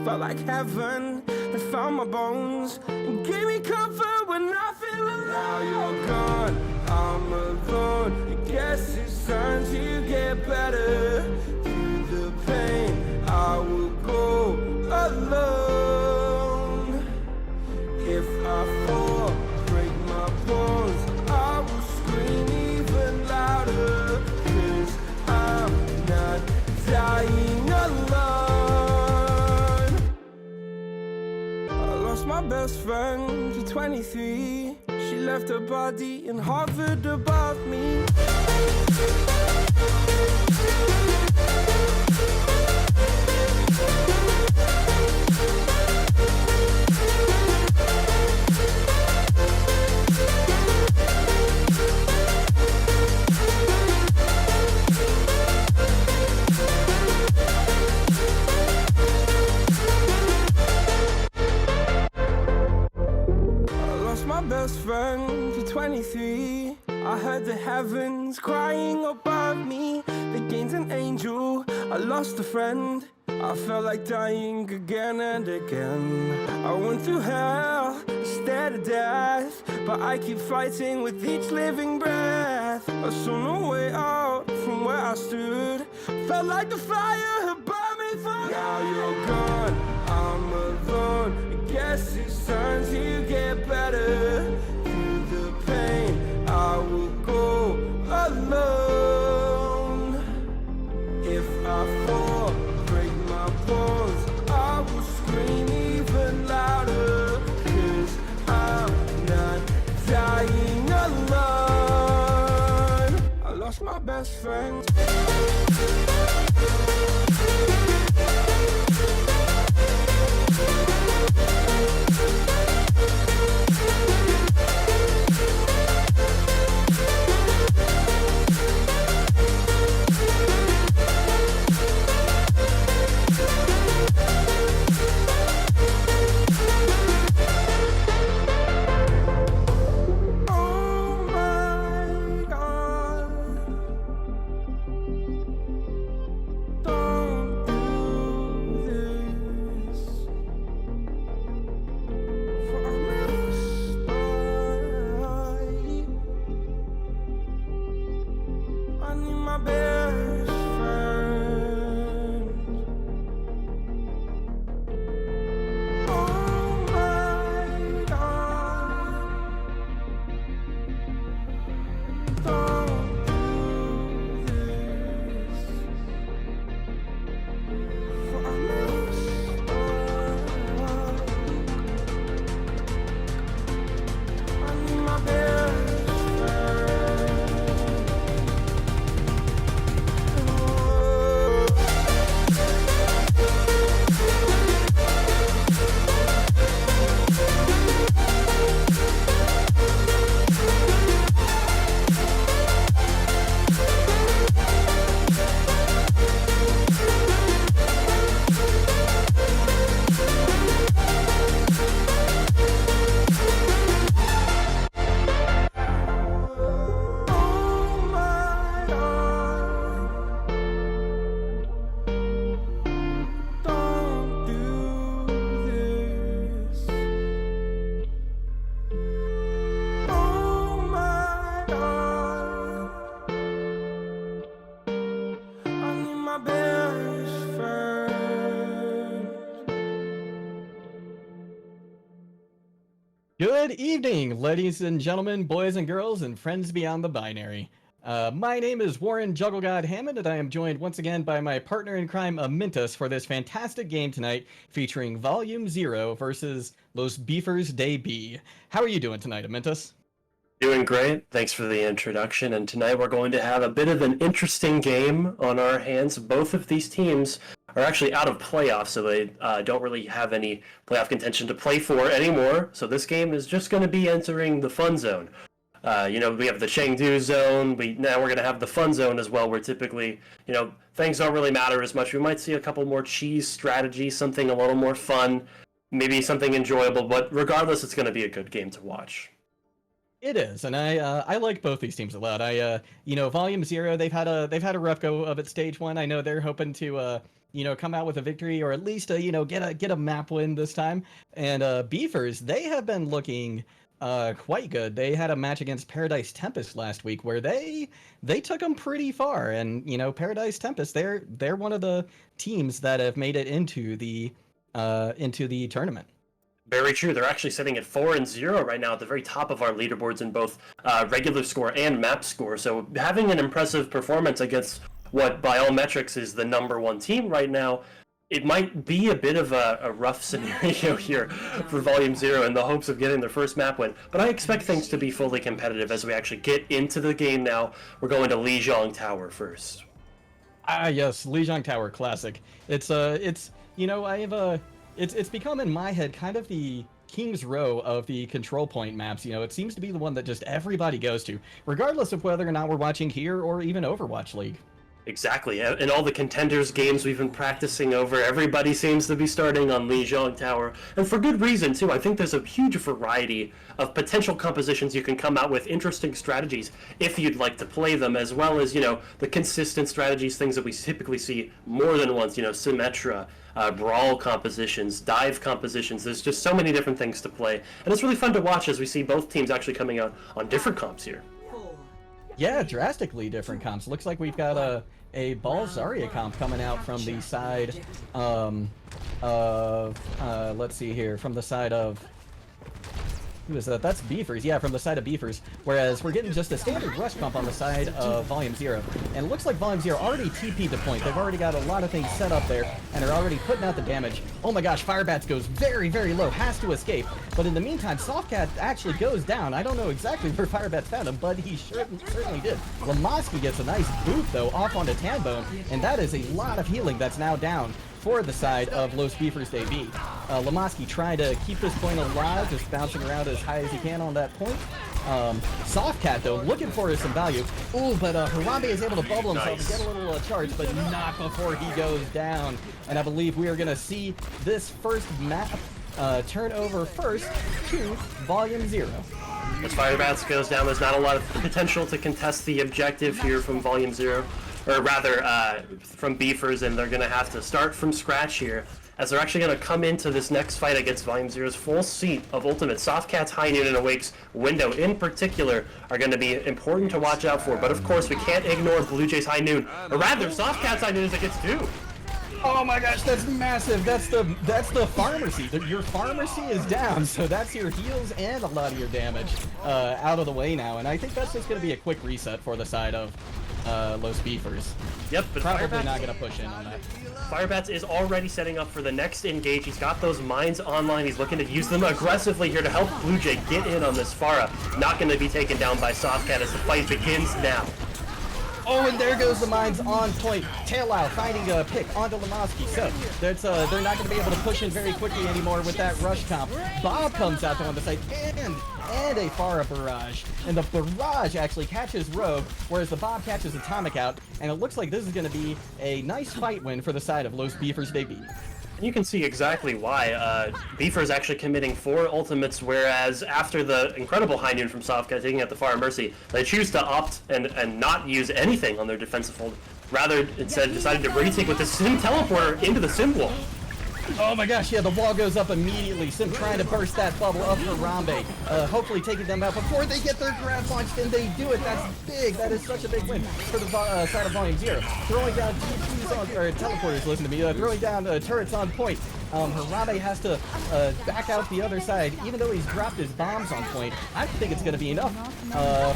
Felt like heaven had found my bones and gave me comfort when I feel alone. Now you're gone, I'm alone. I guess it's time to get better. Through the pain, I will go alone. If I fall, break my bones, I will scream even louder. 'Cause I'm not dying alone. I lost my best friend to 23. She left her body and hovered above me. My best friend to 23. I heard the heavens crying above me. They gained an angel, I lost a friend. I felt like dying again and again. I went through hell, stared at death, but I keep fighting with each living breath. I saw no way out from where I stood. Felt like the fire had burned me through. Now you're gone, I'm alone. I guess it's time to get better. Through the pain, I will go alone. If I fall, break my bones, I will scream even louder. 'Cause I'm not dying alone. I lost my best friend. Good evening, ladies and gentlemen, boys and girls, and friends beyond the binary. My name is Warren Jugglegod Hammond, and I am joined once again by my partner in crime, Amintus, for this fantastic game tonight, featuring Volume 0 versus Los Beefers de B. How are you doing tonight, Amintus? Doing great. Thanks for the introduction. And tonight we're going to have a bit of an interesting game on our hands. Both of these teams are actually out of playoffs, so they don't really have any playoff contention to play for anymore. So this game is just going to be entering the fun zone. We have the Chengdu zone. Now we're going to have the fun zone as well, where typically, things don't really matter as much. We might see a couple more cheese strategies, something a little more fun, maybe something enjoyable. But regardless, it's going to be a good game to watch. It is, and I like both these teams a lot. Volume 0, they've had a rough go of it. Stage 1, I know they're hoping to come out with a victory, or at least get a map win this time. And Beefers, they have been looking quite good. They had a match against Paradise Tempest last week where they took them pretty far. And Paradise Tempest, they're one of the teams that have made it into the tournament. Very true. They're actually sitting at 4-0 right now at the very top of our leaderboards in both regular score and map score. So having an impressive performance against what by all metrics is the #1 team right now, it might be a bit of a rough scenario here for Volume 0 in the hopes of getting their first map win. But I expect things to be fully competitive as we actually get into the game now. We're going to Lijiang Tower first. Ah, yes, Lijiang Tower, classic. It's become in my head kind of the King's Row of the control point maps. It seems to be the one that just everybody goes to, regardless of whether or not we're watching here or even Overwatch League. Exactly. In all the contenders games we've been practicing over, everybody seems to be starting on Lijiang Tower. And for good reason, too. I think there's a huge variety of potential compositions you can come out with, interesting strategies, if you'd like to play them, as well as, the consistent strategies, things that we typically see more than once, Symmetra, brawl compositions, dive compositions. There's just so many different things to play. And it's really fun to watch as we see both teams actually coming out on different comps here. Yeah, drastically different comps. Looks like we've got a Ball Zarya comp coming out from the side of let's see here, from the side of who is that? That's Beefers. Yeah, from the side of Beefers. Whereas we're getting just a standard rush comp on the side of Volume 0. And it looks like Volume 0 already TP'd the point. They've already got a lot of things set up there and are already putting out the damage. Oh my gosh, Firebats goes very, very low. Has to escape. But in the meantime, Softcat actually goes down. I don't know exactly where Firebats found him, but he certainly did. Lamoski gets a nice boot, though, off onto Tanbone. And that is a lot of healing that's now down for the side of Los Beefers AB. Lamoski trying to keep this point alive, just bouncing around as high as he can on that point. Softcat, though, looking for some value. Ooh, but Harambe is able to bubble himself and get a little charge, but not before he goes down. And I believe we are going to see this first map turn over first to Volume 0. As Firebats goes down, there's not a lot of potential to contest the objective here from Volume 0. Or rather, from Beefers, and they're going to have to start from scratch here, as they're actually going to come into this next fight against Volume 0's full suite of ultimate. Softcat's High Noon and Awake's window in particular are going to be important to watch out for, but of course we can't ignore Blue Jay's High Noon, or rather Softcat's High Noon as it gets 2. Oh my gosh, that's massive. That's the pharmacy. Your pharmacy is down, so that's your heals and a lot of your damage out of the way now. And I think that's just going to be a quick reset for the side of Los Beefers. Yep, but probably Firebats, not going to push in on that. Firebats is already setting up for the next engage. He's got those mines online. He's looking to use them aggressively here to help Blue Jay get in on this Pharah. Not going to be taken down by Softcat as the fight begins now. Oh, and there goes the mines on point. Taillow finding a pick onto Lamoski. So that's they're not going to be able to push in very quickly anymore with that rush comp. Bob comes out there on the side and a Pharah barrage. And the barrage actually catches Rogue, whereas the Bob catches Atomic out. And it looks like this is going to be a nice fight win for the side of Los Beefers Baby. You can see exactly why. Beefer is actually committing 4 ultimates, whereas after the incredible High Noon from Softcat taking out the Pharah Mercy, they choose to opt and not use anything on their defensive hold. Rather, instead, decided to retake with the Sim Teleporter into the Sim Wall. Oh my gosh, yeah, the wall goes up immediately. Sim trying to burst that bubble up for Harambe. Hopefully taking them out before they get their grab launched, and they do it. That's big. That is such a big win for the side of Volume 0. Throwing down TPs on, or teleporters, listen to me, throwing down turrets on point. Harambe has to back out the other side, even though he's dropped his bombs on point. I think it's going to be enough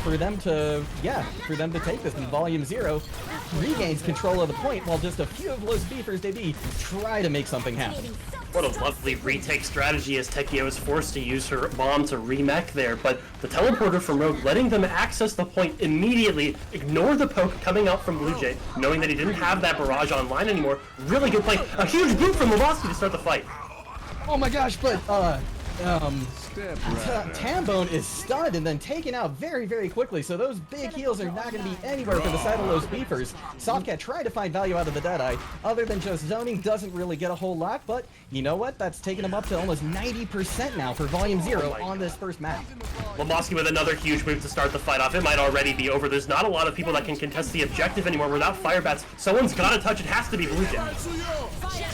for them to take this. And Volume 0 regains control of the point, while just a few of Los Beefers DB try to make something happen. What a lovely retake strategy as Tekio is forced to use her bomb to remech there, but the teleporter from Rogue letting them access the point immediately, ignore the poke coming out from Blue Jay, knowing that he didn't have that barrage online anymore. Really good play. A huge boot from Lamoski to start the fight. Oh my gosh, but Tambone is stunned and then taken out very, very quickly, so those big heals are not going to be anywhere for the side of those beefers. Softcat tried to find value out of the Deadeye, other than just zoning, doesn't really get a whole lot, but you know what? That's taken him up to almost 90% now for Volume 0 on this first map. Lamosky with another huge move to start the fight off. It might already be over. There's not a lot of people that can contest the objective anymore without Firebats. Someone's got to touch. It has to be Blue Jay.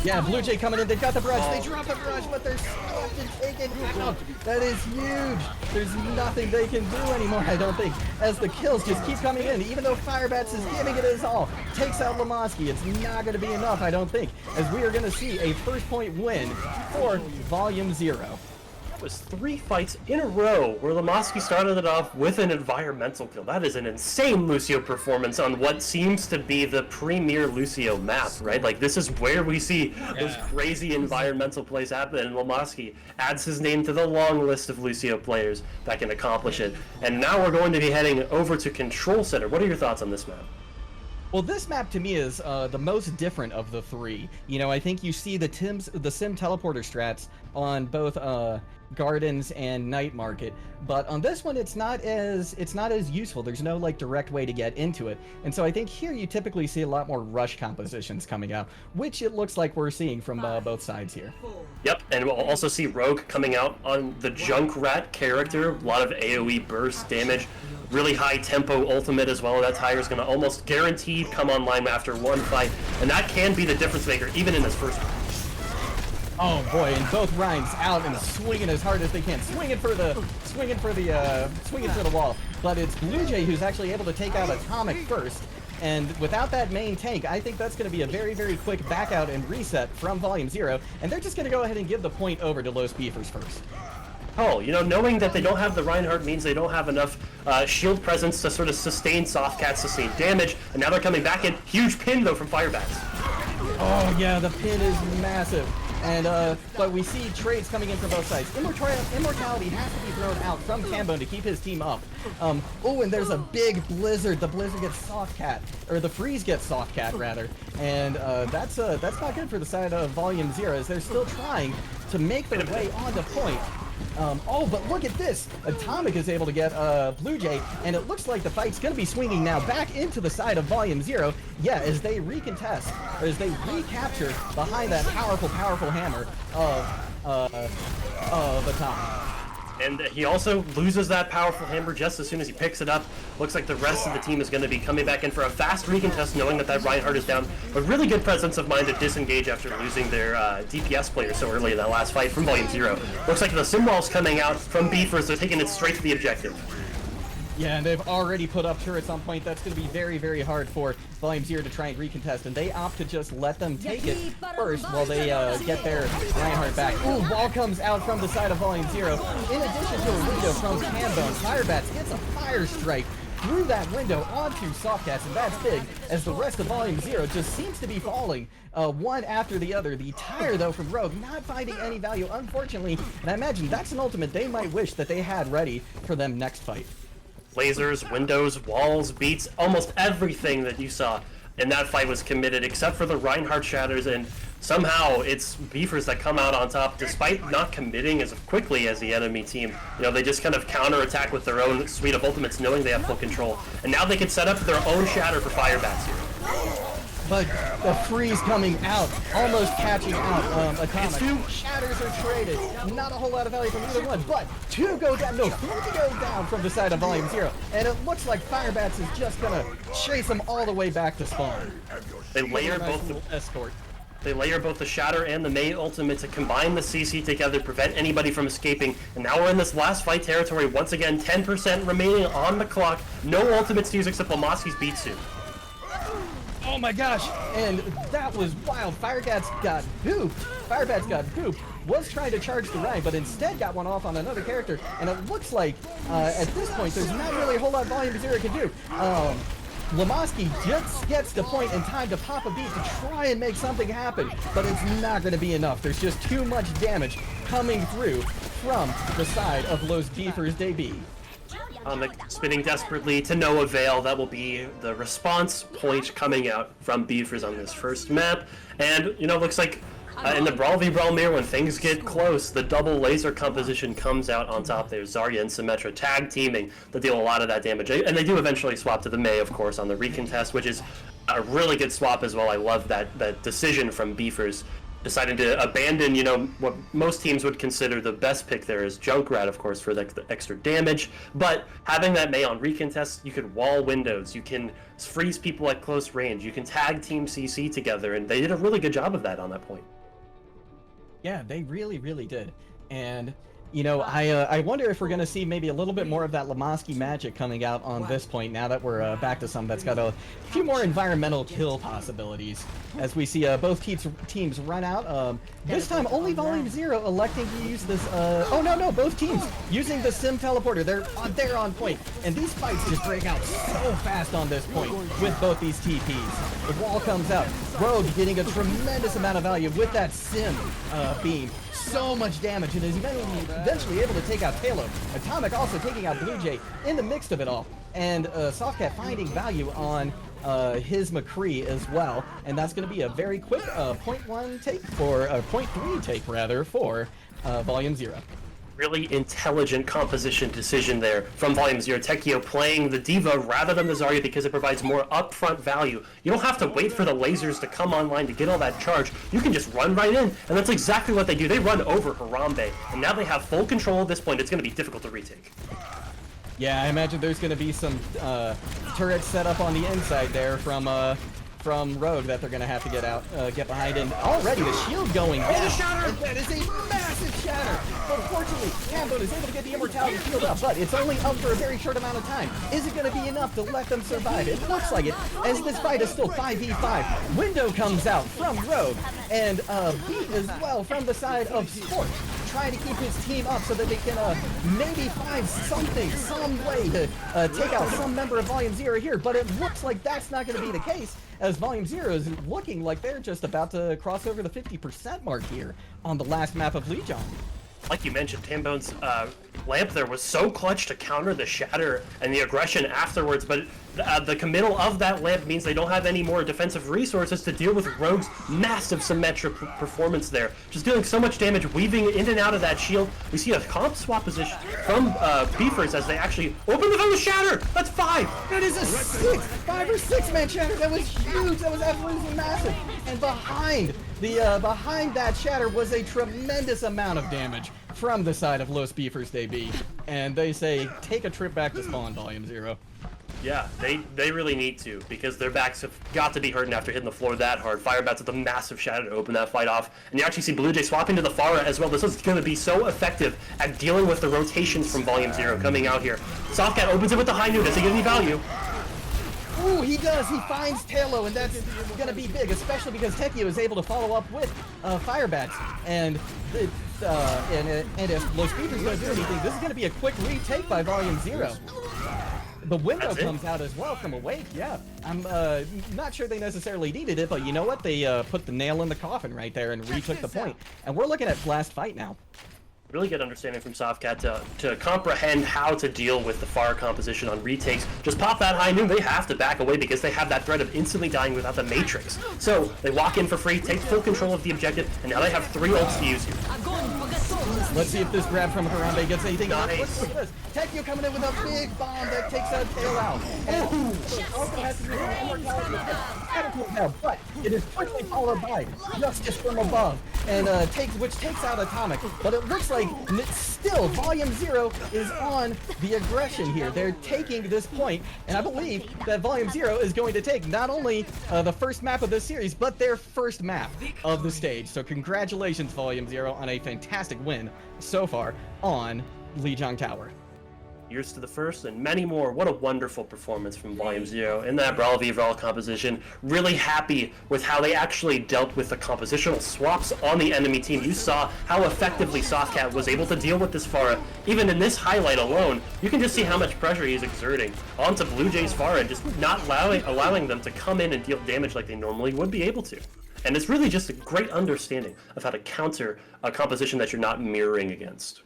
Yeah, Blue Jay coming in. They've got the barrage. They drop the barrage, but they're stopped and taken out. That is huge. There's nothing they can do anymore, I don't think, as the kills just keep coming in. Even though Firebats is giving it his all, takes out Lamosky. It's not going to be enough, I don't think, as we are going to see a first point win for Volume 0. Was 3 fights in a row where Lamosky started it off with an environmental kill. That is an insane Lucio performance on what seems to be the premier Lucio map, right? Like, this is where we see those crazy environmental plays happen, and Lamosky adds his name to the long list of Lucio players that can accomplish it. And now we're going to be heading over to Control Center. What are your thoughts on this map? Well, this map to me is the most different of the three. You know, I think you see the Sim teleporter strats on both Gardens and Night Market, but on this one it's not as useful. There's no like direct way to get into it, and so I think here you typically see a lot more rush compositions coming out, which it looks like we're seeing from both sides here. Yep, and we'll also see Rogue coming out on the Junkrat character. A lot of AoE burst damage. Really high tempo ultimate as well. That tiger's going to almost guaranteed come online after one fight, and that can be the difference maker even in this first round. Oh boy, and both Rhines out and swinging as hard as they can, swinging for the wall. But it's Blue Jay who's actually able to take out Atomic first, and without that main tank, I think that's going to be a very, very quick back out and reset from Volume 0, and they're just going to go ahead and give the point over to Los Beefers first. Oh, you know, knowing that they don't have the Reinhardt means they don't have enough shield presence to sort of sustain Softcat, sustain damage, and now they're coming back in. Huge pin, though, from Firebats. Oh, yeah, the pin is massive. And, but we see trades coming in from both sides. Immortality has to be thrown out from Tambone to keep his team up. Oh, and there's a big Blizzard. The Blizzard gets Softcat, or the Freeze gets Softcat, rather. And that's not good for the side of Volume 0, as they're still trying to make their way onto point. Oh, but look at this! Atomic is able to get Blue Jay, and it looks like the fight's going to be swinging now back into the side of Volume 0. Yeah, as they recontest, or as they recapture behind that powerful, powerful hammer of Atomic. And he also loses that powerful hammer just as soon as he picks it up. Looks like the rest of the team is going to be coming back in for a fast recontest, knowing that Reinhardt is down. But really good presence of mind to disengage after losing their DPS player so early in that last fight from Volume 0. Looks like the Simwall's coming out from Beefers. They're taking it straight to the objective. Yeah, and they've already put up turrets on point. That's going to be very, very hard for Volume 0 to try and recontest, and they opt to just let them take it first while they get their Reinhardt back. Ooh, ball comes out from the side of Volume 0. In addition to a window from Tambone, Firebats gets a fire strike through that window onto Softcats, and that's big, as the rest of Volume 0 just seems to be falling one after the other. The tire, though, from Rogue, not finding any value, unfortunately, and I imagine that's an ultimate they might wish that they had ready for them next fight. Lasers, windows, walls, beats, almost everything that you saw in that fight was committed except for the Reinhardt shatters, and somehow it's Beefers that come out on top despite not committing as quickly as the enemy team. You know, they just kind of counterattack with their own suite of ultimates knowing they have full control. And now they can set up their own shatter for Firebats here. But the Freeze coming out, almost catching out Atomic. Shatters are traded. Not a whole lot of value from either one, but two go down. No, three go down from the side of Volume 0. And it looks like Firebats is just going to chase them all the way back to spawn. They layer both the escort. They layer both the Shatter and the Mei ultimate to combine the CC together, prevent anybody from escaping. And now we're in this last fight territory. Once again, 10% remaining on the clock. No ultimates to use except Lamosky's beat suit. Oh my gosh, and that was wild. Firebats got pooped. Firebats got pooped. Was trying to charge the Rhine, but instead got one off on another character. And it looks like, at this point, there's not really a whole lot Volume 0 can do. Lamosky just gets the point in time to pop a beat to try and make something happen, but it's not going to be enough. There's just too much damage coming through from the side of Los Beefers debut. Spinning desperately to no avail. That will be the response point coming out from Beefers on this first map. And, you know, looks like In the Brawl v Brawl mirror, when things get close, the double laser composition comes out on top there. Zarya and Symmetra tag teaming to deal a lot of that damage. And they do eventually swap to the Mei, of course, on the recontest, which is a really good swap as well. I love that decision from Beefers, deciding to abandon, you know, what most teams would consider the best pick there is Junkrat, of course, for the extra damage. But having that Mei on recontest, you could wall windows, you can freeze people at close range, you can tag team CC together, and they did a really good job of that on that point. Yeah, they really, really did. And, you know, I wonder if we're going to see maybe a little bit more of that Lamosky magic coming out on this point now that we're back to some that's got a few more environmental kill possibilities as we see both teams run out. This time only Volume Zero electing to use this, oh no, both teams using the Sim Teleporter. They're on point. And these fights just break out so fast on this point with both these TPs. The wall comes out. Rogue getting a tremendous amount of value with that Sim beam. So much damage, and is eventually able to take out Halo. Atomic also taking out Blue Jay in the mix of it all. And Softcat finding value on his McCree as well. And that's going to be a very quick 0.1 take for, 0.3 take rather, for Volume Zero. Really intelligent composition decision there from Volume Zero. Tekio playing the D.Va rather than the Zarya because it provides more upfront value. You don't have to wait for the lasers to come online to get all that charge. You can just run right in, and that's exactly what they do. They run over Harambe, and now they have full control at this point. It's going to be difficult to retake. Yeah, I imagine there's going to be some turrets set up on the inside there from Rogue that they're going to have to get behind. And already the shield going down. And that is a massive shatter. But unfortunately, Cambone is able to get the immortality shield up, but it's only up for a very short amount of time. Is it going to be enough to let them survive? It looks like it, as this fight is still 5v5. Window comes out from Rogue, and Beat as well from the side of Sport, trying to keep his team up so that they can maybe find some way to take out some member of Volume Zero here, but it looks like that's not going to be the case, as Volume Zero is looking like they're just about to cross over the 50% mark here on the last map of Legion. Like you mentioned, Tambone's lamp there was so clutch to counter the shatter and the aggression afterwards, but the committal of that lamp means they don't have any more defensive resources to deal with Rogue's massive symmetric performance there. Just dealing so much damage, weaving in and out of that shield. We see a comp swap position from Beefers as they actually open the shatter! That's 5! That is a 5 or 6 man shatter. That was huge. That was absolutely massive. And behind that shatter was a tremendous amount of damage from the side of Los Beefers they be. And they say, take a trip back to spawn, Volume Zero. Yeah, they really need to, because their backs have got to be hurting after hitting the floor that hard. Firebats with a massive shatter to open that fight off. And you actually see Blue Jay swapping to the Pharah as well. This is going to be so effective at dealing with the rotations from Volume Zero coming out here. Softcat opens it with the high noon. Does he get any value? Ooh, he does. He finds Talo, and that's going to be big, especially because Tekio is able to follow up with Firebats. And if Los Beefers don't do anything, this is going to be a quick retake by Volume Zero. The window comes out as well from Awake, yeah. I'm not sure they necessarily needed it, but you know what? They put the nail in the coffin right there and retook the point. And we're looking at last fight now. Really good understanding from Softcat to comprehend how to deal with the Pharah composition on retakes. Just pop that high noon, they have to back away because they have that threat of instantly dying without the Matrix. So they walk in for free, take full control of the objective, and now they have 3 ults to use here. Let's see if this grab from Harambe gets anything. Nice. Look at this. Tekio coming in with a big bomb that takes that tail out. And also has to use an immortality now, but it is quickly followed by Justice from above, and which takes out Atomic. But it looks like still Volume Zero is on the aggression here. They're taking this point, and I believe that Volume Zero is going to take not only the first map of this series, but their first map of the stage. So congratulations, Volume Zero, on a fantastic win so far on Lijiang Tower. Here's to the first and many more. What a wonderful performance from Volume Zero in that Brawl v Brawl composition. Really happy with how they actually dealt with the compositional swaps on the enemy team. You saw how effectively Softcat was able to deal with this Pharah. Even in this highlight alone, you can just see how much pressure he's exerting onto Blue Jay's Pharah and just not allowing them to come in and deal damage like they normally would be able to. And it's really just a great understanding of how to counter a composition that you're not mirroring against.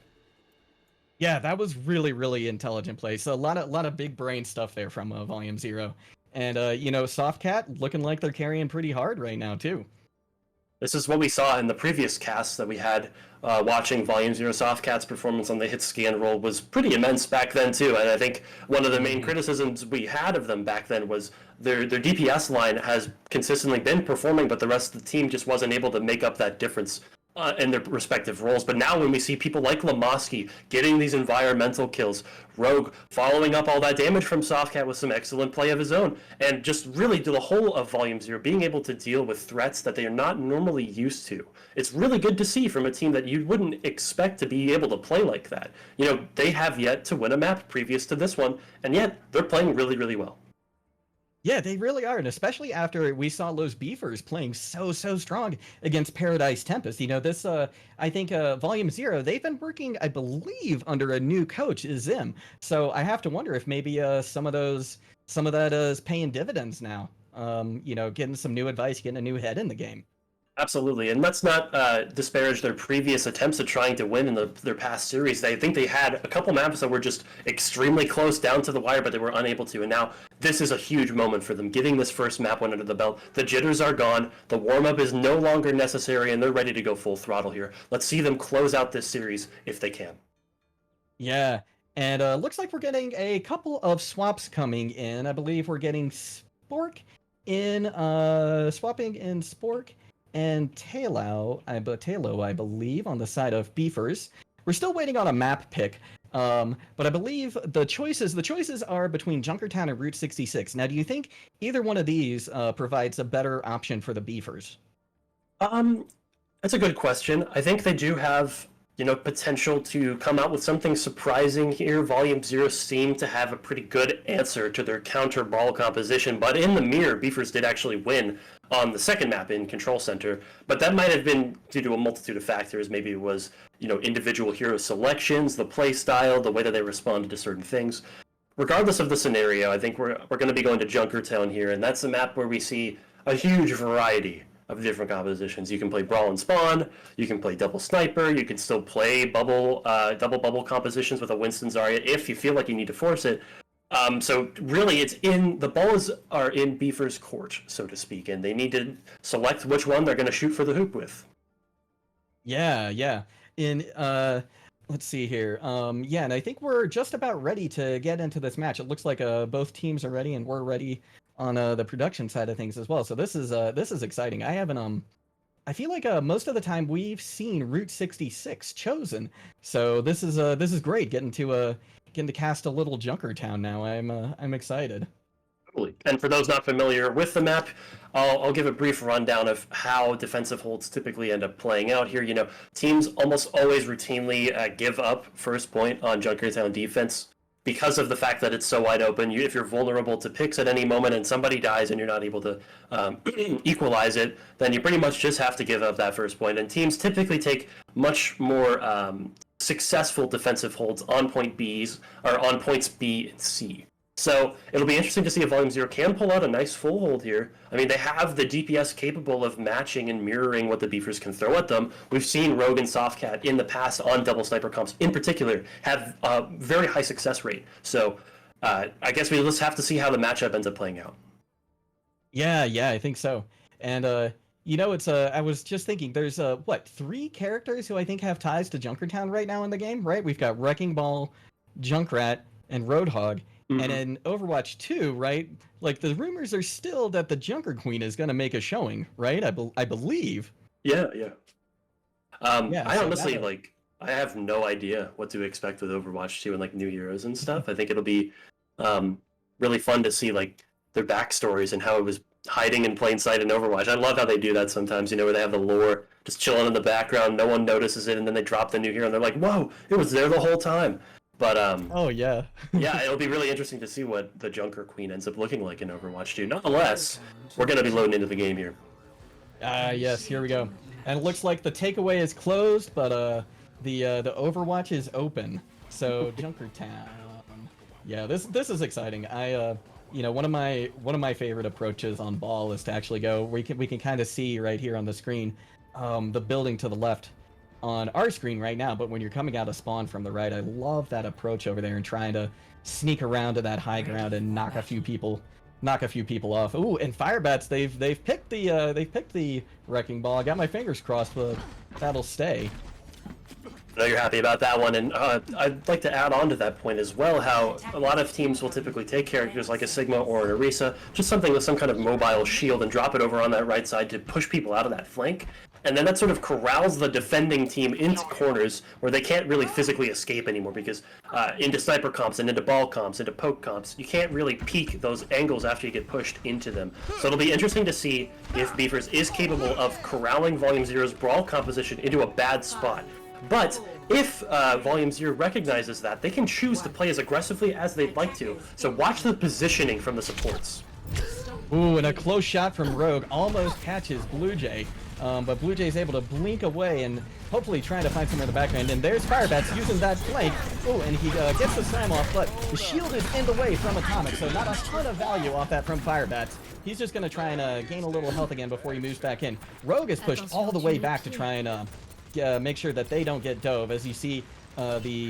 Yeah, that was really, really intelligent play. So a lot of big brain stuff there from Volume Zero. And, you know, Softcat looking like they're carrying pretty hard right now, too. This is what we saw in the previous cast that we had watching Volume Zero. Softcat's performance on the hit scan roll was pretty immense back then too, and I think one of the main criticisms we had of them back then was their DPS line has consistently been performing, but the rest of the team just wasn't able to make up that difference in their respective roles. But now when we see people like Lamoski getting these environmental kills, Rogue following up all that damage from Softcat with some excellent play of his own, and just really the whole of Volume Zero being able to deal with threats that they are not normally used to. It's really good to see from a team that you wouldn't expect to be able to play like that. You know, they have yet to win a map previous to this one, and yet they're playing really, really well. Yeah, they really are, and especially after we saw those beefers playing so strong against Paradise Tempest. You know, this I think Volume Zero, they've been working, I believe, under a new coach, Zim. So I have to wonder if maybe some of that is paying dividends now. You know, getting some new advice, getting a new head in the game. Absolutely, and let's not disparage their previous attempts at trying to win in their past series. I think they had a couple maps that were just extremely close down to the wire, but they were unable to. And now this is a huge moment for them, getting this first map win under the belt. The jitters are gone, the warm-up is no longer necessary, and they're ready to go full throttle here. Let's see them close out this series if they can. Yeah, and looks like we're getting a couple of swaps coming in. I believe we're getting Spork in, swapping in Spork and Talo, I believe, on the side of Beefers. We're still waiting on a map pick, but I believe the choices are between Junkertown and Route 66. Now, do you think either one of these provides a better option for the Beefers? That's a good question. I think they do have, you know, potential to come out with something surprising here. Volume Zero seemed to have a pretty good answer to their counter ball composition, but in the mirror, Beefers did actually win on the second map in Control Center, but that might have been due to a multitude of factors. Maybe it was, you know, individual hero selections, the play style, the way that they responded to certain things. Regardless of the scenario, I think we're going to be going to Junkertown here, and that's a map where we see a huge variety of different compositions. You can play Brawl and Spawn, you can play Double Sniper, you can still play double bubble compositions with a Winston Zarya if you feel like you need to force it. So really, the balls are in Beefer's court, so to speak, and they need to select which one they're going to shoot for the hoop with. Yeah. Let's see here. Yeah, and I think we're just about ready to get into this match. It looks like both teams are ready, and we're ready on the production side of things as well. So this is exciting. I feel like most of the time we've seen Route 66 chosen. So this is great getting to cast a little Junkertown now. I'm excited. Totally. And for those not familiar with the map, I'll give a brief rundown of how defensive holds typically end up playing out here. You know, teams almost always routinely give up first point on Junkertown defense because of the fact that it's so wide open. If you're vulnerable to picks at any moment and somebody dies and you're not able to equalize it, then you pretty much just have to give up that first point. And teams typically take much more successful defensive holds on point B's, or on points B and C. So it'll be interesting to see if Volume Zero can pull out a nice full hold here. I mean, they have the DPS capable of matching and mirroring what the Beefers can throw at them. We've seen Rogue and Softcat in the past on double sniper comps in particular have a very high success rate. So I guess we just have to see how the matchup ends up playing out. Yeah, I think so. And you know, it's I was just thinking, there's 3 characters who I think have ties to Junkertown right now in the game, right? We've got Wrecking Ball, Junkrat, and Roadhog. Mm-hmm. And in Overwatch 2, right, like the rumors are still that the Junker Queen is going to make a showing, right? I believe. Yeah. I so honestly, I have no idea what to expect with Overwatch 2 and, like, new heroes and stuff. I think it'll be really fun to see, like, their backstories and how it was hiding in plain sight in Overwatch. I love how they do that sometimes, you know, where they have the lore just chilling in the background, no one notices it, and then they drop the new hero, and they're like, whoa, it was there the whole time. But oh yeah. Yeah, it'll be really interesting to see what the Junker Queen ends up looking like in Overwatch 2. Nonetheless, we're going to be loading into the game here. Yes, here we go. And it looks like the takeaway is closed, but the Overwatch is open. So Junkertown. Yeah, this is exciting. You know, one of my favorite approaches on ball is to actually go. We can kind of see right here on the screen, the building to the left on our screen right now, but when you're coming out of spawn from the right, I love that approach over there and trying to sneak around to that high ground and knock a few people knock a few people off. Ooh, and Firebats, they've picked the Wrecking Ball. I got my fingers crossed, but that'll stay. I know you're happy about that one, and I'd like to add on to that point as well, how a lot of teams will typically take characters like a Sigma or an Orisa, just something with some kind of mobile shield, and drop it over on that right side to push people out of that flank. And then that sort of corrals the defending team into corners where they can't really physically escape anymore, because into sniper comps and into ball comps, into poke comps, you can't really peek those angles after you get pushed into them. So it'll be interesting to see if Beefers is capable of corralling Volume Zero's brawl composition into a bad spot. But if Volume Zero recognizes that, they can choose to play as aggressively as they'd like to. So watch the positioning from the supports. Ooh, and a close shot from Rogue almost catches Blue Jay. But Blue Jay is able to blink away and hopefully trying to find somewhere in the background. And there's Firebats using that flank. Ooh, and he gets the slam off, but the shield is in the way from Atomic, so not a ton of value off that from Firebats. He's just going to try and gain a little health again before he moves back in. Rogue is pushed all the way back to try and make sure that they don't get dove. As you see, that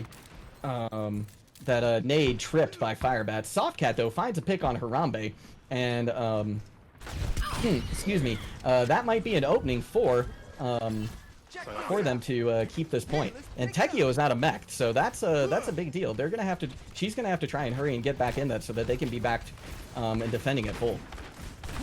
nade tripped by Firebats. Softcat though finds a pick on Harambe, and excuse me, that might be an opening for them to keep this point. And Tekio is not a mech, so that's a big deal. They're gonna have to. She's gonna have to try and hurry and get back in that so that they can be back and defending it full.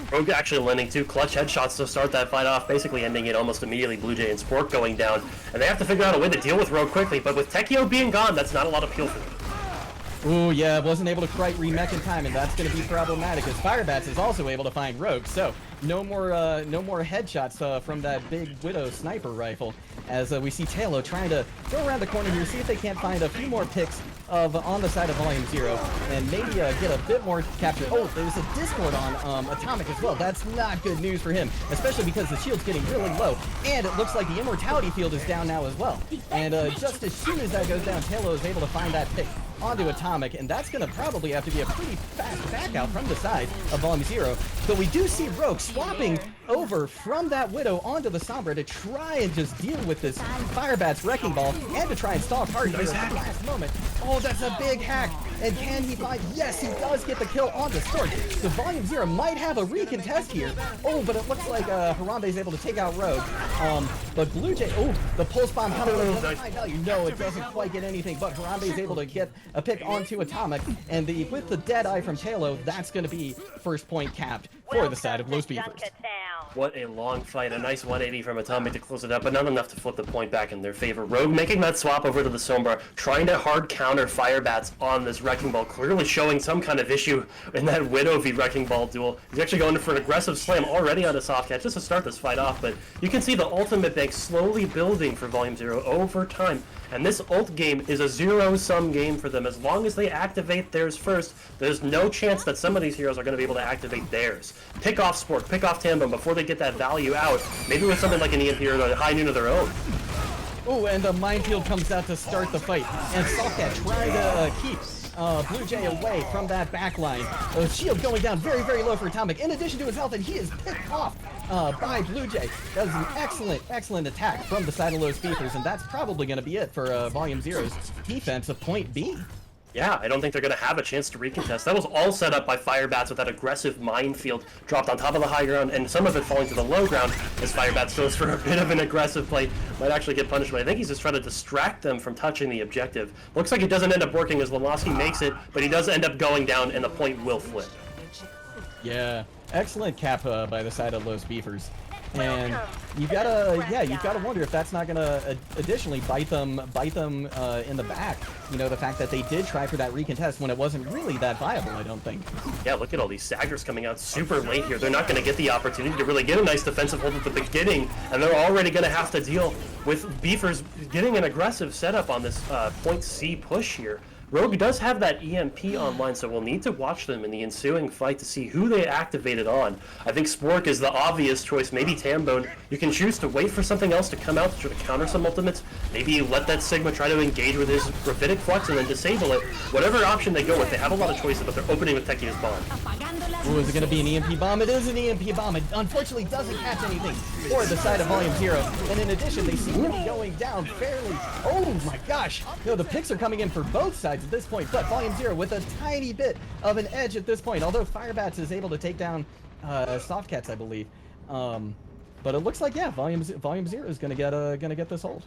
Rogue actually landing 2 clutch headshots to start that fight off, basically ending it almost immediately. Blue Jay and Spork going down, and they have to figure out a way to deal with Rogue quickly, but with Tekio being gone, that's not a lot of appeal for them. Ooh, yeah, wasn't able to quite remech in time, and that's going to be problematic, as Firebats is also able to find Rogue, so no more headshots from that big Widow sniper rifle, as we see Talo trying to go around the corner here, see if they can't find a few more picks on the side of Volume Zero, and maybe get a bit more capture. Oh, there's a Discord on Atomic as well. That's not good news for him, especially because the shield's getting really low, and it looks like the Immortality field is down now as well. And just as soon as that goes down, Talo is able to find that pick onto Atomic, and that's going to probably have to be a pretty fast back out from the side of Volume Zero. But we do see Rogue swapping over from that Widow onto the Sombra to try and just deal with this Firebats Wrecking Ball and to try and stalk hard here at the last moment. Oh, that's a big hack. And can he find? Yes, he does get the kill onto Stork. So Volume Zero might have a recontest here. Oh, but it looks like Harambe is able to take out Rogue. But Blue Jay, oh, the pulse bomb doesn't find value. No, it doesn't quite get anything, but Harambe is able to get a pick onto Atomic, and with the dead eye from Talo, that's going to be first point capped for the side of Los Beavers. What a long fight. A nice 180 from Atomic to close it up, but not enough to flip the point back in their favor. Rogue making that swap over to the Sombra, trying to hard counter Firebats on this Wrecking Ball, clearly showing some kind of issue in that Widow v Wrecking Ball duel. He's actually going for an aggressive slam already on a Softcat just to start this fight off, but you can see the ultimate bank slowly building for Volume Zero over time. And this ult game is a zero-sum game for them. As long as they activate theirs first, there's no chance that some of these heroes are going to be able to activate theirs. Pick off Spork, pick off Tambone before they get that value out, maybe with something like an EMP or a high noon of their own. Oh, and the minefield comes out to start the fight. And Softcat trying to keep Blue Jay away from that back line. Shield going down very, very low for Atomic, in addition to his health, and he is picked off by Blue Jay. That was an excellent, excellent attack from the side of Los Beavers, and that's probably going to be it for Volume Zero's defense of Point B. Yeah, I don't think they're going to have a chance to recontest. That was all set up by Firebats with that aggressive minefield dropped on top of the high ground, and some of it falling to the low ground as Firebats goes for a bit of an aggressive play. Might actually get punished, but I think he's just trying to distract them from touching the objective. Looks like it doesn't end up working as Lamowski makes it, but he does end up going down, and the point will flip. Yeah, excellent cap by the side of Los Beavers. And you gotta wonder if that's not gonna additionally bite them in the back. You know, the fact that they did try for that recontest when it wasn't really that viable, I don't think. Yeah, look at all these Saggers coming out super late here. They're not gonna get the opportunity to really get a nice defensive hold at the beginning, and they're already gonna have to deal with Beefers getting an aggressive setup on this point C push here. Rogue does have that EMP online, so we'll need to watch them in the ensuing fight to see who they activated on. I think Spork is the obvious choice, maybe Tambone. You can choose to wait for something else to come out to try to counter some ultimates. Maybe you let that Sigma try to engage with his Gravitic Flux and then disable it. Whatever option they go with, they have a lot of choices, but they're opening with Tekio's bomb. Ooh, is it going to be an EMP bomb? It is an EMP bomb. It unfortunately doesn't catch anything for the side of Volume Zero. And in addition, they seem to be going down fairly. Oh my gosh! No, the picks are coming in for both sides. sides at this point, but Volume Zero with a tiny bit of an edge at this point, although Firebats is able to take down Softcats, I believe. But it looks like, yeah, Volume Zero is gonna get this hold.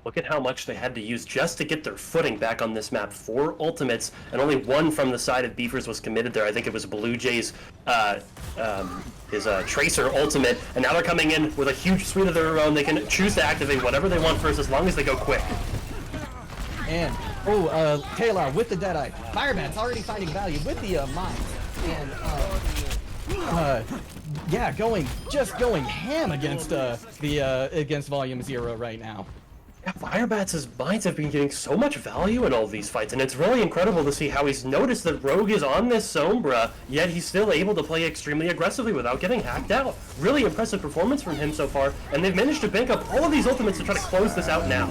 Look at how much they had to use just to get their footing back on this map. 4 ultimates, and only one from the side of Beefers was committed there. I think it was Blue Jay's Tracer ultimate, and now they're coming in with a huge suite of their own. They can choose to activate whatever they want first, as long as they go quick. And, Taylor with the Deadeye. Firebat's already finding value with the mines. And, yeah, going ham against against Volume Zero right now. Yeah, Firebats' mines have been getting so much value in all these fights, and it's really incredible to see how he's noticed that Rogue is on this Sombra, yet he's still able to play extremely aggressively without getting hacked out. Really impressive performance from him so far, and they've managed to bank up all of these ultimates to try to close this out now.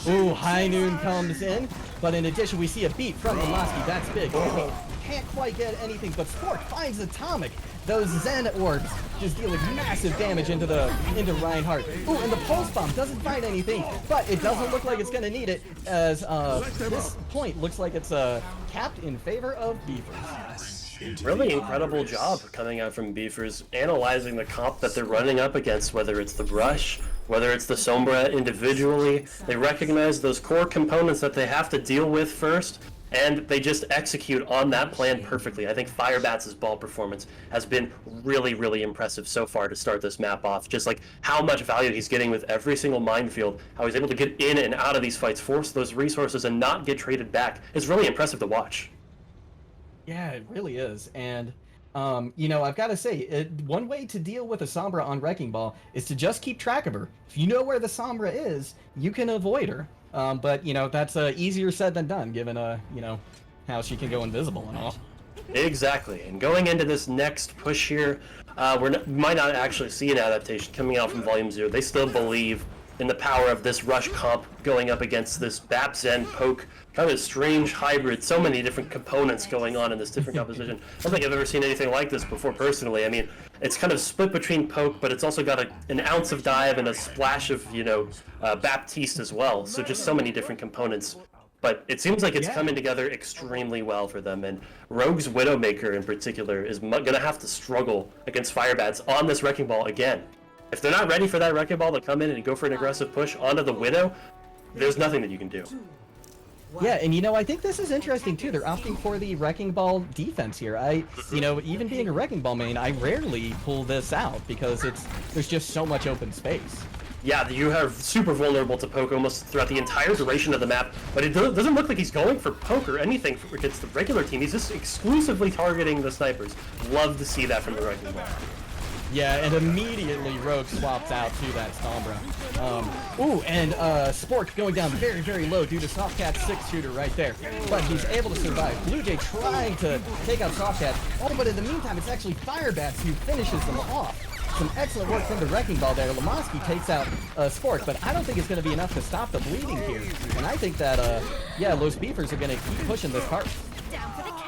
Ooh, High Noon comes in, but in addition we see a beat from Lamosky. That's big. Can't quite get anything, but Spork finds Atomic. Those Zen orbs just dealing massive damage into Reinhardt. Ooh, and the pulse bomb doesn't find anything, but it doesn't look like it's gonna need it, as this point looks like it's capped in favor of Beefers. Really incredible job coming out from Beefers, analyzing the comp that they're running up against, whether it's the Brush, whether it's the Sombra individually. They recognize those core components that they have to deal with first, and they just execute on that plan perfectly. I think Firebats' ball performance has been really, really impressive so far to start this map off. Just like how much value he's getting with every single minefield, how he's able to get in and out of these fights, force those resources, and not get traded back is really impressive to watch. Yeah, it really is. And, you know, I've got to say, one way to deal with a Sombra on Wrecking Ball is to just keep track of her. If you know where the Sombra is, you can avoid her. But, you know, that's easier said than done, given, you know, how she can go invisible and all. Exactly. And going into this next push here, might not actually see an adaptation coming out from Volume Zero. They still believe in the power of this Rush comp going up against this Bap Zen Poke, kind of a strange hybrid, so many different components going on in this different composition. I don't think I've ever seen anything like this before personally. I mean, it's kind of split between Poke, but it's also got an ounce of dive and a splash of, you know, Baptiste as well. So just so many different components. But it seems like it's coming together extremely well for them, and Rogue's Widowmaker in particular is going to have to struggle against Firebats on this Wrecking Ball again. If they're not ready for that Wrecking Ball to come in and go for an aggressive push onto the Widow, there's nothing that you can do. Yeah, and you know, I think this is interesting too. They're opting for the Wrecking Ball defense here. You know, even being a Wrecking Ball main, I rarely pull this out because there's just so much open space. Yeah, you are super vulnerable to Poke almost throughout the entire duration of the map, but it doesn't look like he's going for Poke or anything against the regular team. He's just exclusively targeting the snipers. Love to see that from the Wrecking Ball. Yeah, and immediately Rogue swaps out to that Sombra. Ooh, and Spork going down very, very low due to Softcat's 6-shooter right there. But he's able to survive. Blue Jay trying to take out Softcat. Oh, but in the meantime, it's actually Firebats who finishes them off. Some excellent work from the Wrecking Ball there. Lamosky takes out Spork, but I don't think it's going to be enough to stop the bleeding here. And I think that, yeah, Los Beefers are going to keep pushing this part.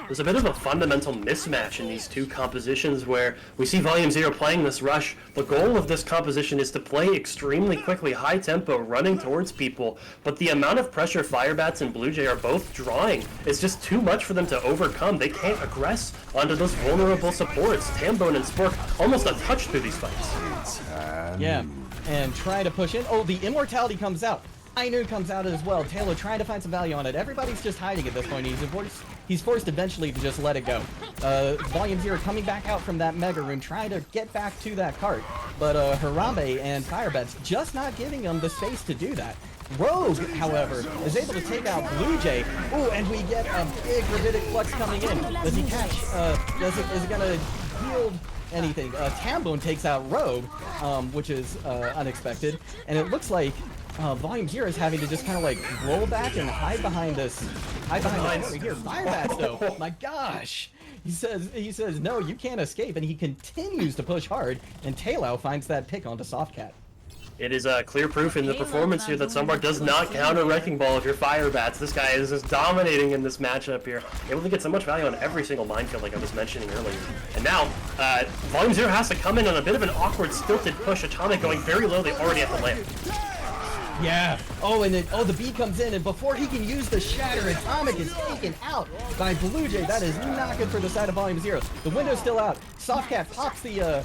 There's a bit of a fundamental mismatch in these two compositions where we see Volume Zero playing this rush. The goal of this composition is to play extremely quickly, high tempo, running towards people, but the amount of pressure Firebats and Blue Jay are both drawing is just too much for them to overcome. They can't aggress onto those vulnerable supports. Tambone and Spork almost untouched through these fights. Yeah, and try to push in. Oh, the Immortality comes out. Noon comes out as well. Taylor trying to find some value on it. Everybody's just hiding at this point. He's forced eventually to just let it go. Volume Zero coming back out from that mega room, trying to get back to that cart. But Harambe and Firebats just not giving him the space to do that. Rogue, however, is able to take out Blue Jay. Ooh, and we get a big Ravidic Flux coming in. Does he catch? Is it going to yield anything? Tambone takes out Rogue, which is unexpected. And it looks like Volume Zero is having to just kind of like roll back and hide behind this corner here. Firebats though, my gosh, he says no, you can't escape, and he continues to push hard. And Taylor finds that pick onto Softcat. It is clear proof in the performance here that Sombra does not counter Wrecking Ball if you're Firebats. This guy is just dominating in this matchup here, able to get so much value on every single minefield like I was mentioning earlier. And now, Volume Zero has to come in on a bit of an awkward, stilted push. Atomic going very low, they already have to land. Yeah. Oh, and then, the B comes in, and before he can use the shatter, Atomic is taken out by Blue Jay. That is not good for the side of Volume Zero. The window's still out. Softcat pops the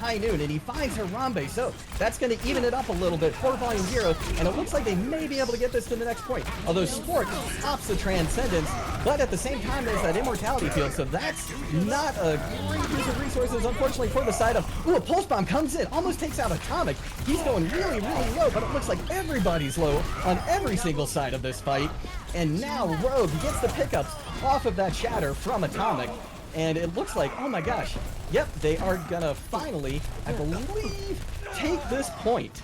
High Noon, and he finds Harambe. So that's going to even it up a little bit for Volume Zero, and it looks like they may be able to get this to the next point. Although Sport pops the Transcendence, but at the same time there's that Immortality field, so that's not a great use of resources, unfortunately, for the side of. Ooh, a Pulse Bomb comes in, almost takes out Atomic. He's going really, really low, but it looks like everybody's low on every single side of this fight. And now Rogue gets the pickups off of that shatter from Atomic. And it looks like, oh my gosh, yep, they are gonna finally, I believe, take this point.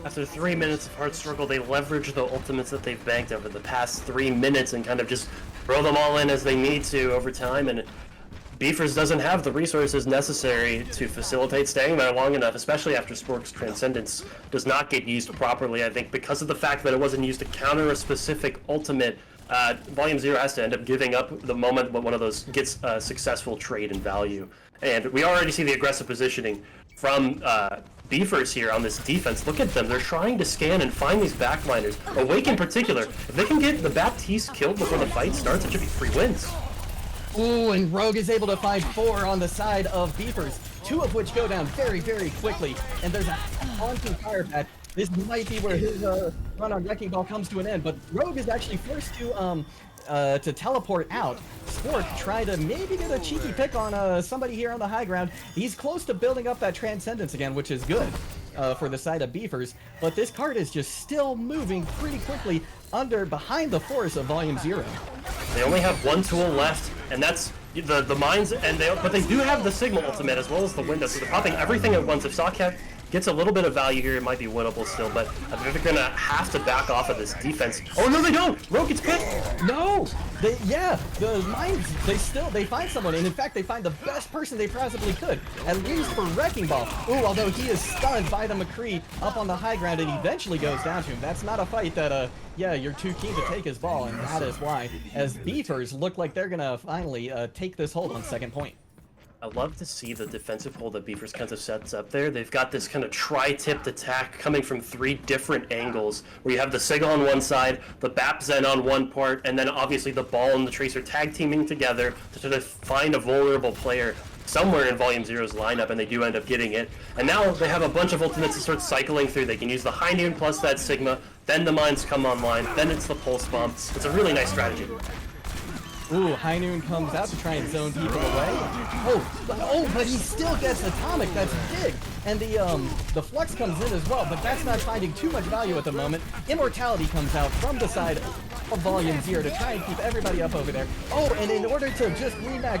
After 3 minutes of hard struggle, they leverage the ultimates that they've banked over the past 3 minutes and kind of just throw them all in as they need to over time. And Beefers doesn't have the resources necessary to facilitate staying there long enough, especially after Spork's Transcendence does not get used properly. I think because of the fact that it wasn't used to counter a specific ultimate, Volume Zero has to end up giving up the moment when one of those gets a successful trade in value. And we already see the aggressive positioning from Beefers here on this defense. Look at them. They're trying to scan and find these backliners. Awake in particular. If they can get the Baptiste killed before the fight starts, it should be 3 wins. Ooh, and Rogue is able to find 4 on the side of Beefers, 2 of which go down very, very quickly. And there's a haunting fire bat. This might be where his run on Wrecking Ball comes to an end, but Rogue is actually forced to teleport out. Sport tried to maybe get a cheeky pick on somebody here on the high ground. He's close to building up that Transcendence again, which is good for the side of Beefers, but this card is just still moving pretty quickly behind the force of Volume Zero. They only have 1 tool left, and that's the mines, but they do have the Sigma ultimate as well as the window, so they're popping everything at once. If Socket gets a little bit of value here, it might be winnable still, but I think they're gonna have to back off of this defense. Oh no, they don't! Rogue gets picked! No! The mines, they find someone, and in fact they find the best person they possibly could, at least for Wrecking Ball. Ooh, although he is stunned by the McCree up on the high ground and eventually goes down to him. That's not a fight that, you're too keen to take his ball, and that is why, as Beefers look like they're gonna finally take this hold on second point. I love to see the defensive hold that Beefers kind of sets up there. They've got this kind of tri-tipped attack coming from 3 different angles, where you have the Sig on one side, the Bap Zen on one part, and then obviously the Ball and the Tracer tag teaming together to sort of find a vulnerable player somewhere in Volume Zero's lineup, and they do end up getting it. And now they have a bunch of ultimates to start cycling through. They can use the High Noon plus that Sigma, then the mines come online, then it's the Pulse Bomb. It's a really nice strategy. Ooh, High Noon comes out to try and zone people away. But he still gets Atomic. That's big. And the Flux comes in as well, but that's not finding too much value at the moment. Immortality comes out from the side of Volume Zero to try and keep everybody up over there. Oh, and in order to just rematch,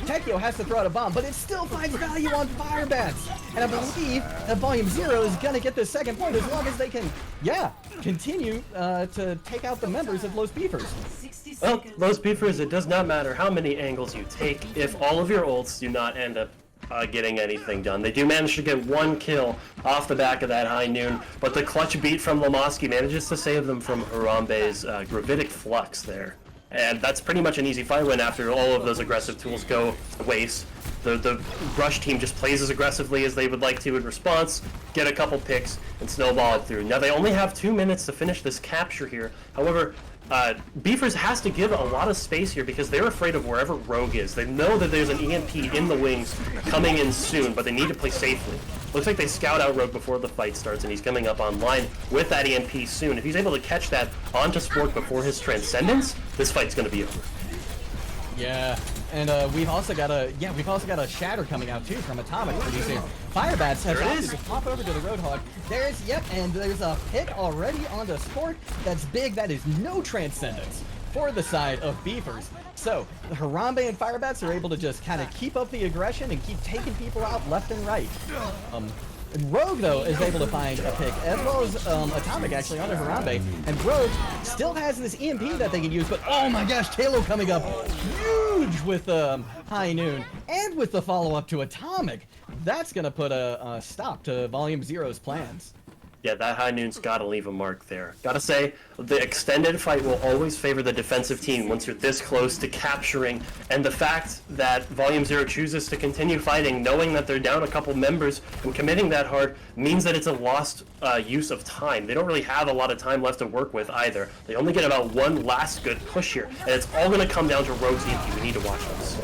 Tekio has to throw out a bomb, but it still finds value on Fire Bats. And I believe that Volume Zero is going to get the second point as long as they can, continue to take out the members of Los Beefers. Well, Los Beefers, it does not matter how many angles you take if all of your ults do not end up getting anything done. They do manage to get 1 kill off the back of that High Noon, but the clutch beat from Lamoski manages to save them from Harambe's Gravitic Flux there. And that's pretty much an easy fight win after all of those aggressive tools go to waste. The Rush team just plays as aggressively as they would like to in response, get a couple picks, and snowball it through. Now they only have 2 minutes to finish this capture here. However, Beefers has to give a lot of space here because they're afraid of wherever Rogue is. They know that there's an EMP in the wings coming in soon, but they need to play safely. Looks like they scout out Rogue before the fight starts, and he's coming up online with that EMP soon. If he's able to catch that onto Sport before his Transcendence, this fight's going to be over. Yeah, and we've also got a shatter coming out too from Atomic producing. Firebats has opted to pop over to the Roadhog. There's a pick already onto Sport. That's big. That is no Transcendence for the side of Beefers. So the Harambe and Firebats are able to just kind of keep up the aggression and keep taking people out left and right. And Rogue, though, is able to find a pick, as well as Atomic, actually, onto Harambe. And Rogue still has this EMP that they can use, but oh my gosh, Talo coming up huge with High Noon, and with the follow-up to Atomic. That's going to put a stop to Volume Zero's plans. Yeah, that high noon's gotta leave a mark there. Gotta say, the extended fight will always favor the defensive team once you're this close to capturing, and the fact that Volume Zero chooses to continue fighting, knowing that they're down a couple members and committing that hard, means that it's a lost use of time. They don't really have a lot of time left to work with either. They only get about one last good push here, and it's all gonna come down to Rogue's EMP. We need to watch this.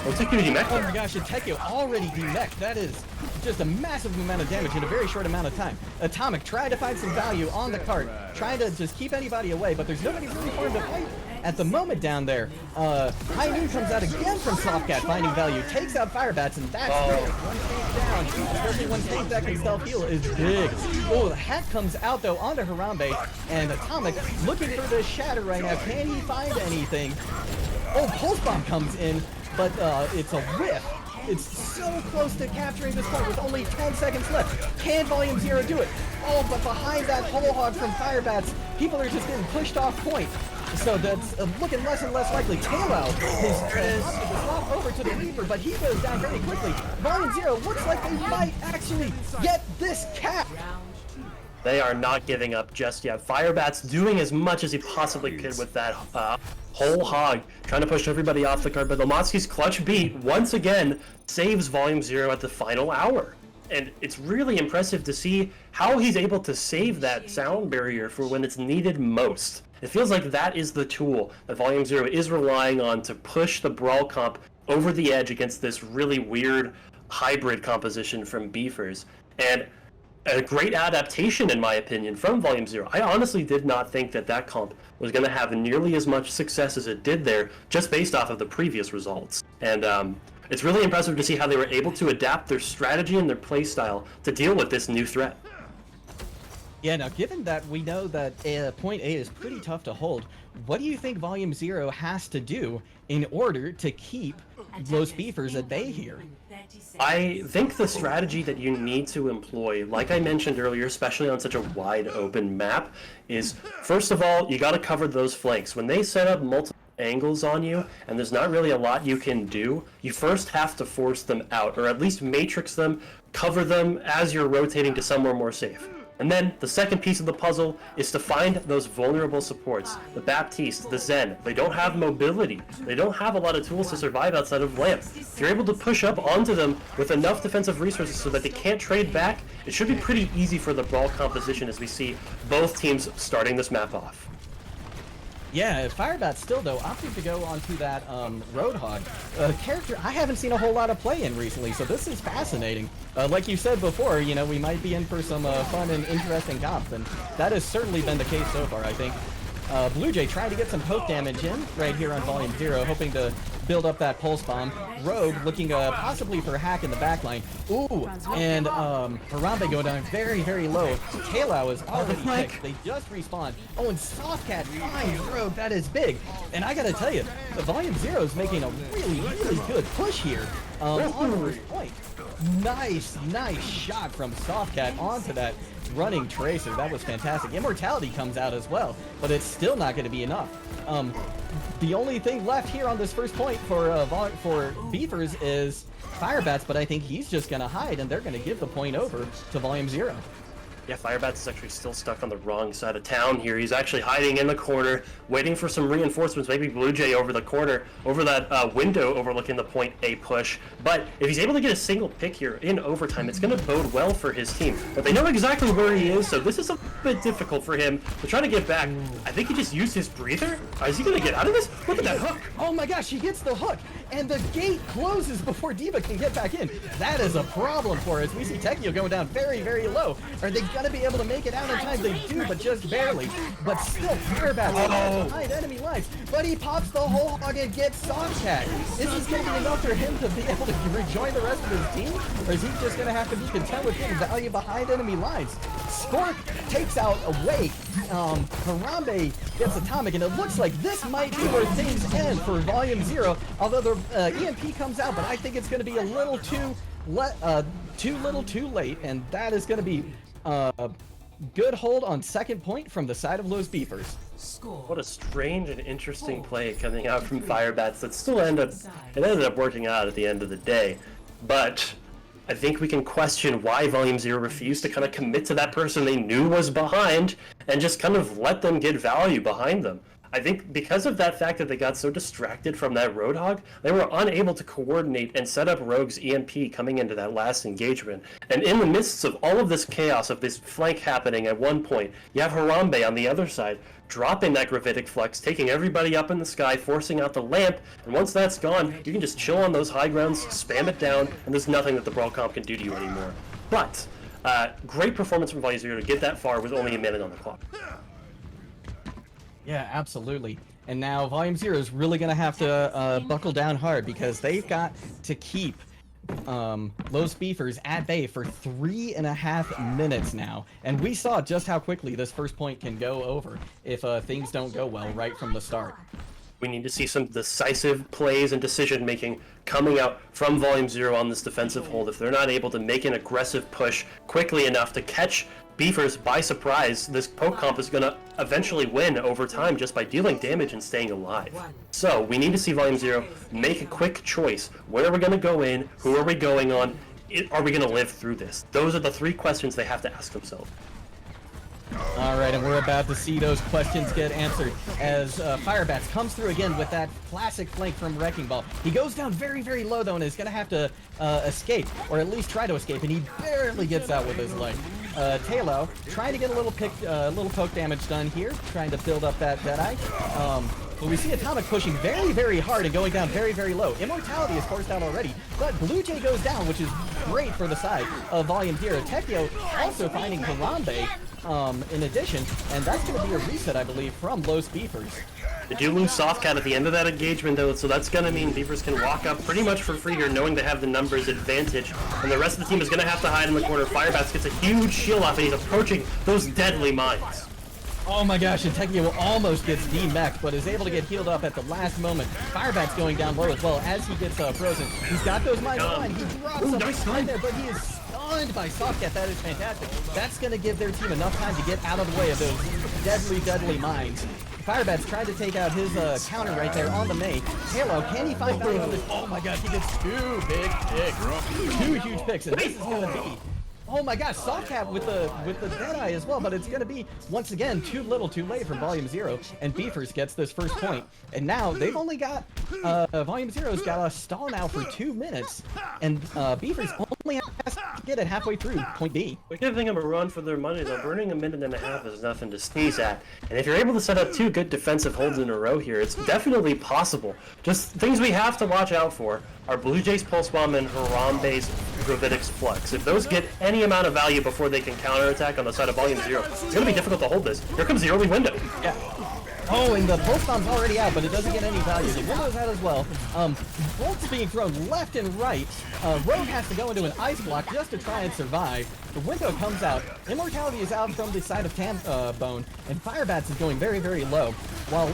Looks like you demech. Oh my gosh, and Tekio already demeched. That is just a massive amount of damage in a very short amount of time. Atomic tried to find some value on the cart, trying to just keep anybody away, but there's nobody really for him to fight at the moment down there. High Noon comes out again from Softcat, finding value, takes out Firebats, and that's big. One tank down, especially when tank that can self-heal is big. Oh, the hack comes out though onto Harambe, and Atomic looking for the shatter right now. Can he find anything? Oh, Pulse Bomb comes in, but it's a whiff. It's so close to capturing this point with only 10 seconds left. Can Volume Zero do it? Oh, but behind that whole hog from Firebats, people are just getting pushed off point. So that's looking less and less likely. Taillow is opted to swap over to the Reaper, but he goes down very quickly. Volume Zero looks like they might actually get this cap. They are not giving up just yet. Firebat's doing as much as he possibly could with that whole hog, trying to push everybody off the card, but Lomotsky's clutch beat, once again, saves Volume Zero at the final hour. And it's really impressive to see how he's able to save that sound barrier for when it's needed most. It feels like that is the tool that Volume Zero is relying on to push the Brawl comp over the edge against this really weird hybrid composition from Beefers. And a great adaptation, in my opinion, from Volume Zero. I honestly did not think that that comp was going to have nearly as much success as it did there, just based off of the previous results. And it's really impressive to see how they were able to adapt their strategy and their playstyle to deal with this new threat. Yeah, now given that we know that point A is pretty tough to hold, what do you think Volume Zero has to do in order to keep Los Beefers at bay here? I think the strategy that you need to employ, like I mentioned earlier, especially on such a wide open map, is first of all, you got to cover those flanks. When they set up multiple angles on you, and there's not really a lot you can do, you first have to force them out, or at least matrix them, cover them as you're rotating to somewhere more safe. And then the second piece of the puzzle is to find those vulnerable supports. The Baptiste, the Zen, they don't have mobility. They don't have a lot of tools to survive outside of Lamp. If you're able to push up onto them with enough defensive resources so that they can't trade back, it should be pretty easy for the Brawl composition as we see both teams starting this map off. Yeah, Firebat still, though, opted to go onto that Roadhog character I haven't seen a whole lot of play in recently, so this is fascinating. Like you said before, you know, we might be in for some fun and interesting comps, and that has certainly been the case so far, I think. Blue Jay trying to get some poke damage in right here on Volume Zero, hoping to build up that Pulse Bomb. Rogue looking possibly for a hack in the backline. Ooh, and Harambe going down very, very low. Taillow is already picked. They just respawned. Oh, and Softcat finds Rogue. That is big. And I gotta tell you, the Volume Zero is making a really, really good push here on the first point. Nice shot from Softcat onto that running Tracer. That was fantastic. Immortality comes out as well, but it's still not going to be enough. The only thing left here on this first point for Beefers is Firebats, but I think he's just going to hide, and they're going to give the point over to Volume Zero. Yeah, Firebats is actually still stuck on the wrong side of town here. He's actually hiding in the corner, waiting for some reinforcements, maybe Blue Jay over the corner, over that window overlooking the point A push. But if he's able to get a single pick here in overtime, it's going to bode well for his team. But they know exactly where he is, so this is a bit difficult for him to try to get back. I think he just used his breather. Is he going to get out of this? Look at that hook. Oh my gosh, he hits the hook, and the gate closes before D.Va can get back in. That is a problem for us. We see Tekio going down very, very low. Are they going to be able to make it out in time? They do, but just barely. But still, Firebat behind enemy lines. But he pops the whole hog and gets Softcat. Is this going to be enough for him to be able to rejoin the rest of his team? Or is he just going to have to be content with getting value behind enemy lines? Spork takes out Awake. Harambe gets Atomic, and it looks like this might be where things end for Volume Zero. Although the EMP comes out, but I think it's going to be a little too late, and that is going to be good hold on second point from the side of Los Beefers. What a strange and interesting play coming out from Firebats that still ended up working out at the end of the day. But I think we can question why Volume Zero refused to kind of commit to that person they knew was behind and just kind of let them get value behind them. I think because of that fact that they got so distracted from that Roadhog, they were unable to coordinate and set up Rogue's EMP coming into that last engagement. And in the midst of all of this chaos, of this flank happening at one point, you have Harambe on the other side, dropping that gravitic flux, taking everybody up in the sky, forcing out the lamp, and once that's gone, you can just chill on those high grounds, spam it down, and there's nothing that the Brawl Comp can do to you anymore. But, great performance from Volume Zero to get that far with only a minute on the clock. Yeah, absolutely. And now Volume Zero is really going to have to buckle down hard because they've got to keep Los Beefers at bay for 3.5 minutes now. And we saw just how quickly this first point can go over if things don't go well right from the start. We need to see some decisive plays and decision making coming out from Volume Zero on this defensive hold. If they're not able to make an aggressive push quickly enough to catch Beefers by surprise, this poke comp is going to eventually win over time just by dealing damage and staying alive. So we need to see Volume Zero make a quick choice. Where are we going to go in? Who are we going on? Are we going to live through this? Those are the three questions they have to ask themselves. All right, and we're about to see those questions get answered as Firebats comes through again with that classic flank from Wrecking Ball. He goes down very, very low, though, and is going to have to escape, or at least try to escape, and he barely gets out with his leg. Talo trying to get a little poke damage done here, trying to build up that Deadeye. But we see Atomic pushing very, very hard and going down very, very low. Immortality is forced out already, but Blue Jay goes down, which is great for the side of Volume Zero. Tekio also finding Harambe in addition, and that's going to be a reset, I believe, from Los Beefers. They do lose Softcat at the end of that engagement, though, so that's going to mean Beefers can walk up pretty much for free here, knowing they have the numbers advantage, and the rest of the team is going to have to hide in the corner. Firebats gets a huge shield off, and he's approaching those deadly mines. Oh my gosh, and Tekio almost gets D-mech'd, but is able to get healed up at the last moment. Firebat's going down low as well as he gets frozen. He's got those mines on. He drops them right there, but he is stunned by Softcat. That is fantastic. That's going to give their team enough time to get out of the way of those deadly, deadly mines. Firebat's trying to take out his counter right there on the Mei. Halo, can he find value on this? Oh my god, he gets 2 big picks. 2 huge picks, and this is going to be... Oh my gosh, Softcat with the Deadeye as well, but it's going to be, once again, too little too late from Volume Zero, and Beefers gets this first point. And now, they've only got, Volume Zero's got a stall now for 2 minutes, and Beefers only has to get it halfway through point B. We're giving them a run for their money, though. Burning a minute and a half is nothing to sneeze at. And if you're able to set up 2 good defensive holds in a row here, it's definitely possible. Just things we have to watch out for are Blue Jay's Pulse Bomb and Harambe's Gravitic's Flux. If those get any amount of value before they can counterattack on the side of Volume Zero, it's going to be difficult to hold this. Here comes the early window. Yeah. Oh, and the Pulse Bomb's already out, but it doesn't get any value. The window's out as well. Bolts being thrown left and right. Rogue has to go into an ice block just to try and survive. The window comes out. Immortality is out from the side of Bone, and Firebats is going very, very low. While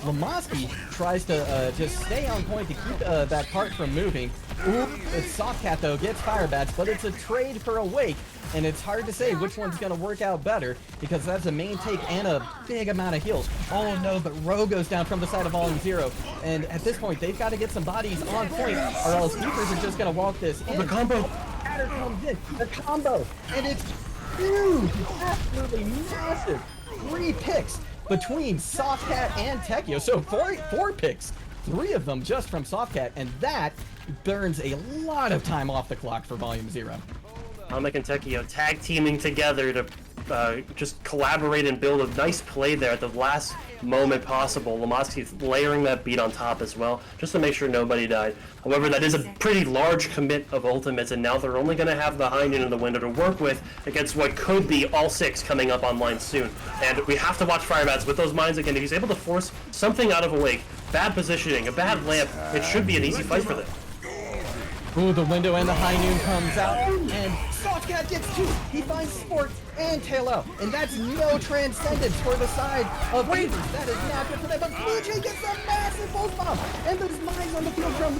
Lamoski tries to just stay on point to keep that part from moving. Ooh, it's Softcat, though, gets Firebats, but it's a trade for a Wake. And it's hard to say which one's going to work out better because that's a main take and a big amount of heals. Oh no, but Rogue goes down from the side of Volume Zero. And at this point, they've got to get some bodies on point or else Beefers are just going to walk this in. The combo! Adder comes in, the combo, and it's huge, absolutely massive. 3 picks between Softcat and Tekio. So 4 picks, 3 of them just from Softcat, and that burns a lot of time off the clock for Volume Zero. Atomic and Tekio tag teaming together to just collaborate and build a nice play there at the last moment possible. Lamoski's layering that beat on top as well, just to make sure nobody died. However, that is a pretty large commit of ultimates, and now they're only going to have the hind end of the window to work with against what could be all 6 coming up online soon. And we have to watch Firebats with those mines again. If he's able to force something out of a Wake, bad positioning, a bad lamp, it should be an easy fight for them. Ooh, the window and the high noon comes out, and Softcat gets 2. He finds Sport and Tailo, and that's no transcendence for the side of Beavers. That is not good for them, but Blue Jay gets a massive Pulse Bomb, and there's mines on the field from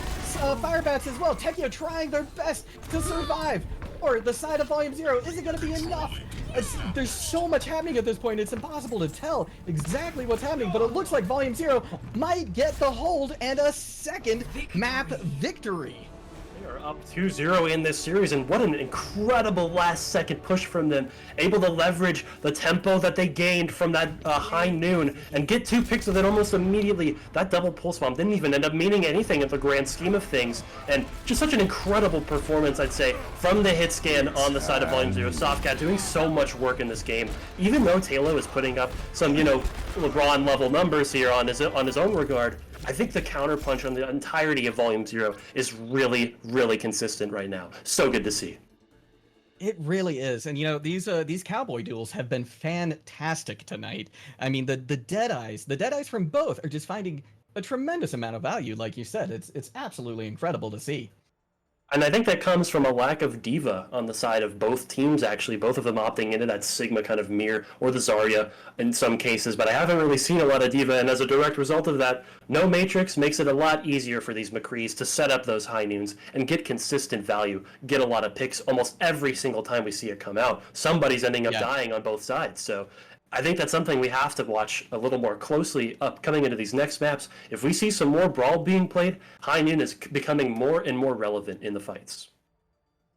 Firebats as well. Tekio trying their best to survive. Or the side of Volume Zero isn't going to be enough. There's so much happening at this point, it's impossible to tell exactly what's happening, but it looks like Volume Zero might get the hold and a second map victory. They are up 2-0 in this series, and what an incredible last-second push from them. Able to leverage the tempo that they gained from that high noon and get 2 picks with it almost immediately. That double pulse bomb didn't even end up meaning anything in the grand scheme of things, and just such an incredible performance, I'd say, from the hit scan on the side of Volume Zero. Softcat doing so much work in this game, even though Taylor is putting up some, LeBron-level numbers here on his own regard. I think the counterpunch on the entirety of Volume Zero is really, really consistent right now. So good to see. It really is, and these cowboy duels have been fantastic tonight. I mean, the Deadeyes from both are just finding a tremendous amount of value, like you said. It's absolutely incredible to see. And I think that comes from a lack of diva on the side of both teams, actually. Both of them opting into that Sigma kind of mirror, or the Zarya in some cases. But I haven't really seen a lot of diva, and as a direct result of that, no Matrix makes it a lot easier for these McCrees to set up those high noons and get consistent value, get a lot of picks almost every single time we see it come out. Somebody's ending up dying on both sides. So I think that's something we have to watch a little more closely coming into these next maps. If we see some more Brawl being played, High Noon is becoming more and more relevant in the fights.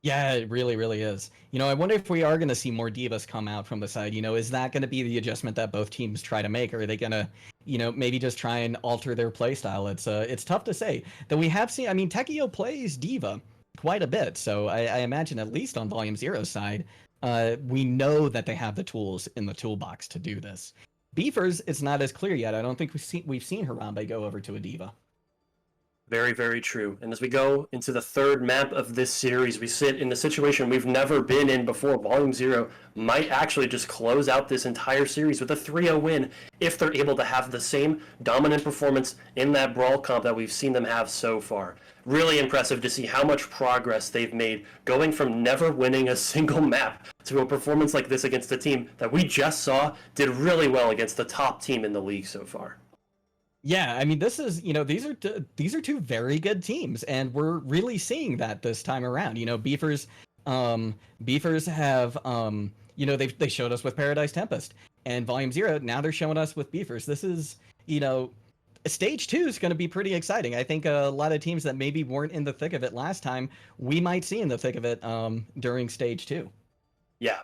Yeah, it really, really is. I wonder if we are going to see more divas come out from the side. Is that going to be the adjustment that both teams try to make? Or are they going to, maybe just try and alter their play style? It's tough to say. Though we have seen, Tekio plays diva quite a bit. So I imagine at least on Volume Zero's side, we know that they have the tools in the toolbox to do this. Beefers, it's not as clear yet. I don't think we've seen Harambe go over to a diva. Very, very true. And as we go into the third map of this series, we sit in a situation we've never been in before. Volume Zero might actually just close out this entire series with a 3-0 win if they're able to have the same dominant performance in that Brawl comp that we've seen them have so far. Really impressive to see how much progress they've made going from never winning a single map to a performance like this against a team that we just saw did really well against the top team in the league so far. Yeah, this is, these are two very good teams, and we're really seeing that this time around. Beefers have, they showed us with Paradise Tempest, and Volume Zero, now they're showing us with Beefers. This is, Stage 2 is going to be pretty exciting. I think a lot of teams that maybe weren't in the thick of it last time, we might see in the thick of it during Stage 2. Yeah,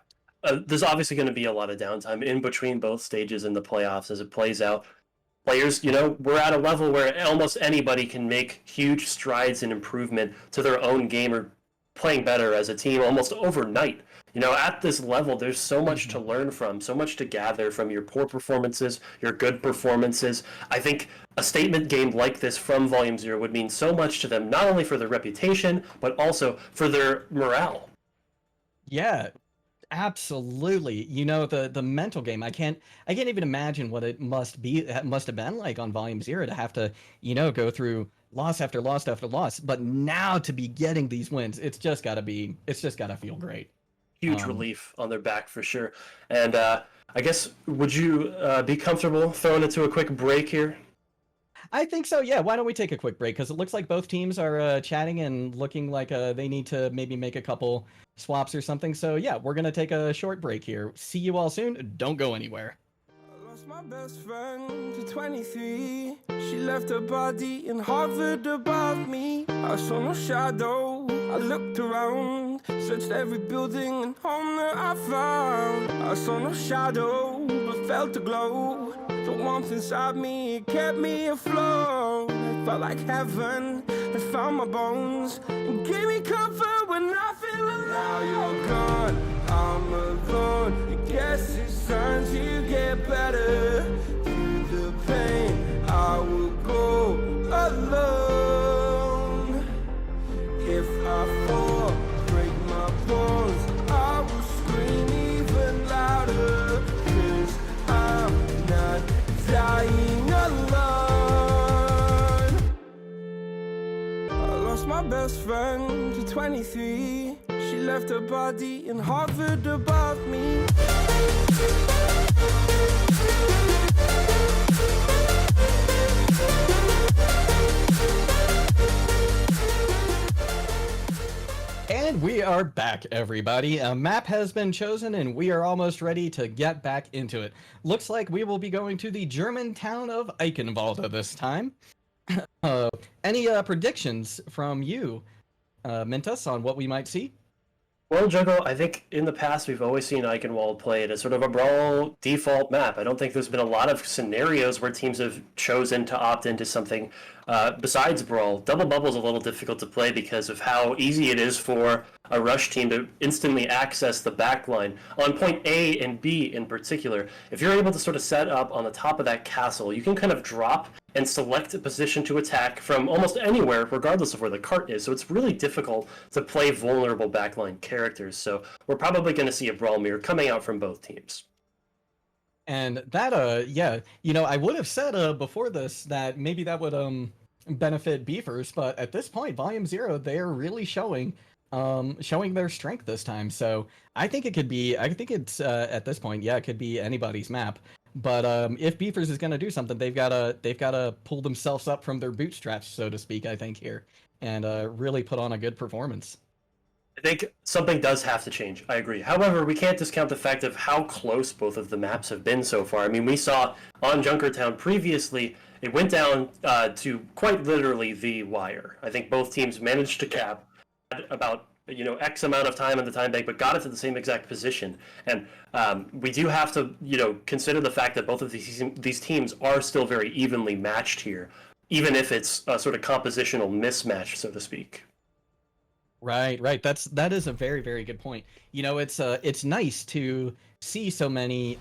there's obviously going to be a lot of downtime in between both stages in the playoffs as it plays out. Players, we're at a level where almost anybody can make huge strides in improvement to their own game or playing better as a team almost overnight. At this level, there's so much to learn from, so much to gather from your poor performances, your good performances. I think a statement game like this from Volume Zero would mean so much to them, not only for their reputation, but also for their morale. Yeah, absolutely. The mental game. I can't even imagine what it must have been like on Volume Zero to have to, go through loss after loss after loss. But now to be getting these wins, it's just gotta feel great. Huge relief on their back for sure. And I guess, would you be comfortable throwing it to a quick break here? I think so, yeah. Why don't we take a quick break? Because it looks like both teams are chatting and looking like they need to maybe make a couple swaps or something. So yeah, we're going to take a short break here. See you all soon. Don't go anywhere. I lost my best friend to 23. She left her body and hovered above me. I saw no shadow. I looked around, searched every building and home that I found. I saw no shadow, but felt the glow. The warmth inside me, it kept me afloat. It felt like heaven had found my bones and gave me comfort when I feel alone. Now you're gone, I'm alone. I guess it's time to get better. Through the pain, I will go alone. If I fall, break my bones, I will scream even louder. 'Cause I'm not dying alone. I lost my best friend to 23. She left her body and hovered above me. And we are back, everybody. A map has been chosen, and we are almost ready to get back into it. Looks like we will be going to the German town of Eichenwalde this time. Any predictions from you, Mintus on what we might see? Well, Juggo, I think in the past we've always seen Eichenwald played as sort of a brawl default map. I don't think there's been a lot of scenarios where teams have chosen to opt into something besides brawl. Double Bubble is a little difficult to play because of how easy it is for a rush team to instantly access the backline. On point A and B in particular, if you're able to sort of set up on the top of that castle, you can kind of drop and select a position to attack from almost anywhere, regardless of where the cart is. So it's really difficult to play vulnerable backline characters. So we're probably going to see a brawl mirror coming out from both teams. And that, yeah, you know, I would have said before this that maybe that would benefit Beefers, but at this point, Volume 0, they're really showing their strength this time. So I think it could be, I think it's at this point, yeah, it could be anybody's map. But if Beefers is going to do something, they've got to pull themselves up from their bootstraps, so to speak, I think, here, and really put on a good performance. I think something does have to change. I agree. However, we can't discount the fact of how close both of the maps have been so far. I mean, we saw on Junkertown previously, it went down to quite literally the wire. I think both teams managed to cap about X amount of time in the time bank, but got it to the same exact position. And we do have to, consider the fact that both of these teams are still very evenly matched here, even if it's a sort of compositional mismatch, so to speak. Right. That is a very, very good point. You know, it's nice to see so many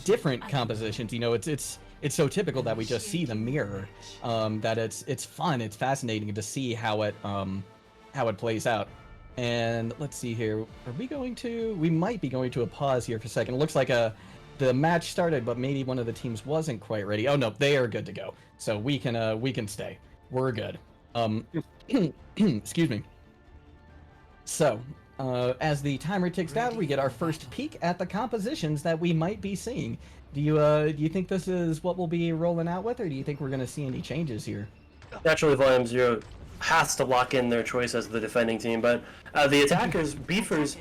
different compositions. You know, it's so typical that we just see the mirror. That it's fun, it's fascinating to see how it plays out. And let's see here. We might be going to a pause here for a second. It looks like the match started, but maybe one of the teams wasn't quite ready. Oh no, they are good to go. So we can stay. We're good. Excuse me. So, as the timer ticks down, we get our first peek at the compositions that we might be seeing. Do you think this is what we'll be rolling out with, or do you think we're going to see any changes here? Naturally, Volume 0 has to lock in their choice as the defending team, but the attackers, Beefers,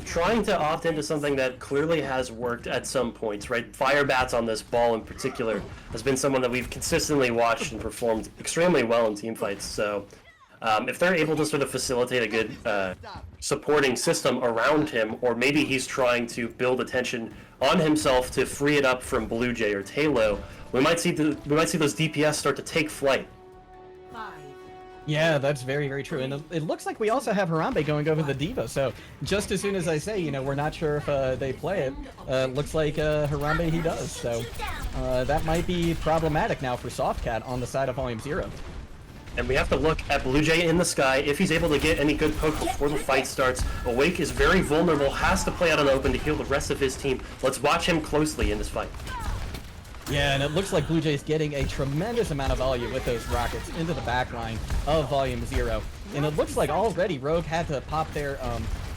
trying to opt into something that clearly has worked at some points, right? Firebats on this ball in particular has been someone that we've consistently watched and performed extremely well in team fights, so if they're able to sort of facilitate a good supporting system around him, or maybe he's trying to build attention on himself to free it up from Blue Jay or Talo, we might see those DPS start to take flight. Yeah, that's very, very true. And it looks like we also have Harambe going over the Diva. So just as soon as I say, we're not sure if they play it, looks like Harambe he does. So that might be problematic now for Softcat on the side of Volume 0. And we have to look at Blue Jay in the sky. If he's able to get any good poke before the fight starts, Awake is very vulnerable, has to play out on open to heal the rest of his team. Let's watch him closely in this fight. Yeah, and it looks like Blue Jay's getting a tremendous amount of value with those rockets into the backline of Volume 0. And it looks like already Rogue had to pop their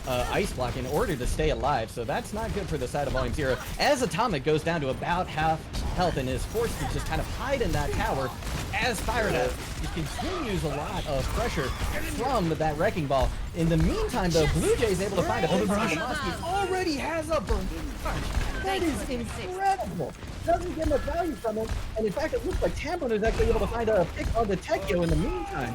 ice block in order to stay alive, so that's not good for the side of Volume 0. As Atomic goes down to about half health and is forced to just kind of hide in that tower, as Firebat continues a lot of pressure from that Wrecking Ball. In the meantime, though, Blue Jay is able to find a pick on Lamosky. Already has a burning punch. That is incredible. Doesn't get much value from it, and in fact, it looks like Tamblin is actually able to find a pick on the Tekio in the meantime.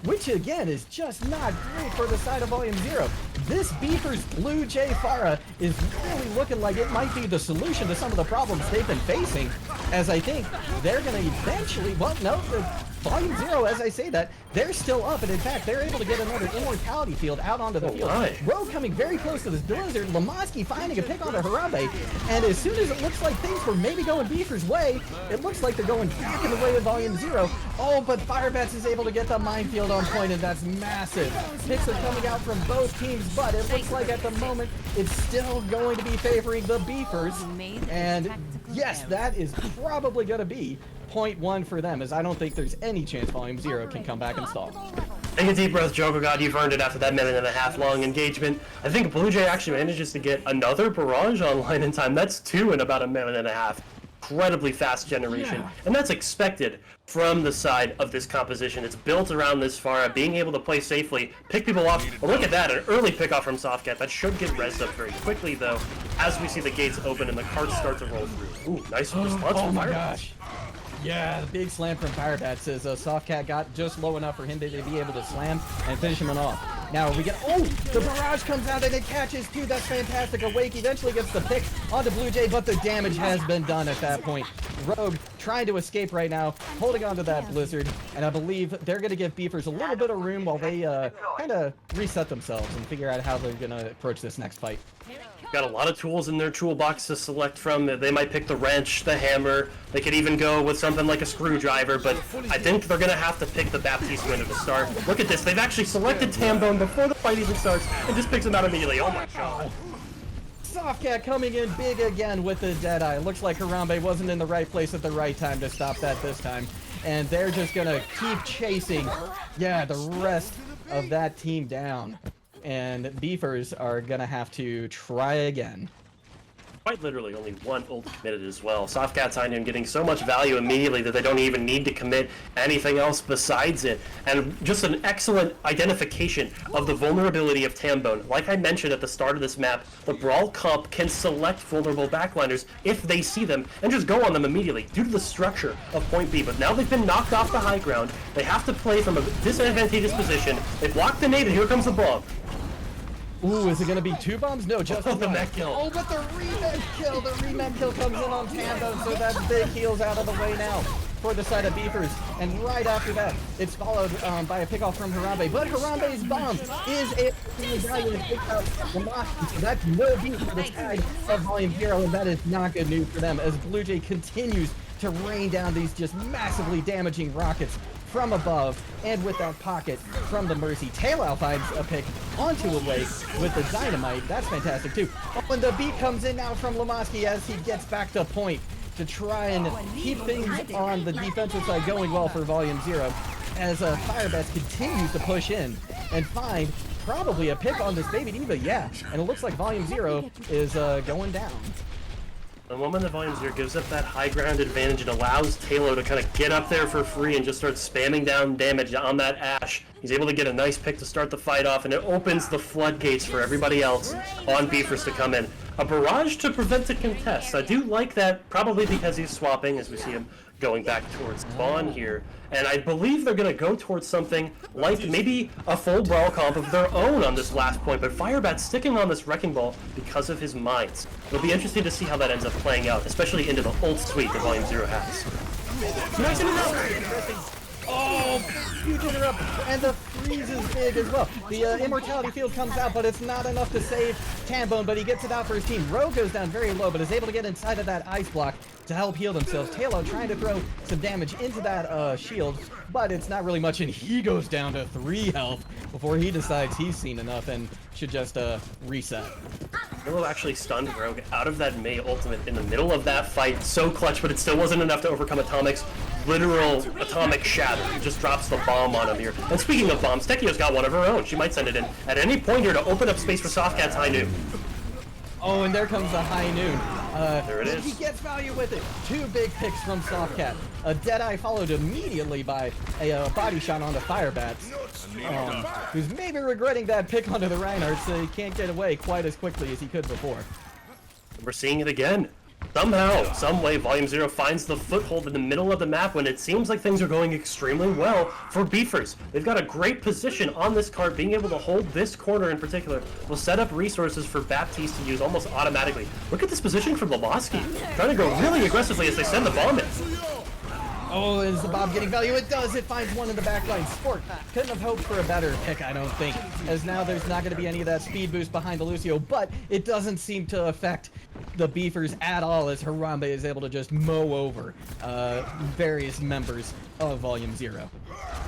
Which again is just not great for the side of Volume 0. This Beefers Blue Jay Pharah is really looking like it might be the solution to some of the problems they've been facing, as I think they're going to eventually, well, no, the Volume 0, as I say that, they're still up, and in fact, they're able to get another Immortality field out onto the field. Rogue coming very close to this Blizzard, Lamosky finding a pick onto Harambe, and as soon as it looks like things were maybe going Beefer's way, it looks like they're going back in the way of Volume 0. Oh, but Firebats is able to get the minefield on point, and that's massive. Picks are coming out from both teams, but it looks like at the moment, it's still going to be favoring the Beefers, and yes, that is probably going to be .1 for them, as I don't think there's any chance Volume 0 can come back and stall. Take a deep breath, Joker God. You've earned it after that 1.5 minute long engagement. I think Blue Jay actually manages to get another barrage online in time. That's 2 in about 1.5 minutes. Incredibly fast generation, and that's expected from the side of this composition. It's built around this Pharah being able to play safely, pick people off. Well, look at that, an early pickoff from Softcat. That should get rezzed up very quickly, though, as we see the gates open and the carts start to roll through. Ooh, nice response from Fire. Gosh. Yeah, the big slam from Firebats as Softcat got just low enough for him to be able to slam and finish him off. Now we get, oh, the barrage comes out and it catches too. That's fantastic. Awake eventually gets the pick onto Blue Jay, but the damage has been done at that point. Rogue trying to escape right now, holding onto that Blizzard, and I believe they're going to give Beefers a little bit of room while they kind of reset themselves and figure out how they're going to approach this next fight. Got a lot of tools in their toolbox to select from. They might pick the wrench, the hammer. They could even go with something like a screwdriver, but I think they're going to have to pick the Baptiste window to start. Look at this. They've actually selected Tambone before the fight even starts and just picks him out immediately. Oh my god. Softcat coming in big again with the Deadeye. Looks like Harambe wasn't in the right place at the right time to stop that this time. And they're just going to keep chasing, the rest of that team down. And Beefers are going to have to try again. Quite literally only one ult committed as well. Softcat signed him getting so much value immediately that they don't even need to commit anything else besides it. And just an excellent identification of the vulnerability of Tambone. Like I mentioned at the start of this map, the Brawl comp can select vulnerable backliners if they see them and just go on them immediately due to the structure of point B. But now they've been knocked off the high ground. They have to play from a disadvantageous position. They block the nade and here comes the bomb. Ooh, is it going to be 2 bombs? No, just the mech kill. Oh, but the remake kill! The remake kill comes in on Tambone, so that big heal's out of the way now for the side of Beefers. And right after that, it's followed by a pickoff from Harambe. But Harambe's bomb is able to value and take out Lamaki, so that's no beat for the side of Volume 0, and that is not good news for them as Blue Jay continues to rain down these just massively damaging rockets from above, and with that pocket from the Mercy. Tailal finds a pick onto Awake with the Dynamite. That's fantastic too. Oh, and the beat comes in now from Lamaski as he gets back to point to try and keep things on the defensive side going well for Volume 0 as Firebats continues to push in and find probably a pick on this Baby Diva, and it looks like Volume 0 is going down. The moment that Volume 0 gives up that high ground advantage, it allows Talo to kind of get up there for free and just start spamming down damage on that Ashe. He's able to get a nice pick to start the fight off, and it opens the floodgates for everybody else on Beefers to come in. A barrage to prevent a contest. I do like that, probably because he's swapping, as we see him going back towards spawn here. And I believe they're going to go towards something like maybe a full Brawl comp of their own on this last point, but Firebat's sticking on this Wrecking Ball because of his mines. It'll be interesting to see how that ends up playing out, especially into the ult suite that Volume 0 has. Nice interrupt! Oh, huge interrupt, and the freeze is big as well. The Immortality Field comes out, but it's not enough to save Tambone, but he gets it out for his team. Rogue goes down very low, but is able to get inside of that ice block to help heal themselves. Talo trying to throw some damage into that shield, but it's not really much, and he goes down to 3 health before he decides he's seen enough and should just reset. Willow actually stunned Rogue out of that Mei ultimate in the middle of that fight. So clutch, but it still wasn't enough to overcome Atomic's literal atomic shatter. He just drops the bomb on him here. And speaking of bombs, Tekio's got one of her own. She might send it in at any point here to open up space for Softcat's High Noon. Oh, and there comes the High Noon. There it is. He gets value with it. 2 big picks from Softcat. A Deadeye followed immediately by a body shot onto Firebats, who's maybe regretting that pick onto the Reinhardt, so he can't get away quite as quickly as he could before. We're seeing it again. Somehow, some way, Volume 0 finds the foothold in the middle of the map when it seems like things are going extremely well for Beefers. They've got a great position on this card. Being able to hold this corner in particular will set up resources for Baptiste to use almost automatically. Look at this position from Lamaski, trying to go really aggressively as they send the bomb in. Oh, is the bomb getting value? It does. It finds one in the back line. Sport couldn't have hoped for a better pick, I don't think, as now there's not going to be any of that speed boost behind the Lucio, but it doesn't seem to affect the Beefers at all as Harambe is able to just mow over various members of Volume 0.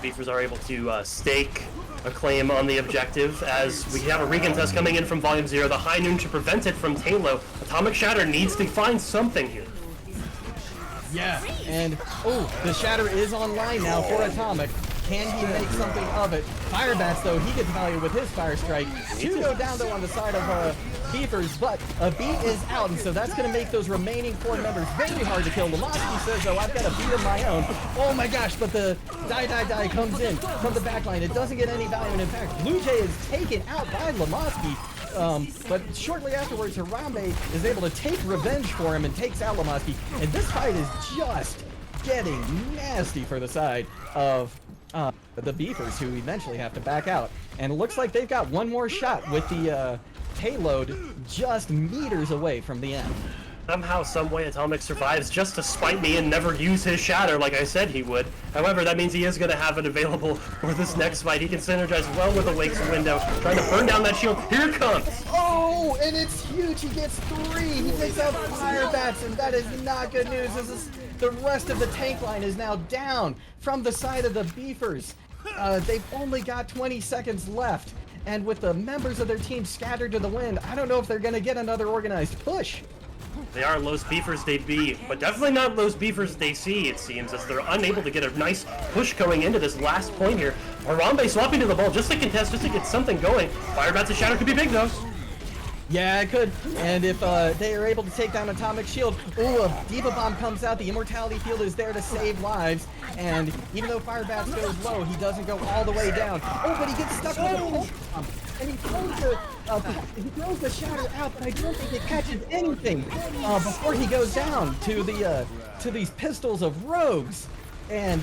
Beefers are able to stake a claim on the objective as we have a recontest coming in from Volume 0. The High Noon to prevent it from Talo. Atomic Shatter needs to find something here. Yeah, and the Shatter is online now for Atomic. Can he make something of it? Firebats, though, he gets value with his Fire Strike. 2 go down, though, on the side of Beefers, but a beat is out, and so that's going to make those remaining 4 members very hard to kill. Lamaski says, though, I've got a beat of my own. Oh my gosh, but the die comes in from the backline. It doesn't get any value, and in fact, Blue Jay is taken out by Lamaski. But shortly afterwards, Harambe is able to take revenge for him and takes out Lamaski, and this fight is just getting nasty for the side of the Beefers, who eventually have to back out. And it looks like they've got one more shot with the payload just meters away from the end. Somehow, someway, Atomic survives just to spite me and never use his Shatter like I said he would. However, that means he is going to have it available for this next fight. He can synergize well with Awake's window, trying to burn down that shield. Here it comes! Oh, and it's huge. He gets 3. He takes out Fire Bats, and that is not good news. The rest of the tank line is now down from the side of the Beefers. They've only got 20 seconds left, and with the members of their team scattered to the wind, I don't know if they're going to get another organized push. They are Los Beefers they be, but definitely not Los Beefers they see, it seems, as they're unable to get a nice push going into this last point here. Harambe swapping to the ball just to contest, just to get something going. Firebat's a Shadow could be big, though. Yeah, it could. And if they are able to take down Atomic Shield, ooh, a Diva Bomb comes out. The Immortality Field is there to save lives. And even though Firebats goes low, he doesn't go all the way down. Oh, but he gets stuck with a Pulse Bomb. And he throws the Shatter out, but I don't think it catches anything before he goes down to these pistols of Rogues. And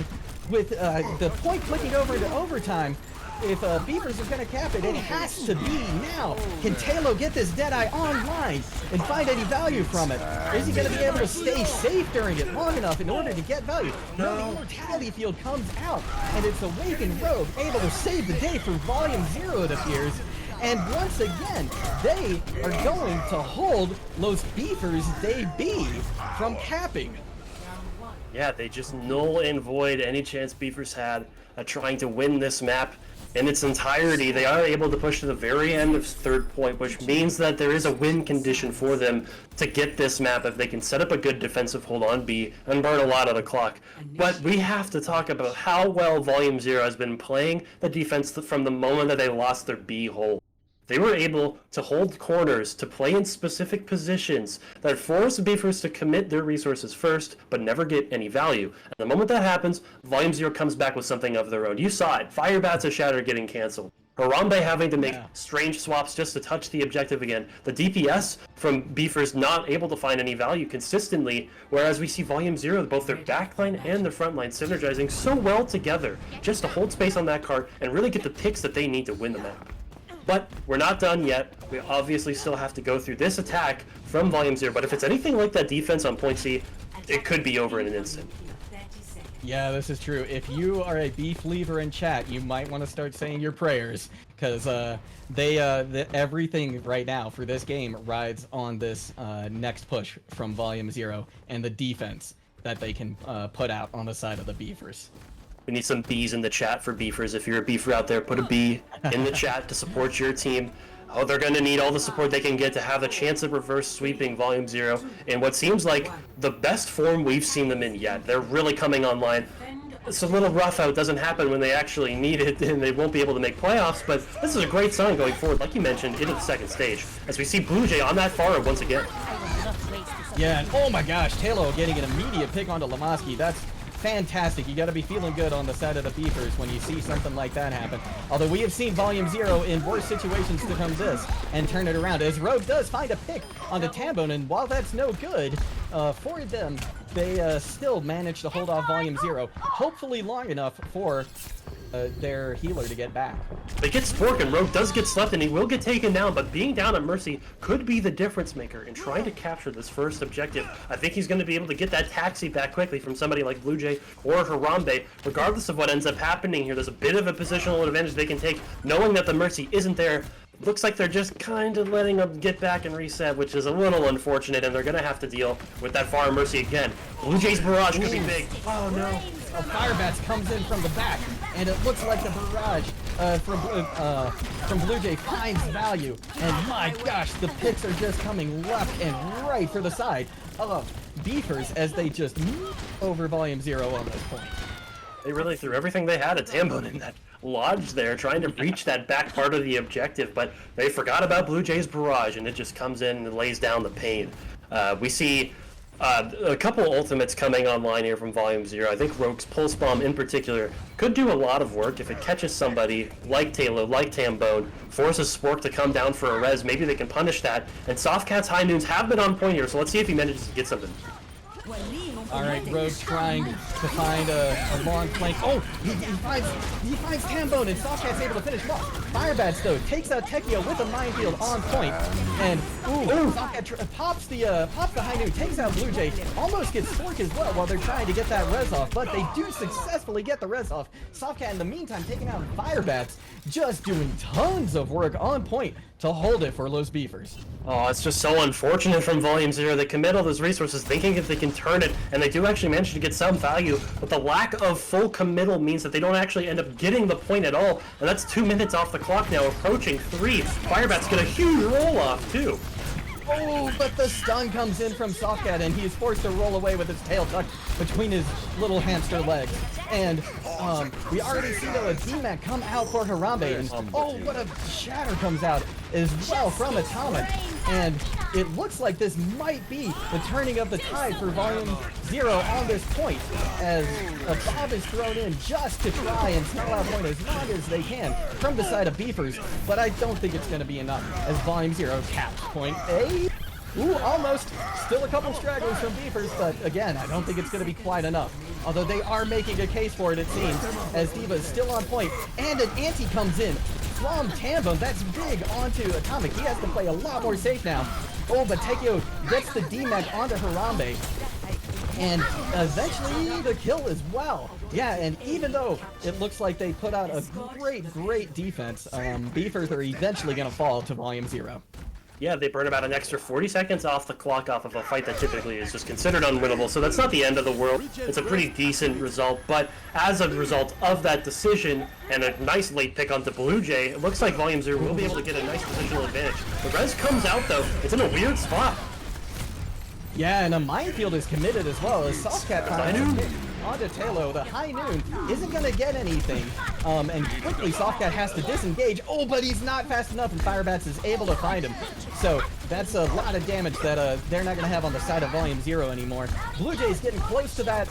with the point clicking over into overtime, if Beavers is going to cap it, it has to be now. Can Talo get this Deadeye online and find any value from it? Is he going to be able to stay safe during it long enough in order to get value? No, the Immortality Field comes out, and it's Awakened Rogue able to save the day for Volume 0, it appears. And once again, they are going to hold Los Beefers they be from capping. Yeah, they just null and void any chance Beefers had at trying to win this map in its entirety. They are able to push to the very end of third point, which means that there is a win condition for them to get this map if they can set up a good defensive hold on B and burn a lot of the clock. But we have to talk about how well Volume 0 has been playing the defense from the moment that they lost their B hold. They were able to hold corners, to play in specific positions that forced Beefers to commit their resources first, but never get any value. And the moment that happens, Volume 0 comes back with something of their own. You saw it. Firebats of Shatter getting canceled. Harambe having to make strange swaps just to touch the objective again. The DPS from Beefers not able to find any value consistently, whereas we see Volume 0, both their backline and their frontline synergizing so well together just to hold space on that card and really get the picks that they need to win the map. But we're not done yet. We obviously still have to go through this attack from Volume 0, but if it's anything like that defense on point C, it could be over in an instant. Yeah, this is true. If you are a beef lever in chat, you might want to start saying your prayers, because everything right now for this game rides on this next push from Volume 0 and the defense that they can put out on the side of the Beefers. We need some Bs in the chat for Beefers. If you're a Beefer out there, put a B in the chat to support your team. Oh, they're going to need all the support they can get to have a chance of reverse sweeping Volume 0 in what seems like the best form we've seen them in yet. They're really coming online. It's a little rough how it doesn't happen when they actually need it, and they won't be able to make playoffs, but this is a great sign going forward, like you mentioned, into the second stage, as we see Blue Jay on that far once again. Yeah, and oh my gosh, Talo getting an immediate pick onto Lamaski. That's fantastic. You got to be feeling good on the side of the Beefers when you see something like that happen. Although we have seen Volume 0 in worse situations to come this and turn it around, as Rogue does find a pick onto Tambone, and while that's no good for them, they still manage to hold off Volume 0, hopefully long enough for their healer to get back. They get Spork, and Rogue does get slept, and he will get taken down, but being down at Mercy could be the difference maker in trying to capture this first objective. I think he's going to be able to get that taxi back quickly from somebody like Blue Jay or Harambe. Regardless of what ends up happening here, there's a bit of a positional advantage they can take, knowing that the Mercy isn't there. Looks like they're just kind of letting them get back and reset, which is a little unfortunate, and they're going to have to deal with that Far Mercy again. Blue Jay's barrage could be big. Oh, no. A Firebats comes in from the back, and it looks like the barrage from Blue Jay finds value. And my gosh, the picks are just coming left and right for the side of Beefers as they just move over Volume 0 on this point. They really threw everything they had at Tambone in that lodge there, trying to reach that back part of the objective, but they forgot about Blue Jay's barrage, and it just comes in and lays down the pain. We see a couple ultimates coming online here from Volume 0. I think Rogue's Pulse Bomb in particular could do a lot of work if it catches somebody like Talo, like Tambone, forces Spork to come down for a res. Maybe they can punish that. And Softcat's High Noons have been on point here, so let's see if he manages to get something. All right, Rogue trying to find a long flank. Oh, he finds Tambone, and Softcat's able to finish him off. Fire Bats, though, takes out Tekio with a minefield on point. And, Softcat pops the high noon, takes out Blue Jay, almost gets Spork as well while they're trying to get that res off, but they do successfully get the res off. Softcat, in the meantime, taking out Fire Bats, just doing tons of work on point to hold it for Los Beefers. Oh, it's just so unfortunate from Volume Zero. They commit all those resources thinking if they can turn it, and they do actually manage to get some value, but the lack of full committal means that they don't actually end up getting the point at all, and that's 2 minutes off the clock now, approaching 3. Firebats get a huge roll-off, too. Oh, but the stun comes in from Softcat, and he is forced to roll away with his tail tucked between his little hamster legs. And we already see though a DMAC come out for Harambe, and oh, what a shatter comes out as well from Atomic. And it looks like this might be the turning of the tide for Volume Zero on this point, as a bomb is thrown in just to try and smell out point as long as they can from the side of Beefers, but I don't think it's going to be enough as Volume Zero caps point A. Ooh, almost. Still a couple stragglers from Beefers, but again, I don't think it's going to be quite enough. Although they are making a case for it seems, as Diva is still on point, and an anti comes in from Tambone. That's big onto Atomic. He has to play a lot more safe now. Oh, but Tekio gets the DMAC onto Harambe, and eventually the kill as well. Yeah, and even though it looks like they put out a great defense, Beefers are eventually going to fall to Volume Zero. Yeah, they burn about an extra 40 seconds off the clock off of a fight that typically is just considered unwinnable, so that's not the end of the world. It's a pretty decent result, but as a result of that decision and a nice late pick onto Blue Jay, it looks like Volume Zero will be able to get a nice positional advantage. The res comes out, though. It's in a weird spot. Yeah, and a minefield is committed as well, as Softcat finds onto Talo. The high noon isn't going to get anything, and quickly Softcat has to disengage. Oh, but he's not fast enough, and Firebats is able to find him. So that's a lot of damage that they're not going to have on the side of Volume Zero anymore. Blue Jay's getting close to that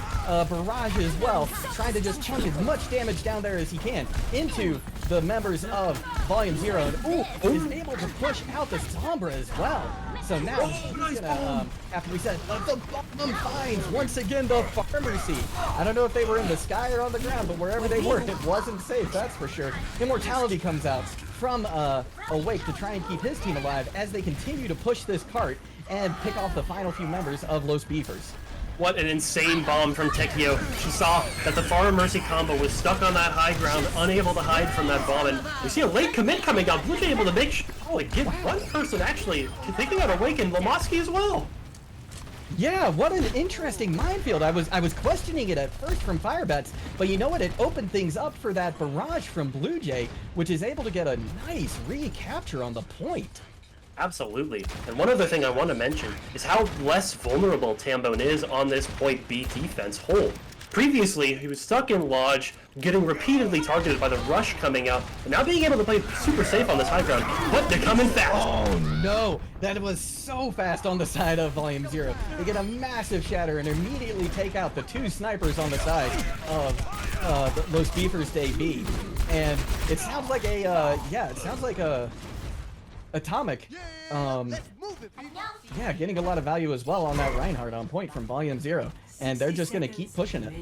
barrage as well, trying to just chunk as much damage down there as he can into the members of Volume Zero. And is able to push out the Sombra as well. So now he's gonna have to reset. The bomb finds once again the Pharmacy. I don't know if they were in the sky or on the ground, but wherever they were, it wasn't safe, that's for sure. Immortality comes out from Awake to try and keep his team alive as they continue to push this cart and pick off the final few members of Los Beefers. What an insane bomb from Tekio. She saw that the Far Mercy combo was stuck on that high ground, unable to hide from that bomb, and we see a late commit coming out. Blue Jay able to make get one person actually taking out Awake and Lamoski as well. Yeah, what an interesting minefield. I was questioning it at first from Firebats, but you know what? It opened things up for that barrage from Blue Jay, which is able to get a nice recapture on the point. Absolutely. And one other thing I want to mention is how less vulnerable Tambone is on this point B defense hole. Previously, he was stuck in Lodge, getting repeatedly targeted by the rush coming out, and now being able to play super safe on this high ground, but they're coming fast. Oh no, that was so fast on the side of Volume Zero. They get a massive shatter and immediately take out the 2 snipers on the side of Los Beefers Day B. And it sounds like a Atomic, yeah, getting a lot of value as well on that Reinhardt on point from Volume Zero, and they're just gonna keep pushing it.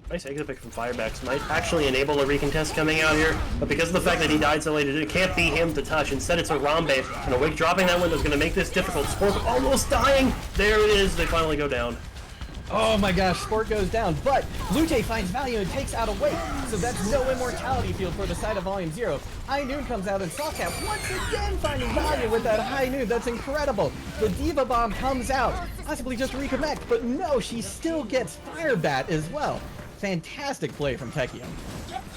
Nice exit pick from Firebacks. Might actually enable a recontest coming out here, but because of the fact that he died so late, it can't be him to touch. Instead, it's Harambe, and Awake dropping that window is going to make this difficult. Spork almost dying. There it is. They finally go down. Oh my gosh, Sport goes down, but Blue Jay finds value and takes out Awake, so that's no immortality field for the side of Volume Zero. High Noon comes out and Softcat once again finding value with that High Noon. That's incredible. The Diva Bomb comes out, possibly just reconnect, but no, she still gets Firebat as well. Fantastic play from Tekio.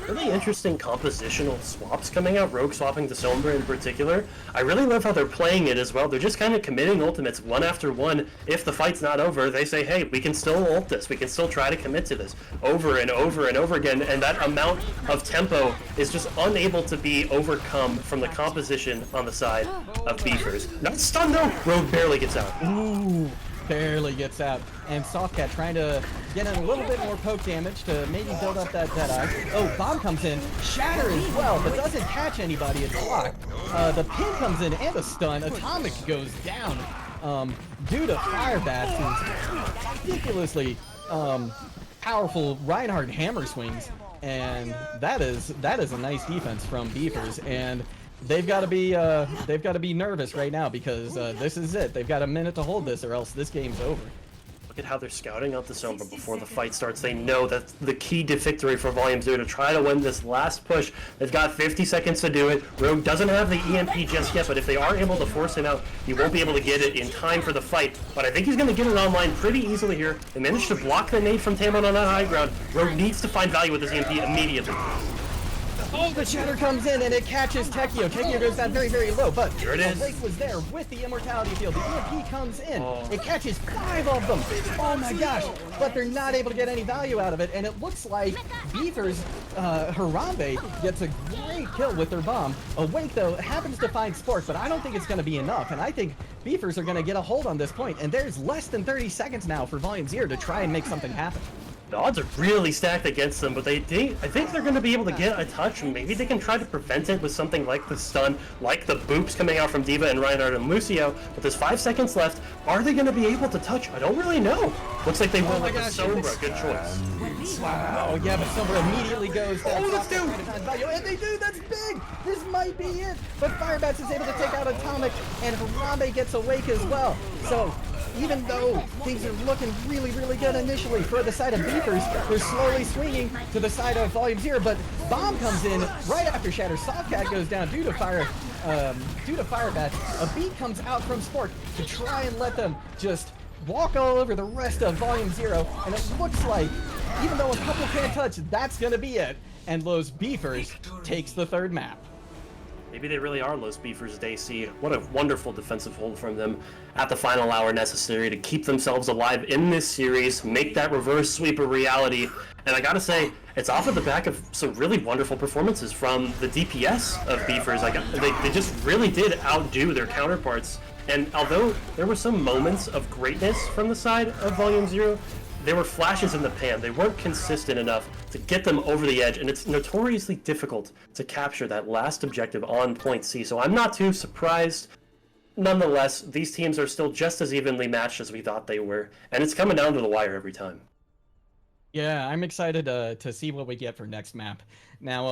Really interesting compositional swaps coming out, Rogue swapping to Sombra in particular. I really love how they're playing it as well. They're just kind of committing ultimates one after one. If the fight's not over, they say, hey, we can still ult this. We can still try to commit to this over and over and over again. And that amount of tempo is just unable to be overcome from the composition on the side of Beefers. Not stunned though. Rogue barely gets out. Ooh. Barely gets out, and Softcat trying to get in a little bit more poke damage to maybe build up that Deadeye. Oh, Bomb comes in, Shatter as well, but doesn't catch anybody, it's blocked. The pin comes in and a stun, Atomic goes down. due to Firebat's ridiculously powerful Reinhardt hammer swings, and that is a nice defense from Beefers, and they've got to be nervous right now because this is it. They've got a minute to hold this, or else this game's over. Look at how they're scouting out the zone, but before the fight starts, they know that the key to victory for Volume 0 to try to win this last push. They've got 50 seconds to do it. Rogue doesn't have the EMP just yet, but if they are able to force him out, he won't be able to get it in time for the fight. But I think he's going to get it online pretty easily here. They managed to block the nade from Tamron on that high ground. Rogue needs to find value with his EMP immediately. Oh, the shatter comes in and it catches Tekio. Tekio goes down very, very low, but Here it is. Blake was there with the immortality field. The EMP comes in. It catches 5 of them. Oh my gosh. But they're not able to get any value out of it. And it looks like Beaver's Harambe gets a great kill with their bomb. Awake, though, happens to find Spork, but I don't think it's going to be enough. And I think Beavers are going to get a hold on this point. And there's less than 30 seconds now for Volume 0 to try and make something happen. The odds are really stacked against them, but I think they're going to be able to get a touch, and maybe they can try to prevent it with something like the stun, like the boops coming out from D.Va and Reinhardt and Lucio. But there's 5 seconds left. Are they going to be able to touch? I don't really know. Looks like they will with the Sombra. Good choice. Wow, yeah, but Sombra immediately goes down. Oh, let's do! And they do, that's big! This might be it! But Firebats is able to take out Atomic, and Harambe gets awake as well. So, even though things are looking really, really good initially for the side of Beefers, they're slowly swinging to the side of Volume 0, but Bomb comes in right after Shatter. Softcat goes down due to Firebat. A beat comes out from Spork to try and let them just walk all over the rest of Volume 0, and it looks like, even though a couple can't touch, that's gonna be it. And Los Beefers takes the 3rd map. Maybe they really are Los Beefers at AC. What a wonderful defensive hold from them at the final hour necessary to keep themselves alive in this series, make that reverse sweep a reality. And I gotta say, it's off of the back of some really wonderful performances from the DPS of Beefers. They just really did outdo their counterparts. And although there were some moments of greatness from the side of Volume 0, there were flashes in the pan. They weren't consistent enough to get them over the edge, and it's notoriously difficult to capture that last objective on point C. So I'm not too surprised. Nonetheless, these teams are still just as evenly matched as we thought they were, and it's coming down to the wire every time. Yeah, I'm excited to see what we get for next map. Now,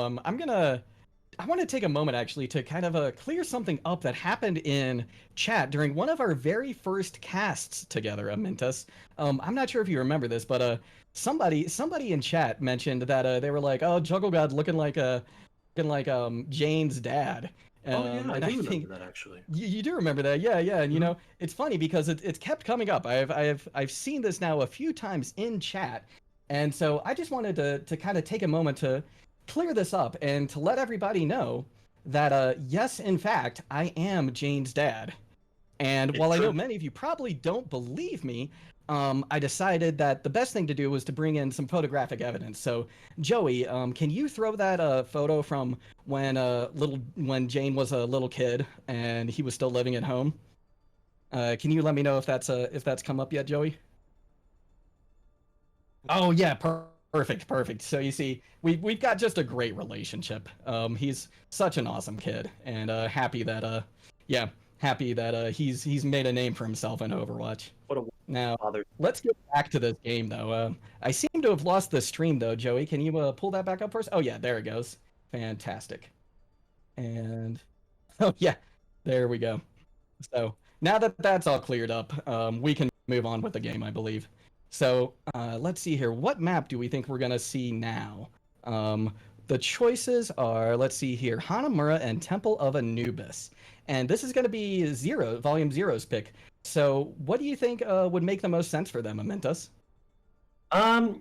I want to take a moment actually to kind of clear something up that happened in chat during one of our very first casts together, Amintus. I'm not sure if you remember this, but somebody in chat mentioned that they were like, "Oh, Juggle God looking like Jane's dad." I do remember that actually. You do remember that, yeah. And you know, it's funny because it's kept coming up. I've seen this now a few times in chat, and so I just wanted to kind of take a moment to clear this up and to let everybody know that yes, in fact, I am Jane's dad. And while I know many of you probably don't believe me, I decided that the best thing to do was to bring in some photographic evidence. So, Joey, can you throw that photo from when Jane was a little kid and he was still living at home? Can you let me know if that's come up yet, Joey? Oh yeah, perfect. So you see, we've got just a great relationship. He's such an awesome kid, and happy that he's made a name for himself in Overwatch. What a now, father. Let's get back to this game, though. I seem to have lost the stream, though, Joey. Can you pull that back up for us? Oh, yeah, there it goes. Fantastic. And, oh, yeah, there we go. So, now that that's all cleared up, we can move on with the game, I believe. So, let's see here. What map do we think we're going to see now? The choices are, let's see here, Hanamura and Temple of Anubis. And this is going to be Volume 0's pick. So what do you think would make the most sense for them, Amintus?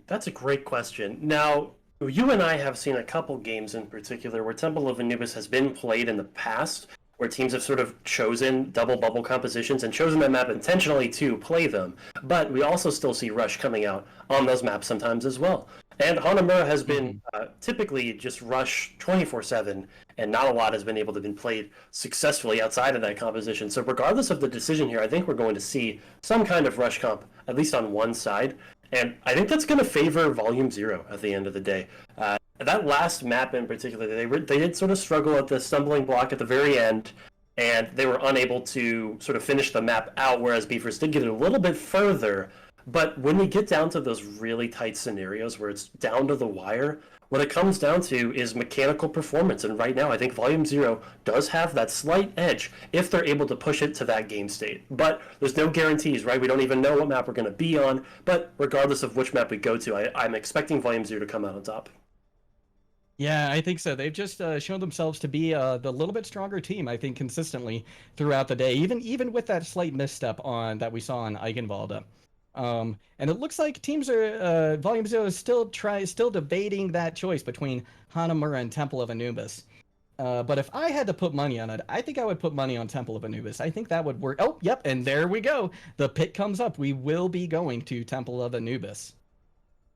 That's a great question. Now, you and I have seen a couple games in particular where Temple of Anubis has been played in the past, where teams have sort of chosen double bubble compositions and chosen that map intentionally to play them. But we also still see Rush coming out on those maps sometimes as well. And Hanamura has been typically just Rush 24/7, and not a lot has been able to be played successfully outside of that composition. So regardless of the decision here, I think we're going to see some kind of Rush comp, at least on one side. And I think that's going to favor Volume 0 at the end of the day. That last map in particular, they did sort of struggle at the stumbling block at the very end. and they were unable to sort of finish the map out, whereas Beavers did get it a little bit further. But when we get down to those really tight scenarios where it's down to the wire, what it comes down to is mechanical performance. And right now, I think Volume Zero does have that slight edge if they're able to push it to that game state. But there's no guarantees, right? We don't even know what map we're going to be on. But regardless of which map we go to, I'm expecting Volume Zero to come out on top. Yeah, I think so. They've just shown themselves to be the little bit stronger team, I think, consistently throughout the day, even with that slight misstep on that we saw on Eichenwalde. And it looks like teams are Volume Zero is still debating that choice between Hanamura and Temple of Anubis. But if I had to put money on it, I think I would put money on Temple of Anubis. I think that would work. Oh, yep, and there we go. The pick comes up. We will be going to Temple of Anubis.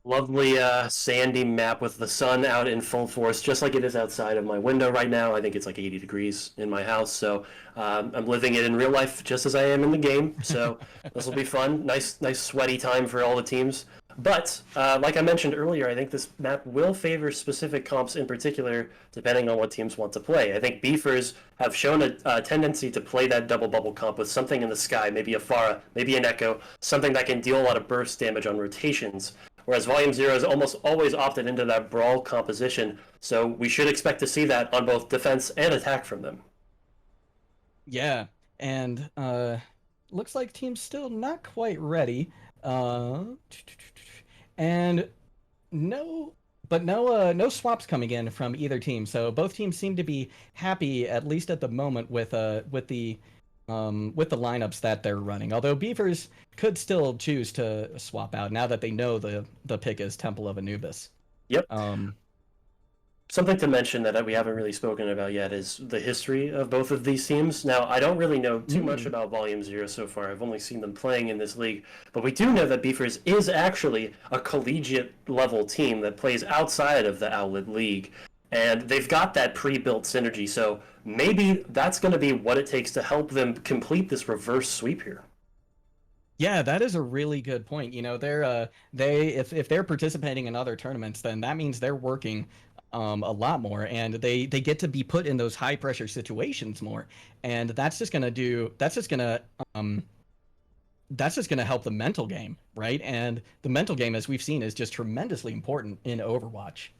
Lovely sandy map with the sun out in full force, just like it is outside of my window right now. I think it's like 80 degrees in my house, so I'm living it in real life just as I am in the game. So this will be fun. Nice sweaty time for all the teams. But like I mentioned earlier, I think this map will favor specific comps in particular, depending on what teams want to play. I think Beefers have shown a tendency to play that double bubble comp with something in the sky, maybe a Pharah, maybe an Echo, something that can deal a lot of burst damage on rotations. Whereas Volume Zero has almost always opted into that brawl composition, so we should expect to see that on both defense and attack from them. Yeah, and looks like team's still not quite ready. And no swaps coming in from either team. So both teams seem to be happy, at least at the moment, with the lineups that they're running. Although Beavers could still choose to swap out now that they know the pick is Temple of Anubis. Yep. Something to mention that we haven't really spoken about yet is the history of both of these teams. Now, I don't really know too much about Volume Zero so far. I've only seen them playing in this league. But we do know that Beefers is actually a collegiate level team that plays outside of the Owlet League. And they've got that pre-built synergy, so maybe that's going to be what it takes to help them complete this reverse sweep here. Yeah, that is a really good point. You know, if they're participating in other tournaments, then that means they're working a lot more, and they get to be put in those high pressure situations more, and that's just gonna help the mental game, right? And the mental game, as we've seen, is just tremendously important in Overwatch.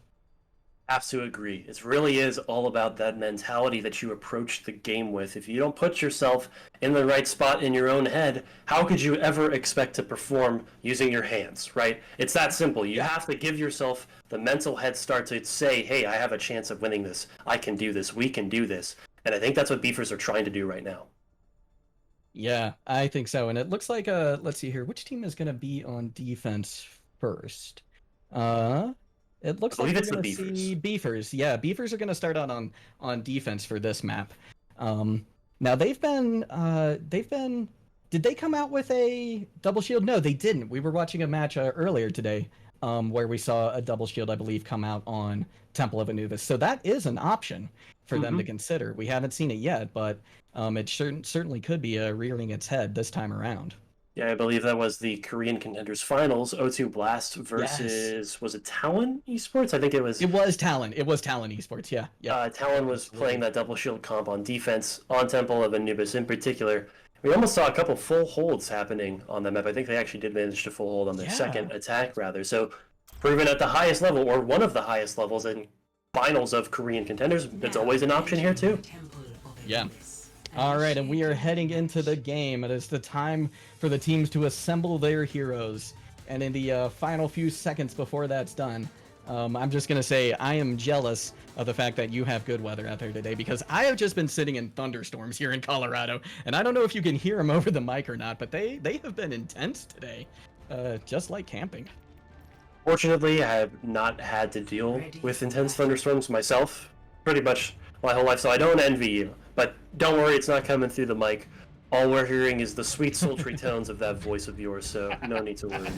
Have to agree. It really is all about that mentality that you approach the game with. If you don't put yourself in the right spot in your own head, how could you ever expect to perform using your hands, right? It's that simple. You have to give yourself the mental head start to say, hey, I have a chance of winning this. I can do this. We can do this. And I think that's what Beefers are trying to do right now. Yeah, I think so. And it looks like, let's see here. Which team is going to be on defense first? It looks like we're going to see Beefers. Yeah, Beefers are going to start out on defense for this map. Now they've been did they come out with a double shield? No, they didn't. We were watching a match earlier today where we saw a double shield, I believe, come out on Temple of Anubis. So that is an option for them to consider. We haven't seen it yet, but it certainly could be rearing its head this time around. Yeah, I believe that was the Korean Contenders Finals, O2 Blast versus, was it Talon Esports? I think it was... It was Talon Esports, yeah. Talon was playing that double shield comp on defense, on Temple of Anubis in particular. We almost saw a couple full holds happening on that map. I think they actually did manage to full hold on their second attack, rather. So, proven at the highest level, or one of the highest levels in finals of Korean Contenders, it's always an option here, too. Yeah. All right, and we are heading into the game. It is the time for the teams to assemble their heroes. And in the final few seconds before that's done, I'm just going to say I am jealous of the fact that you have good weather out there today, because I have just been sitting in thunderstorms here in Colorado. And I don't know if you can hear them over the mic or not, but they have been intense today, just like camping. Fortunately, I have not had to deal with intense thunderstorms myself pretty much my whole life, so I don't envy you. But don't worry, it's not coming through the mic. All we're hearing is the sweet, sultry tones of that voice of yours, so no need to worry.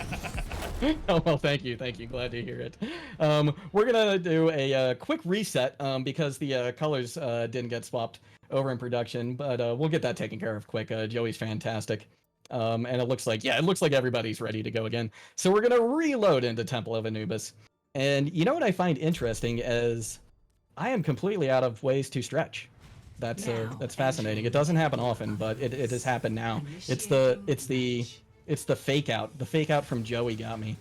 Oh, well, thank you. Glad to hear it. We're going to do a quick reset because the colors didn't get swapped over in production, but we'll get that taken care of quick. Joey's fantastic. And it looks like everybody's ready to go again. So we're going to reload into Temple of Anubis. And you know what I find interesting is I am completely out of ways to stretch. That's fascinating. It doesn't happen often, but it has happened now. It's the fake out. The fake out from Joey got me.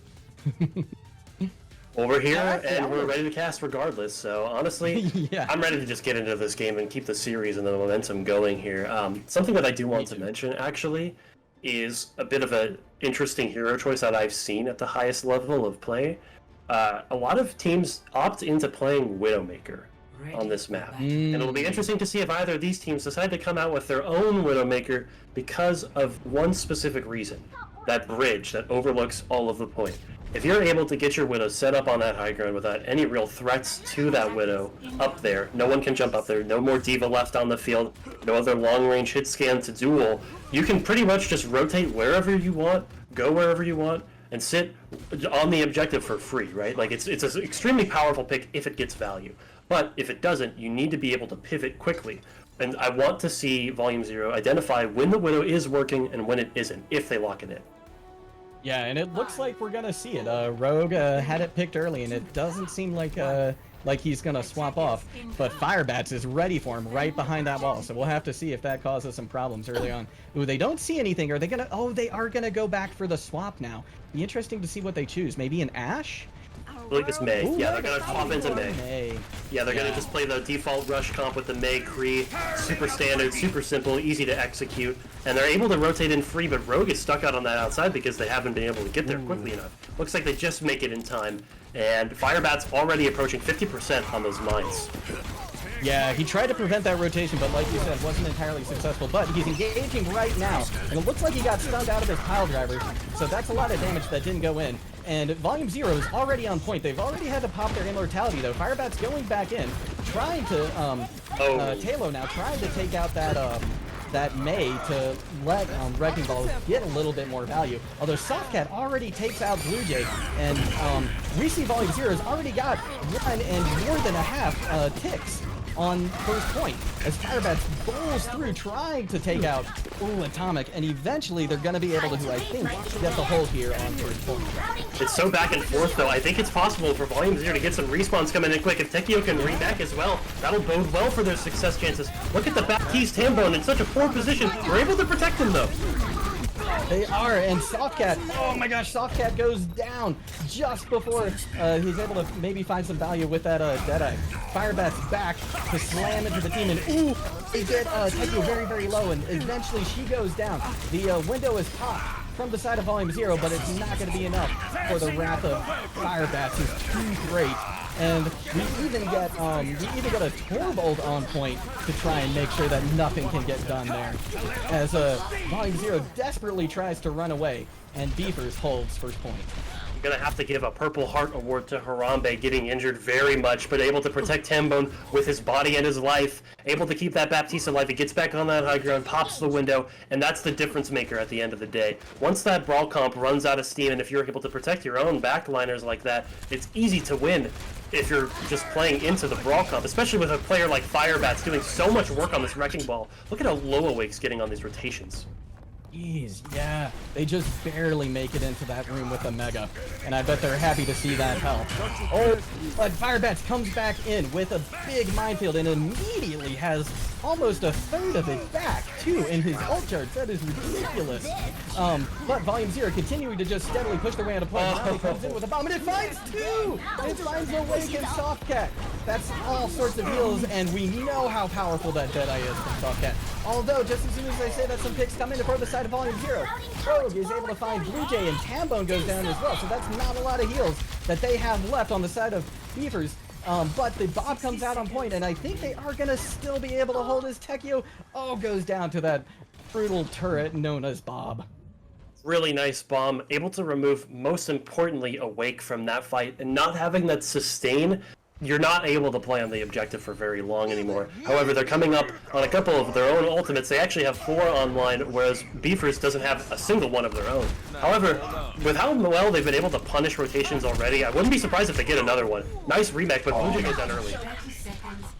Well, we're here and we're ready to cast regardless. So honestly, Yeah. I'm ready to just get into this game and keep the series and the momentum going here. Something that I do want to mention actually is a bit of an interesting hero choice that I've seen at the highest level of play. A lot of teams opt into playing Widowmaker on this map. And it'll be interesting to see if either of these teams decide to come out with their own Widowmaker because of one specific reason. That bridge that overlooks all of the point. If you're able to get your Widow set up on that high ground without any real threats to that Widow up there, no one can jump up there, no more Diva left on the field, no other long-range hit scan to duel, you can pretty much just rotate wherever you want, go wherever you want, and sit on the objective for free, right? Like, it's an extremely powerful pick if it gets value. But if it doesn't, you need to be able to pivot quickly. And I want to see Volume 0 identify when the Widow is working and when it isn't, if they lock it in. Yeah, and it looks like we're gonna see it. Rogue had it picked early, and it doesn't seem like he's gonna swap off. But Firebats is ready for him right behind that wall, so we'll have to see if that causes some problems early on. Ooh, they don't see anything. Are they gonna? Oh, they are gonna go back for the swap now. Be interesting to see what they choose. Maybe an Ashe? I believe it's May. Ooh, Yeah, they're gonna swap into May. May. Yeah, they're gonna just play the default rush comp with the May Kree. Super standard, super simple, easy to execute. And they're able to rotate in free, but Rogue is stuck out on that outside because they haven't been able to get there quickly enough. Looks like they just make it in time. And Firebat's already approaching 50% on those mines. Yeah, he tried to prevent that rotation, but like you said, wasn't entirely successful. But he's engaging right now, and it looks like he got stunned out of his pile driver, so that's a lot of damage that didn't go in. And Volume 0 is already on point. They've already had to pop their immortality, though. Firebat's going back in, trying to, Talo now, trying to take out that May to let Wrecking Ball get a little bit more value. Although Softcat already takes out Blue Jay, and we see Volume 0's already got 1 and more than a half ticks on first point as Firebats bowls through trying to take out Atomic, and eventually they're going to be able to, I think, get the hold here on first point. It's so back and forth, though. I think it's possible for Volume 0 to get some respawns coming in quick. If Tekio can reback as well, that'll bode well for their success chances. Look at the Baptiste Tambone in such a poor position. We're able to protect him, though. They are, and Softcat, oh my gosh, Softcat goes down just before he's able to maybe find some value with that Deadeye. Firebat's back to slam into the team, and ooh, they get Tekio very, very low, and eventually she goes down. The window is popped from the side of Volume 0, but it's not going to be enough for the wrath of Firebats, who's too great. And we even get a Torbold on point to try and make sure that nothing can get done there. As Volume 0 desperately tries to run away, and Beefers holds first point. I'm gonna have to give a Purple Heart Award to Harambe, getting injured very much, but able to protect Tambone with his body and his life, able to keep that Baptiste alive. He gets back on that high ground, pops the window, and that's the difference maker at the end of the day. Once that brawl comp runs out of steam, and if you're able to protect your own backliners like that, it's easy to win if you're just playing into the brawl comp, especially with a player like Firebats doing so much work on this Wrecking Ball. Look at how low Awake's getting on these rotations. Jeez, yeah, they just barely make it into that room with a Mega, and I bet they're happy to see that help. Oh, but Firebats comes back in with a big minefield and immediately has almost a third of it back, too, in his ult charge. That is ridiculous. But Volume 0 continuing to just steadily push their way out of play. Now he comes in with a bomb, and it finds 2! It finds Awake and Softcat. That's all sorts of heals, and we know how powerful that Deadeye is from Softcat. Although, just as soon as I say that, some picks come in for the side of Volume 0. Rogue is able to find Blue Jay, and Tambone goes down as well, so that's not a lot of heals that they have left on the side of Beavers. But the Bob comes out on point, and I think they are going to still be able to hold his Tekio. Oh, goes down to that brutal turret known as Bob. Really nice bomb, able to remove, most importantly, Awake from that fight, and not having that sustain. You're not able to play on the objective for very long anymore. However, they're coming up on a couple of their own ultimates. They actually have 4 online, whereas Beefers doesn't have a single one of their own. However, with how well they've been able to punish rotations already, I wouldn't be surprised if they get another one. Nice remake, but Blue Jay goes down early.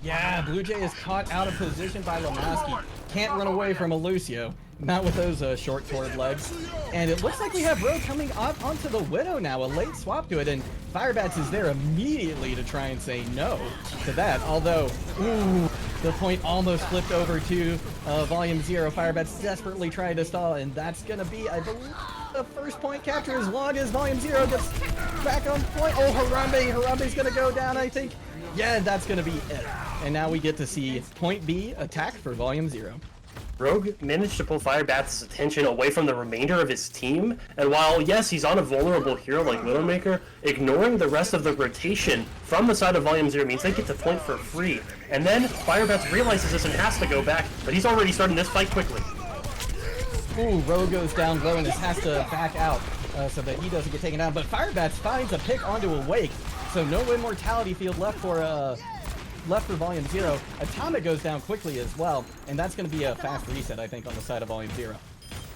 Yeah, Blue Jay is caught out of position by Lamaski. Can't run away from a Lucio. Not with those short sword legs. And it looks like we have Rogue coming up onto the Widow now. A late swap to it, and Firebats is there immediately to try and say no to that. Although, ooh, the point almost flipped over to Volume Zero. Firebats desperately tried to stall, and that's going to be, I believe, the first point capture as long as Volume Zero gets back on point. Oh, Harambe's going to go down, I think. Yeah, that's going to be it. And now we get to see point B attack for Volume Zero. Rogue managed to pull Firebats' attention away from the remainder of his team, and while, yes, he's on a vulnerable hero like Widowmaker, ignoring the rest of the rotation from the side of Volume Zero means they get to point for free. And then Firebats realizes this and has to go back, but he's already starting this fight quickly. Ooh, Rogue goes down low and has to back out so that he doesn't get taken down, but Firebats finds a pick onto a Wake, so no Immortality field left for Volume Zero. Atomic goes down quickly as well, and that's going to be a fast reset, I think, on the side of Volume Zero.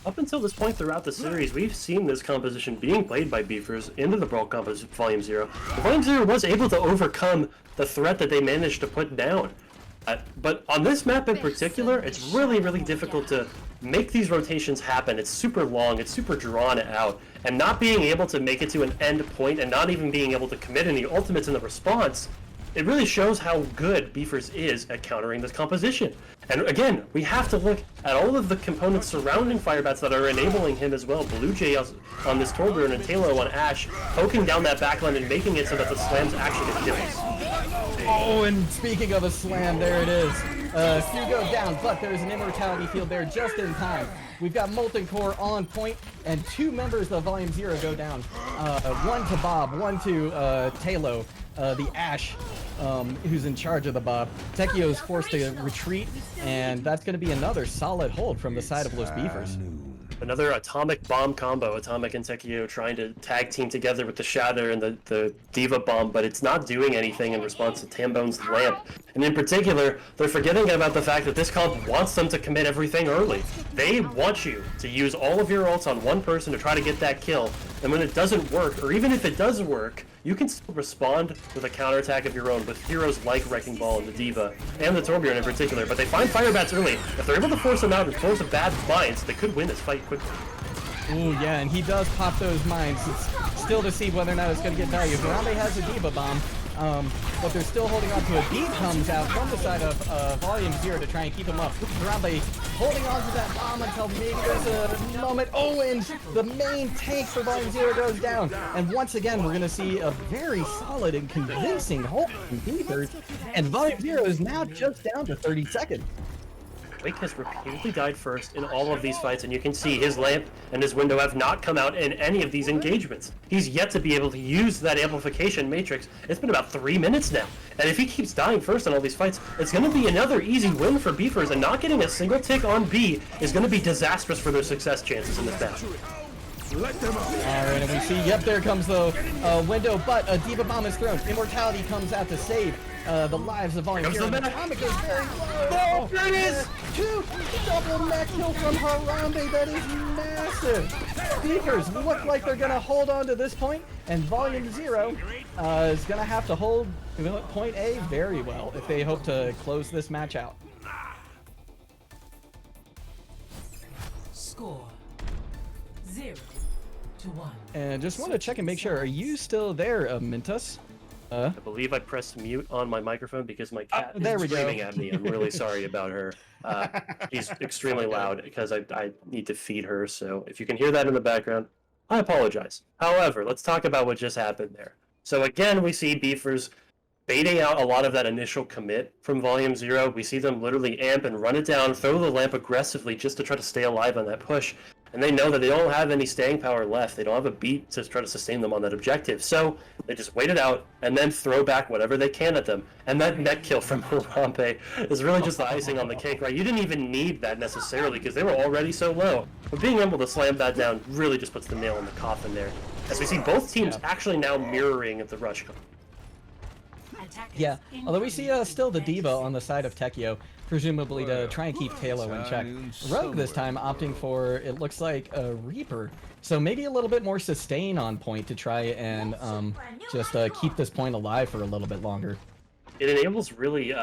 Up until this point throughout the series, we've seen this composition being played by Beefers into the Brawl composition Volume Zero. Volume Zero was able to overcome the threat that they managed to put down. But on this map in particular, it's really, really difficult to make these rotations happen. It's super long, it's super drawn out, and not being able to make it to an end point and not even being able to commit any ultimates in the response, it really shows how good Beefers is at countering this composition. And again, we have to look at all of the components surrounding Firebats that are enabling him as well. Blue Jay on this Torbjorn and Talo on Ashe, poking down that backline and making it so that the slams actually get kills. Oh, and speaking of a slam, there it is. Hugo down, but there's an Immortality field there just in time. We've got Molten Core on point, and two members of Volume Zero go down. One to Bob, one to Talo, the Ashe, who's in charge of the Bob. Tekio is forced to retreat, and that's going to be another solid hold from the side of Los Beefers. Another Atomic Bomb combo, Atomic and Tekio trying to tag team together with the Shatter and the Diva Bomb, but it's not doing anything in response to Tambone's Lamp. And in particular, they're forgetting about the fact that this comp wants them to commit everything early. They want you to use all of your ults on one person to try to get that kill, and when it doesn't work, or even if it does work, you can still respond with a counterattack of your own with heroes like Wrecking Ball and the Diva, and the Torbjorn in particular, but they find Firebats early. If they're able to force them out and force a bad mines, they could win this fight quickly. Ooh, yeah, and he does pop those mines. It's still to see whether or not it's going to get value. Harambe has a Diva Bomb, but they're still holding on to it. B comes out from the side of Volume Zero to try and keep him up. Harambe holding on to that bomb until maybe there's a moment. Oh, and the main tank for Volume Zero goes down. And once again, we're going to see a very solid and convincing hold from Beefers. And Volume Zero is now just down to 30 seconds. Wake has repeatedly died first in all of these fights, and you can see his lamp and his window have not come out in any of these engagements. He's yet to be able to use that amplification matrix. It's been about 3 minutes now, and if he keeps dying first in all these fights, it's going to be another easy win for Beefers, and not getting a single tick on B is going to be disastrous for their success chances in this battle. Let them up. All right, and we see, yep, there comes the window, but a Diva Bomb is thrown. Immortality comes out to save the lives of Volume Zero. Atomic is very low. There it is! Two double mech kill from Harambe. That is massive. Beefers look like they're going to hold on to this point, and Volume Zero is going to have to hold point A very well if they hope to close this match out. Score 0-1. And just want to check and make sure, are you still there, Mintus? I believe I pressed mute on my microphone because my cat there is we go. screaming at me. I'm really sorry about her. She's extremely loud because I need to feed her, so if you can hear that in the background, I apologize. However, let's talk about what just happened there. So again, we see Beefers baiting out a lot of that initial commit from Volume Zero. We see them literally amp and run it down, throw the lamp aggressively just to try to stay alive on that push. And they know that they don't have any staying power left. They don't have a beat to try to sustain them on that objective. So they just wait it out and then throw back whatever they can at them. And that net kill from Harambe is really just the icing on the cake, right? You didn't even need that necessarily because they were already so low. But being able to slam that down really just puts the nail in the coffin there. As we see both teams actually now mirroring the rush. Yeah, although we see still the Diva on the side of Tekio, presumably to try and keep Talo in check. Rogue this time opting for, it looks like, a Reaper. So maybe a little bit more sustain on point to try and just keep this point alive for a little bit longer. It enables really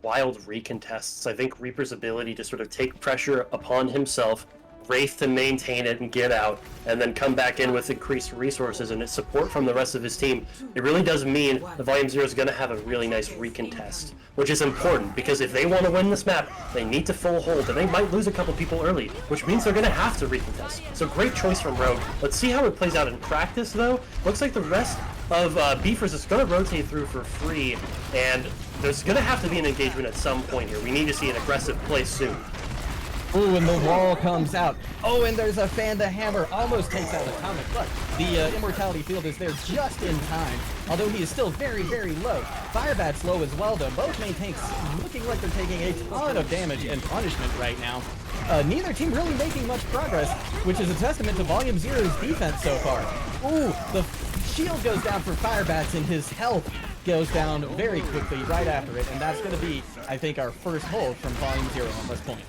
wild recontests. I think Reaper's ability to sort of take pressure upon himself, Wraith to maintain it and get out, and then come back in with increased resources and its support from the rest of his team, it really does mean the Volume Zero is going to have a really nice recontest, which is important, because if they want to win this map, they need to full hold, and they might lose a couple people early, which means they're going to have to recontest. So great choice from Rogue. Let's see how it plays out in practice, though. Looks like the rest of Beefers is going to rotate through for free, and there's going to have to be an engagement at some point here. We need to see an aggressive play soon. Ooh, and the wall comes out. Oh, and there's a fan. The hammer almost takes out Atomic, but the Immortality Field is there just in time, although he is still very, very low. Firebat's low as well, though. Both main tanks looking like they're taking a ton of damage and punishment right now. Neither team really making much progress, which is a testament to Volume Zero's defense so far. Ooh, the shield goes down for Firebats, and his health goes down very quickly right after it, and that's going to be, I think, our first hold from Volume Zero on this point.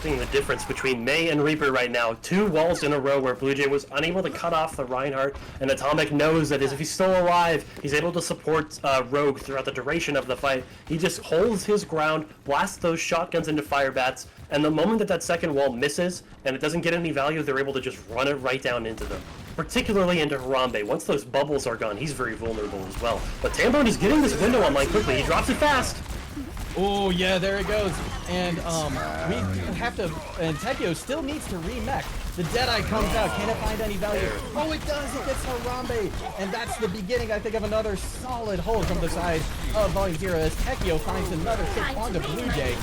The difference between Mei and Reaper right now. 2 walls in a row where Blue Jay was unable to cut off the Reinhardt, and Atomic knows that if he's still alive, he's able to support Rogue throughout the duration of the fight. He just holds his ground, blasts those shotguns into Firebats, and the moment that that second wall misses and it doesn't get any value, they're able to just run it right down into them. Particularly into Harambe. Once those bubbles are gone, he's very vulnerable as well. But Tambone is getting this window online quickly. He drops it fast. Oh yeah, there it goes. And we have to, and Tekio still needs to remech. The Deadeye comes out, can it find any value? Oh, it does, it gets Harambe. And that's the beginning, I think, of another solid hold from the side of Volume Zero as Tekio finds another hit onto Blue Jay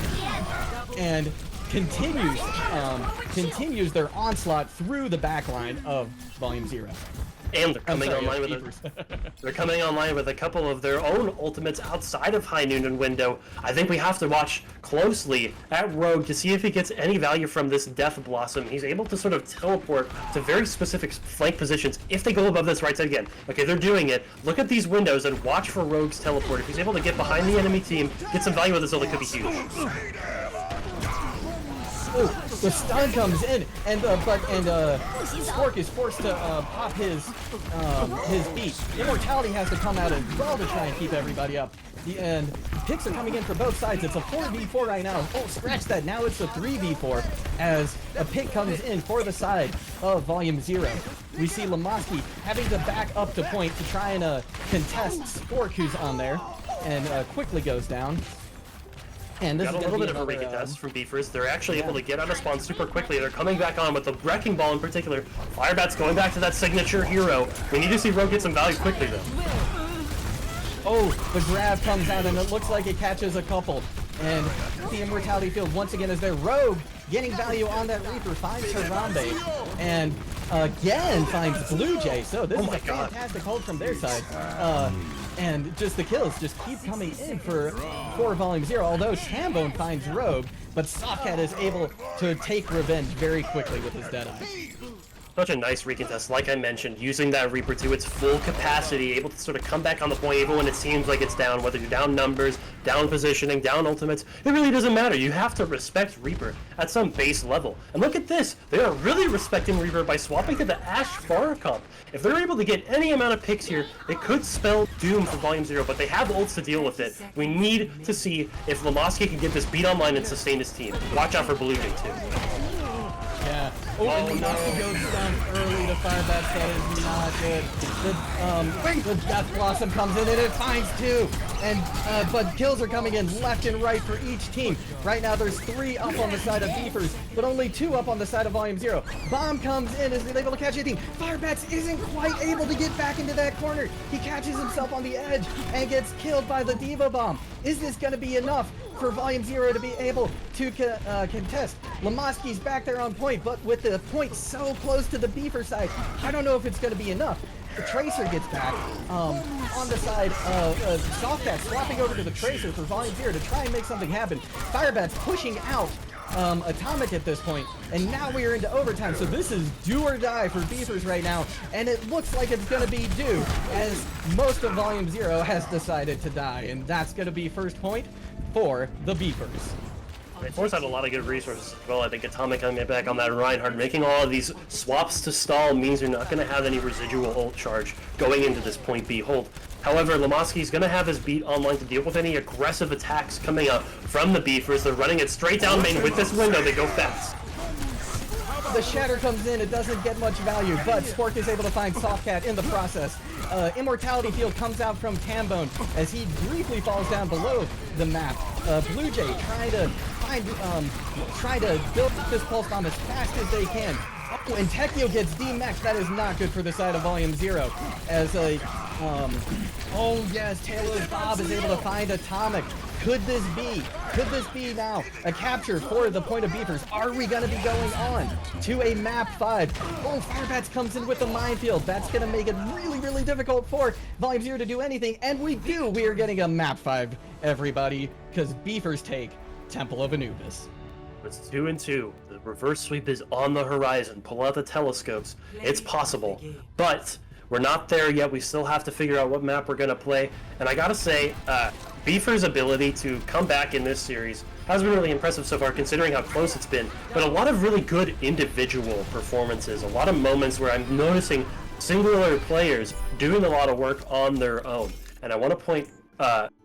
and continues their onslaught through the backline of Volume Zero. And they're coming online with a couple of their own ultimates outside of High Noon and Window. I think we have to watch closely at Rogue to see if he gets any value from this Death Blossom. He's able to sort of teleport to very specific flank positions if they go above this right side again. Okay, they're doing it. Look at these windows and watch for Rogue's teleport. If he's able to get behind the enemy team, get some value with this ult, it could be huge. Oh, the stun comes in, and Spork is forced to pop his beat. Immortality has to come out as well to try and keep everybody up. And picks are coming in for both sides. It's a 4v4 right now. Oh, scratch that. Now it's a 3v4 as a pick comes in for the side of Volume Zero. We see Lamoski having to back up to point to try and contest Spork, who's on there, and quickly goes down. And this got is a little bit of a recontest from Beefers. They're actually able to get out of spawn super quickly. They're coming back on with the Wrecking Ball in particular. Firebat's going back to that signature hero. We need to see Rogue get some value quickly, though. Oh, the grab comes out, and it looks like it catches a couple. And the Immortality Field once again is there. Rogue getting value on that Reaper, finds Harambe, and again finds Blue Jay. So this is a fantastic hold from their side. And just the kills just keep coming in for Volume Zero, although Tambone finds Rogue, but Softcat is able to take revenge very quickly with his Deadeye. Such a nice recontest, like I mentioned, using that Reaper to its full capacity, able to sort of come back on the point even when it seems like it's down, whether you're down numbers, down positioning, down ultimates, it really doesn't matter. You have to respect Reaper at some base level. And look at this, they are really respecting Reaper by swapping to the Ashe Pharah comp. If they're able to get any amount of picks here, it could spell doom for Volume Zero, but they have ults to deal with it. We need to see if Lamoski can get this beat online and sustain his team. Watch out for Blue Jay too. Yeah. Oh, and the Lamoski goes down early to Firebats. That is not good. The Death Blossom comes in and it finds 2. And but kills are coming in left and right for each team. Right now there's 3 up on the side of Beefers, but only 2 up on the side of Volume Zero. Bomb comes in, is able to catch anything. Firebats isn't quite able to get back into that corner. He catches himself on the edge and gets killed by the Diva Bomb. Is this going to be enough for Volume Zero to be able to contest? Lamoski's back there on point, but with the point so close to the Beefer side, I don't know if it's going to be enough. The Tracer gets back on the side of Softcat, swapping over to the Tracer for Volume Zero to try and make something happen. Firebat's pushing out Atomic at this point, and now we are into overtime, so this is do or die for Beefers right now, and it looks like it's going to be do, as most of Volume Zero has decided to die, and that's going to be first point for the Beefers. They force out a lot of good resources as well. I think Atomic coming back on that Reinhardt, making all of these swaps to stall means you're not going to have any residual ult charge going into this point B hold. However, Lamowski's going to have his beat online to deal with any aggressive attacks coming up from the Beefers. They're running it straight down main with this window. They go fast. The Shatter comes in, it doesn't get much value, but Spork is able to find Softcat in the process. Immortality Field comes out from Tambone as he briefly falls down below the map. Blue Jay trying to build up this pulse bomb as fast as they can. Oh, and Tekio gets D-Max. That is not good for the side of Volume 0. As oh yes, Taylor's Bob is able to find Atomic. Could this be now a capture for the point of Beefers? Are we going to be going on to a map 5? Oh, Firebats comes in with the minefield. That's going to make it really, really difficult for Volume 0 to do anything. And we do. We are getting a map 5, everybody, because Beefers take Temple of Anubis. It's 2-2. The reverse sweep is on the horizon. Pull out the telescopes. It's possible. But we're not there yet. We still have to figure out what map we're going to play. And I got to say, Beefer's ability to come back in this series has been really impressive so far, considering how close it's been. But a lot of really good individual performances, a lot of moments where I'm noticing singular players doing a lot of work on their own. And I want to point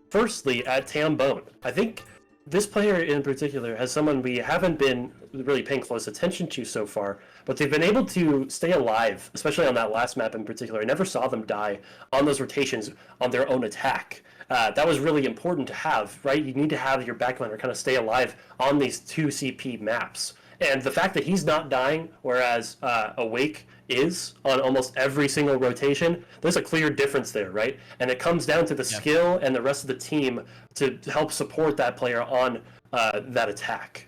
firstly at Tambone. I think this player in particular has someone we haven't been really paying close attention to so far, but they've been able to stay alive, especially on that last map in particular. I never saw them die on those rotations on their own attack. That was really important to have, right? You need to have your backliner kind of stay alive on these 2 CP maps. And the fact that he's not dying, whereas Awake is on almost every single rotation, there's a clear difference there, right? And it comes down to the skill and the rest of the team to help support that player on that attack.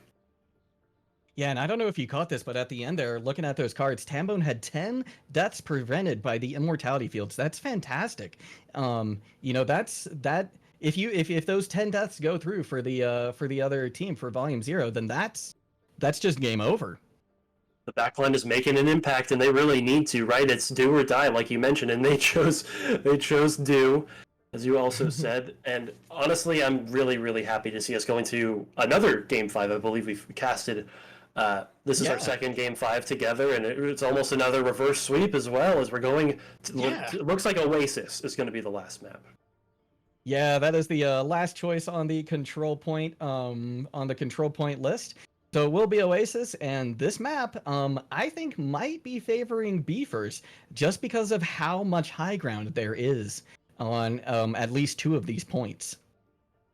Yeah, and I don't know if you caught this, but at the end there, looking at those cards, Tambone had 10 deaths prevented by the immortality fields. That's fantastic. You know, that if those 10 deaths go through for the other team for Volume 0, then that's just game over. The backline is making an impact, and they really need to, right? It's do or die, like you mentioned, and they chose do, as you also said. And honestly, I'm really, really happy to see us going to another Game 5. I believe we've casted. This is our second Game 5 together, and it's almost another reverse sweep as well, as we're going to, it looks like Oasis is going to be the last map. Yeah, that is the last choice on the control point list. So it will be Oasis, and this map, I think, might be favoring Beefers just because of how much high ground there is on at least 2 of these points.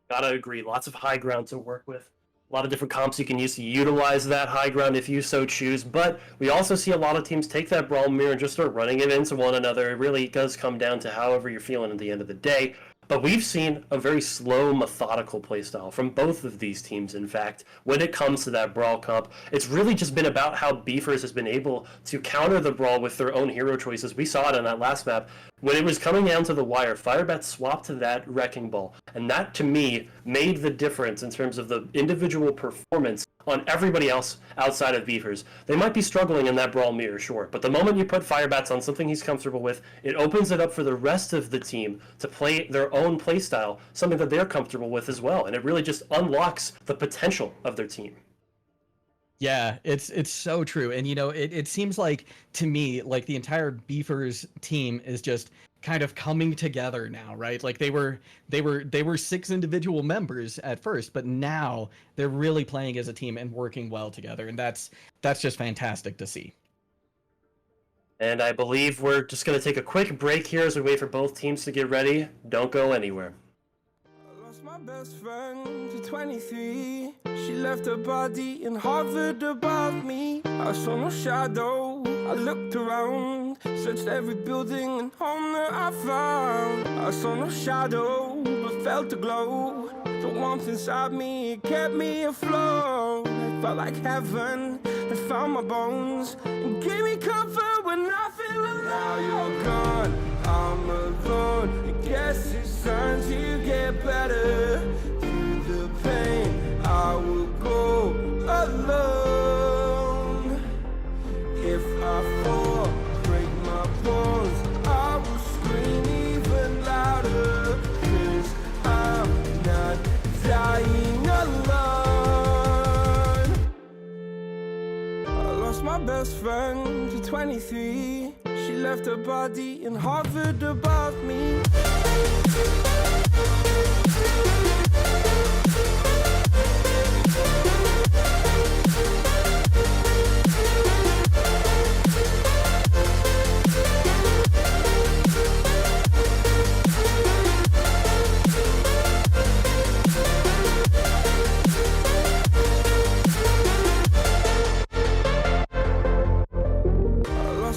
Gotta agree, lots of high ground to work with. A lot of different comps you can use to utilize that high ground if you so choose, but we also see a lot of teams take that Brawl Mirror and just start running it into one another. It really does come down to however you're feeling at the end of the day. But we've seen a very slow, methodical playstyle from both of these teams, in fact, when it comes to that Brawl comp. It's really just been about how Beefers has been able to counter the Brawl with their own hero choices. We saw it on that last map. When it was coming down to the wire, Firebat swapped to that Wrecking Ball, and that, to me, made the difference in terms of the individual performance on everybody else outside of Beefers. They might be struggling in that Brawl Mirror, sure, but the moment you put Firebats on something he's comfortable with, it opens it up for the rest of the team to play their own playstyle, something that they're comfortable with as well, and it really just unlocks the potential of their team. Yeah, it's so true. And, you know, it seems like, to me, like the entire Beefers team is just kind of coming together now, right? Like they were 6 individual members at first, but now they're really playing as a team and working well together. And that's just fantastic to see. And I believe we're just going to take a quick break here as we wait for both teams to get ready. Don't go anywhere. My best friend to 23. She left her body and hovered above me. I saw no shadow. I looked around, searched every building and home that I found. I saw no shadow, but felt a glow. The warmth inside me, it kept me afloat. It felt like heaven had found my bones and gave me comfort when I feel alone. Now you're gone, I'm alone. I guess it's time to get better. Through the pain, I will go alone. If I fall, break my bones, I will scream even louder. 'Cause I'm not dying alone. 23. She left her body and hovered above me.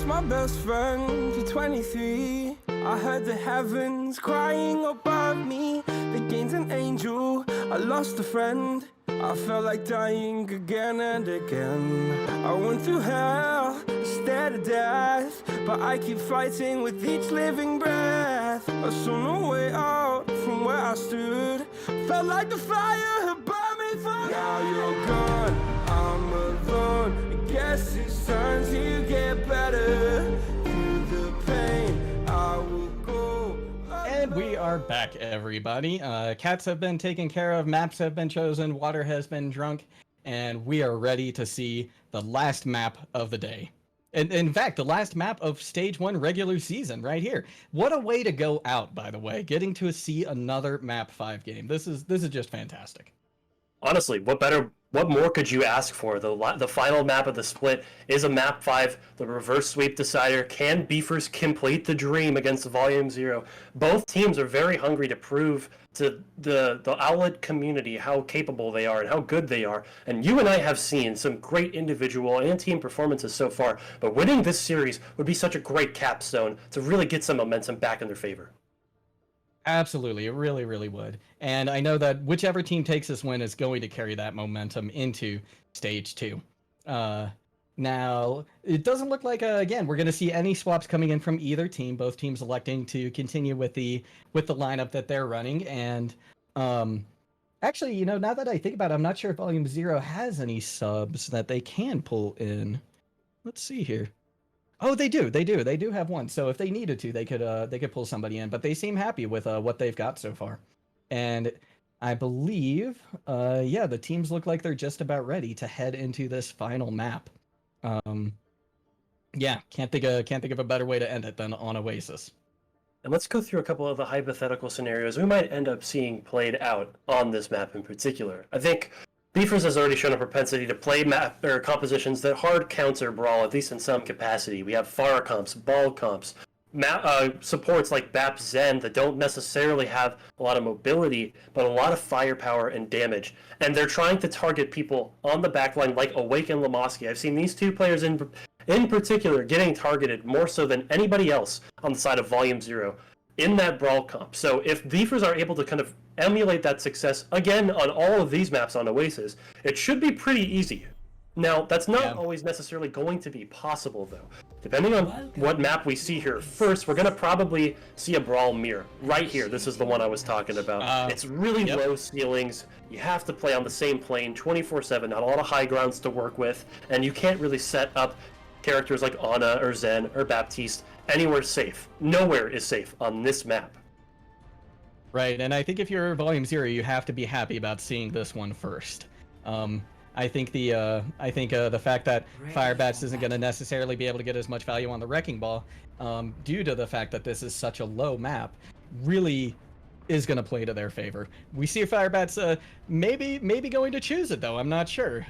My best friend to 23. I heard the heavens crying above me. They gained an angel, I lost a friend. I felt like dying again and again. I went through hell, stared at death, but I keep fighting with each living breath. I saw no way out from where I stood. Felt like the fire had burned me for. Now you're gone, I'm alone. I guess it's time to get better. Through the pain, I will go. And we are back, everybody. Cats have been taken care of, maps have been chosen, water has been drunk, and we are ready to see the last map of the day. And in fact, the last map of Stage 1 regular season right here. What a way to go out, by the way, getting to see another Map 5 game. This is just fantastic. Honestly, what more could you ask for? The final map of the split is a map 5, the reverse sweep decider. Can Beefers complete the dream against Volume 0? Both teams are very hungry to prove to the Owlet community how capable they are and how good they are. And you and I have seen some great individual and team performances so far, but winning this series would be such a great capstone to really get some momentum back in their favor. Absolutely, it really, really would. And I know that whichever team takes this win is going to carry that momentum into Stage 2. Now, it doesn't look like, again, we're going to see any swaps coming in from either team. Both teams electing to continue with the lineup that they're running. And actually, you know, now that I think about it, I'm not sure if Volume 0 has any subs that they can pull in. Let's see here. Oh, they do have one. So if they needed to, they could pull somebody in, but they seem happy with what they've got so far. And I believe, yeah, the teams look like they're just about ready to head into this final map. Yeah, can't think of a better way to end it than on Oasis. And let's go through a couple of the hypothetical scenarios we might end up seeing played out on this map in particular. I think Beefers has already shown a propensity to play map or compositions that hard counter Brawl, at least in some capacity. We have far comps, ball comps, supports like BAP Zen that don't necessarily have a lot of mobility, but a lot of firepower and damage. And they're trying to target people on the backline like Awake and Lamoski. I've seen these two players in particular getting targeted more so than anybody else on the side of Volume 0 in that Brawl comp. So if Beefers are able to kind of emulate that success again on all of these maps on Oasis, it should be pretty easy. Now, that's not always necessarily going to be possible, though. Depending on what map we see here first, we're going to probably see a Brawl mirror. Right here, this is the one I was talking about. It's really low ceilings. You have to play on the same plane 24/7, not a lot of high grounds to work with, and you can't really set up characters like Ana or Zen or Baptiste anywhere safe. Nowhere is safe on this map. Right, and I think if you're Volume 0, you have to be happy about seeing this one first. I think the fact that Firebats isn't going to necessarily be able to get as much value on the Wrecking Ball, due to the fact that this is such a low map, really is going to play to their favor. We see Firebats maybe going to choose it, though. I'm not sure.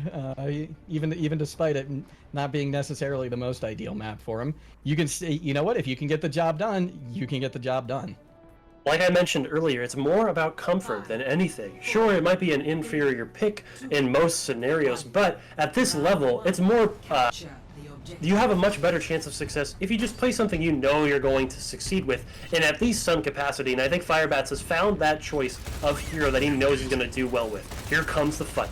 Even despite it not being necessarily the most ideal map for him, you can see, you know what? If you can get the job done, you can get the job done. Like I mentioned earlier, it's more about comfort than anything. Sure, it might be an inferior pick in most scenarios, but at this level, it's more, you have a much better chance of success if you just play something you know you're going to succeed with in at least some capacity, and I think Firebats has found that choice of hero that he knows he's going to do well with. Here comes the fight.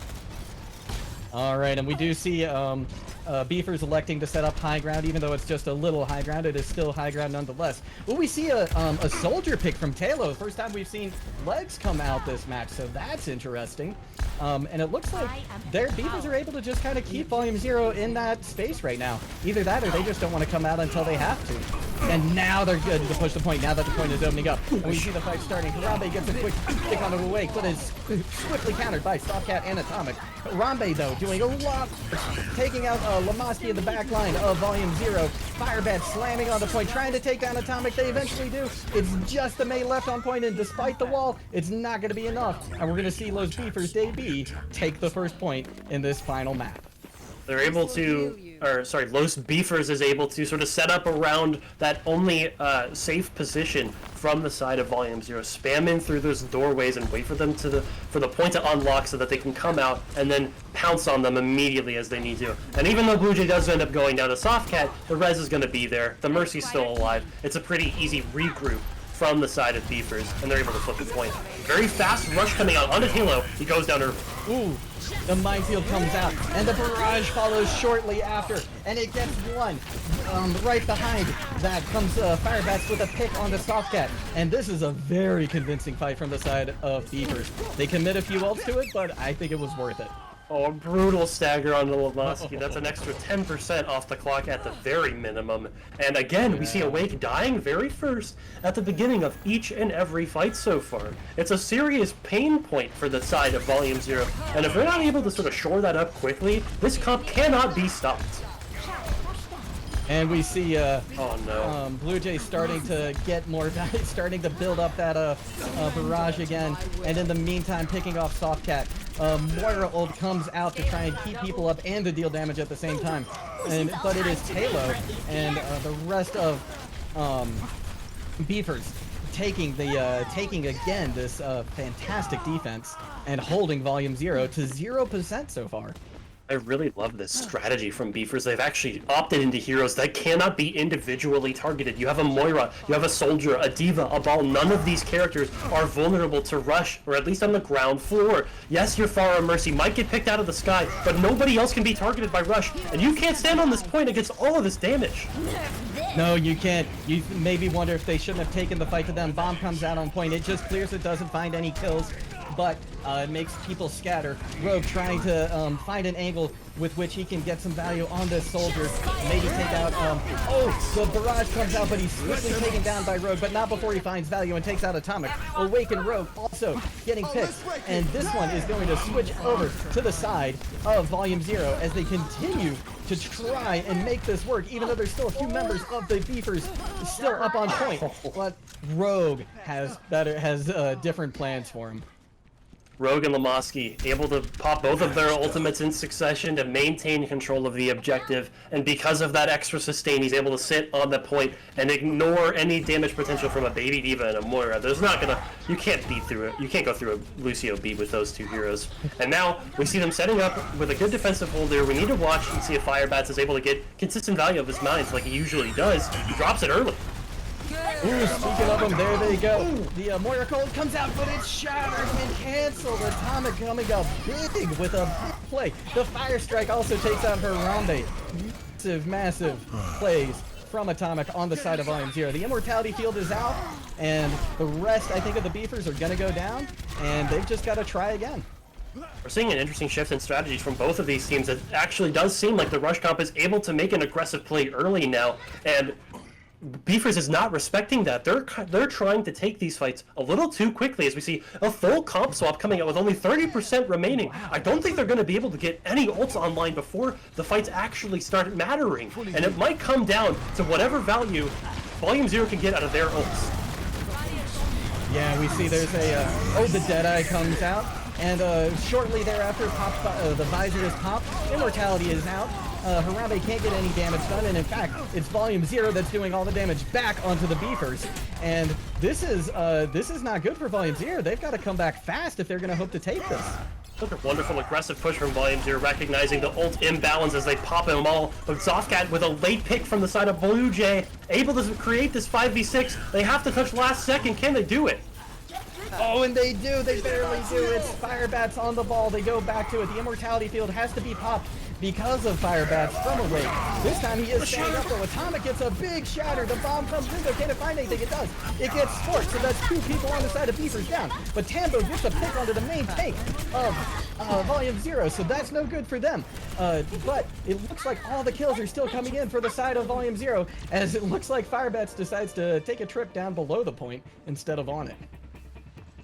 Alright, and we do see Beefers electing to set up high ground, even though it's just a little high ground, it is still high ground nonetheless. Well, we see a soldier pick from Talo, the first time we've seen legs come out this match, so that's interesting. And it looks like their Beefers are able to just kind of keep Volume 0 in that space right now. Either that or they just don't want to come out until they have to. And now they're good to push the point, now that the point is opening up. And we see the fight starting. Harambe gets a quick kick on the awake, but is swiftly countered by Softcat and Atomic. Harambe, though, doing a lot, taking out Lamoski in the back line of Volume 0. Firebat slamming on the point, trying to take down Atomic. They eventually do. It's just the May left on point, and despite the wall, it's not going to be enough. And we're going to see Los Beefers DB take the first point in this final map. They're able to, or sorry, Los Beefers is able to sort of set up around that only safe position from the side of Volume 0, spam in through those doorways and wait for them for the point to unlock so that they can come out and then pounce on them immediately as they need to. And even though Blue Jay does end up going down to Softcat, the res is going to be there. The Mercy's still alive. It's a pretty easy regroup from the side of Beefers, and they're able to flip the point. Very fast rush coming out onto Halo. He goes down to... Ooh, the minefield comes out, and the barrage follows shortly after, and it gets one. Right behind that comes Firebats with a pick on the Softcat, and this is a very convincing fight from the side of Beefers. They commit a few ults to it, but I think it was worth it. Oh, a brutal stagger on Lamoski. That's an extra 10% off the clock at the very minimum. And again, we see Awake dying very first at the beginning of each and every fight so far. It's a serious pain point for the side of Volume 0. And if they're not able to sort of shore that up quickly, this comp cannot be stopped. And we see oh no, Blue Jay starting to get more, starting to build up that barrage again. And in the meantime, picking off Softcat. Moira ult comes out to try and keep people up and to deal damage at the same time. But it is Halo and the rest of Beefers taking again this fantastic defense and holding Volume 0 to 0% so far. I really love this strategy from Beefers. They've actually opted into heroes that cannot be individually targeted. You have a Moira, you have a Soldier, a Diva, a Ball. None of these characters are vulnerable to rush, or at least on the ground floor. Yes, your Pharah Mercy might get picked out of the sky, but nobody else can be targeted by rush, and you can't stand on this point against all of this damage. No, you can't. You maybe wonder if they shouldn't have taken the fight to them. Bomb comes out on point. It just clears it, doesn't find any kills, but it makes people scatter. Rogue trying to find an angle with which he can get some value on this Soldier. Maybe take out, oh, the barrage comes out, but he's swiftly taken down by Rogue, but not before he finds value and takes out Atomic. Awaken Rogue also getting picked, and this one is going to switch over to the side of Volume 0 as they continue to try and make this work, even though there's still a few members of the Beefers still up on point. But Rogue has different plans for him. Rogue and Lamoski able to pop both of their ultimates in succession to maintain control of the objective, and because of that extra sustain, he's able to sit on the point and ignore any damage potential from a Baby Diva and a Moira. There's not gonna, you can't beat through it. You can't go through a Lucio beat with those two heroes. And now we see them setting up with a good defensive hold there. We need to watch and see if Firebats is able to get consistent value of his mines like he usually does. He drops it early. Ooh, speaking of them, there they go. The Moira Cold comes out, but it's shattered and canceled. Atomic coming up big with a big play. The Fire Strike also takes out her Harambe. Massive plays from Atomic on the side of Volume 0. The Immortality Field is out, and the rest, I think, of the Beefers are going to go down, and they've just got to try again. We're seeing an interesting shift in strategies from both of these teams. It actually does seem like the Rush Comp is able to make an aggressive play early now, and Beefers is not respecting that. They're trying to take these fights a little too quickly as we see a full comp swap coming out with only 30% remaining. I don't think they're going to be able to get any ults online before the fights actually start mattering. And it might come down to whatever value Volume 0 can get out of their ults. Yeah, we see there's a, the Deadeye comes out, and shortly thereafter, the visor is popped, Immortality is out, Harambe can't get any damage done, and in fact, it's Volume 0 that's doing all the damage back onto the Beefers. And this is not good for Volume 0. They've got to come back fast if they're going to hope to take this. Look at wonderful aggressive push from Volume 0, recognizing the ult imbalance as they pop them all. But Softcat with a late pick from the side of Blue Jay, able to create this 5v6. They have to touch last second. Can they do it? Oh, and they do. They barely do. It's Firebats on the ball. They go back to it. The Immortality Field has to be popped. because of Firebats from away. This time he is standing up though. Atomic gets a big shatter. The bomb comes in, though. Can it find anything? It does. It gets forced, so that's 2 people on the side of Beavers down. But Tambo gets a pick onto the main tank of Volume 0, so that's no good for them. But it looks like all the kills are still coming in for the side of Volume 0, as it looks like Firebats decides to take a trip down below the point instead of on it.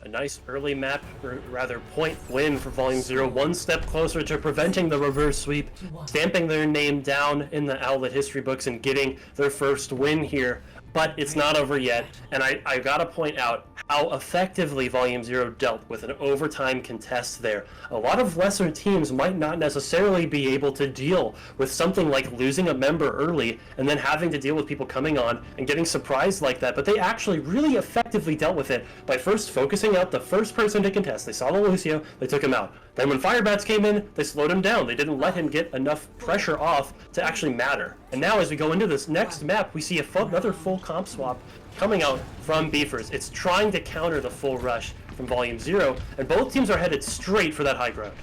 A nice early map, or rather point win for Volume 0, one step closer to preventing the reverse sweep, stamping their name down in the Owlet history books and getting their first win here. But it's not over yet, and I gotta point out how effectively Volume 0 dealt with an overtime contest there. A lot of lesser teams might not necessarily be able to deal with something like losing a member early and then having to deal with people coming on and getting surprised like that, but they actually really effectively dealt with it by first focusing out the first person to contest. They saw the Lucio, they took him out. Then when Firebats came in, they slowed him down. They didn't let him get enough pressure off to actually matter. And now as we go into this next map, we see another full comp swap coming out from Beefers. It's trying to counter the full rush from Volume 0, and both teams are headed straight for that high ground.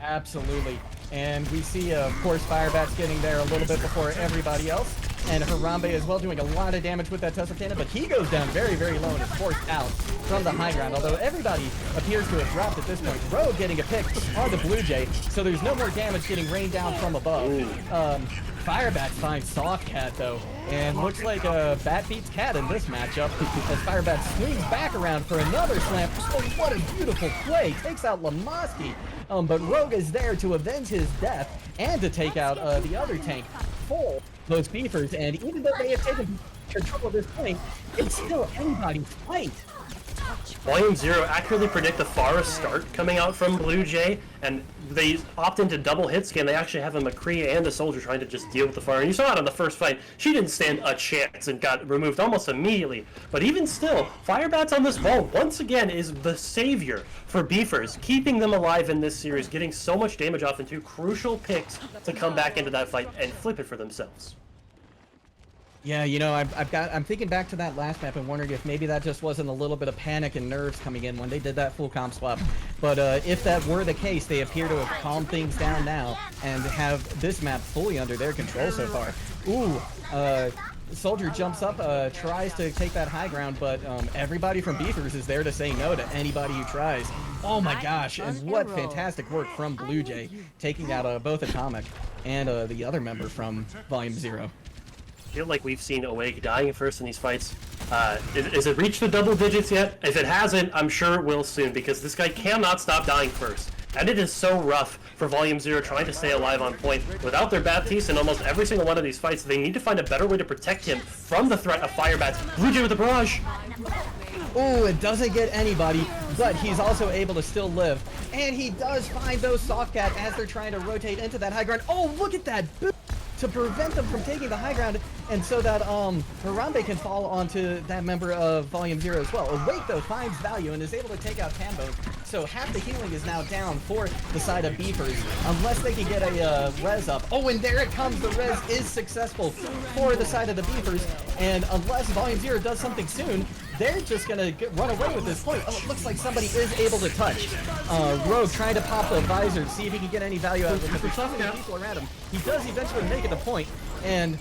Absolutely. And we see, of course, Firebats getting there a little bit before everybody else. And Harambe as well doing a lot of damage with that Tesla Cannon, but he goes down very, very low and is forced out from the high ground, although everybody appears to have dropped at this point. Rogue getting a pick on the Blue Jay, so there's no more damage getting rained down from above. Firebats finds Soft Cat, though, and looks like Bat beats Cat in this matchup as Firebats swings back around for another slam. Oh, what a beautiful play! Takes out Lamoski, but Rogue is there to avenge his death and to take out the other tank for those Beefers, and even though they have taken control at this point, it's still anybody's fight. Volume 0 accurately predict the Forest start coming out from Blue Jay, and they opt into double hit scan. They actually have a McCree and a Soldier trying to just deal with the fire. And you saw it on the first fight. She didn't stand a chance and got removed almost immediately. But even still, Firebats on this ball once again is the savior for Beefers, keeping them alive in this series, getting so much damage off into crucial picks to come back into that fight and flip it for themselves. Yeah, you know, I'm thinking back to that last map and wondering if maybe that just wasn't a little bit of panic and nerves coming in when they did that full comp swap. But if that were the case, they appear to have calmed things down now and have this map fully under their control so far. Ooh, Soldier jumps up, tries to take that high ground, but everybody from Beefers is there to say no to anybody who tries. Oh my gosh, and what fantastic work from Blue Jay, taking out both Atomic and the other member from Volume 0. I feel like we've seen Awake dying first in these fights. Is it reached the double digits yet? If it hasn't, I'm sure it will soon, because this guy cannot stop dying first. And it is so rough for Volume 0 trying to stay alive on point. Without their Baptiste in almost every single one of these fights, they need to find a better way to protect him from the threat of Firebats. Blue Jay with the barrage! Oh, it doesn't get anybody, but he's also able to still live. And he does find those Soft Cat as they're trying to rotate into that high ground. Oh, look at that boot to prevent them from taking the high ground, and so that Harambe can fall onto that member of Volume 0 as well. Awake, though, finds value and is able to take out Tambo, so half the healing is now down for the side of Beefers, unless they can get a res up. Oh, and there it comes, the res is successful for the side of the Beefers, and unless Volume 0 does something soon, they're just gonna run away with this point. Oh, it looks like somebody is able to touch. Rogue trying to pop the visor to see if he can get any value out of it, but there's so many people around him. He does eventually make it a point, and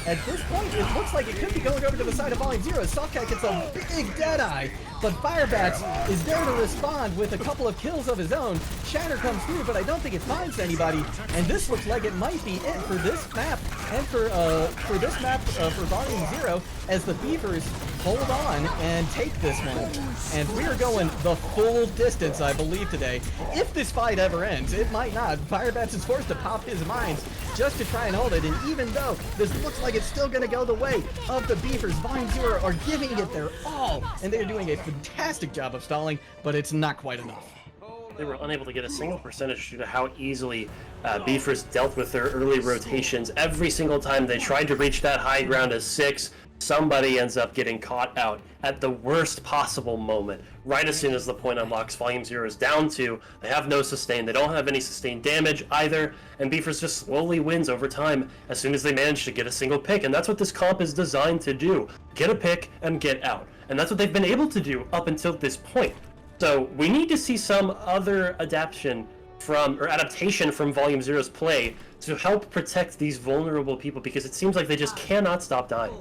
at this point, it looks like it could be going over to the side of Volume 0. Softcat gets a big Deadeye, but Firebats is there to respond with a couple of kills of his own. Shatter comes through, but I don't think it finds anybody, and this looks like it might be it for this map, and for this map for Volume 0, as the Beavers hold on and take this one. And we are going the full distance, I believe, today. If this fight ever ends, it might not. Firebats is forced to pop his mines just to try and hold it, and even though this looks like it's still going to go the way of the Beavers, Volume 0 are giving it their all, and they are doing a fantastic job of stalling, but it's not quite enough. They were unable to get a single percentage due to how easily Beefers dealt with their early rotations. Every single time they tried to reach that high ground as 6, somebody ends up getting caught out at the worst possible moment. Right as soon as the point unlocks, Volume 0 is down 2. They have no sustain. They don't have any sustained damage either. And Beefers just slowly wins over time as soon as they manage to get a single pick. And that's what this comp is designed to do. Get a pick and get out. And that's what they've been able to do up until this point. So we need to see some other adaptation from, or adaptation from Volume Zero's play to help protect these vulnerable people, because it seems like they just cannot stop dying.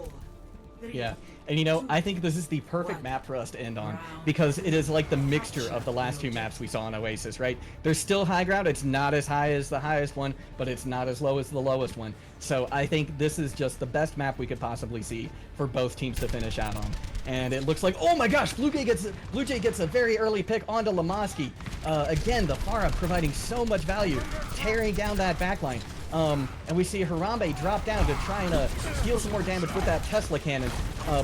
Yeah, and you know, I think this is the perfect map for us to end on, because it is like the mixture of the last two maps we saw in Oasis, right? There's still high ground, it's not as high as the highest one, but it's not as low as the lowest one. So I think this is just the best map we could possibly see for both teams to finish out on. And it looks like, oh my gosh, Blue Jay gets a very early pick onto Lamaski. Again, the Pharah providing so much value, tearing down that backline. And we see Harambe drop down to try and deal some more damage with that Tesla cannon.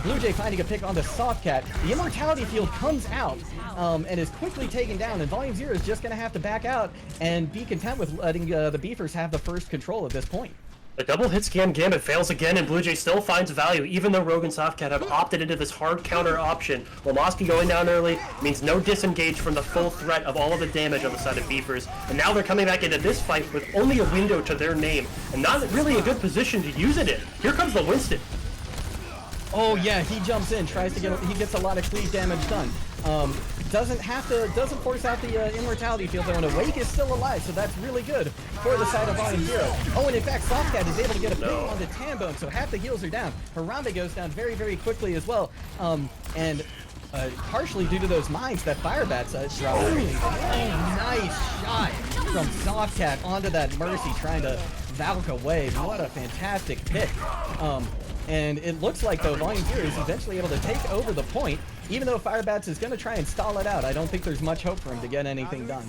Blue Jay finding a pick onto Softcat. The Immortality Field comes out and is quickly taken down, and Volume Zero is just going to have to back out and be content with letting the Beefers have the first control at this point. The double hit scan gambit fails again, and Blue Jay still finds value, even though Rogue and Softcat have opted into this hard counter option. Lamoski going down early means no disengage from the full threat of all of the damage on the side of Beefers, and now they're coming back into this fight with only a window to their name, and not really a good position to use it in. Here comes the Winston. Oh yeah, he jumps in, he gets a lot of cleave damage done. Doesn't force out the Immortality Field, though, and Awake is still alive, so that's really good for the side of Volume Zero. Oh, and in fact, Softcat is able to get a pick on the Tambone, so half the heals are down. Harambe goes down very, very quickly as well, and partially due to those mines that Firebats drop. Oh, nice shot from Softcat onto that Mercy, trying to Valk away. What a fantastic pick. And it looks like, though, Volume Zero is eventually able to take over the point. Even though Firebats is going to try and stall it out, I don't think there's much hope for him to get anything done.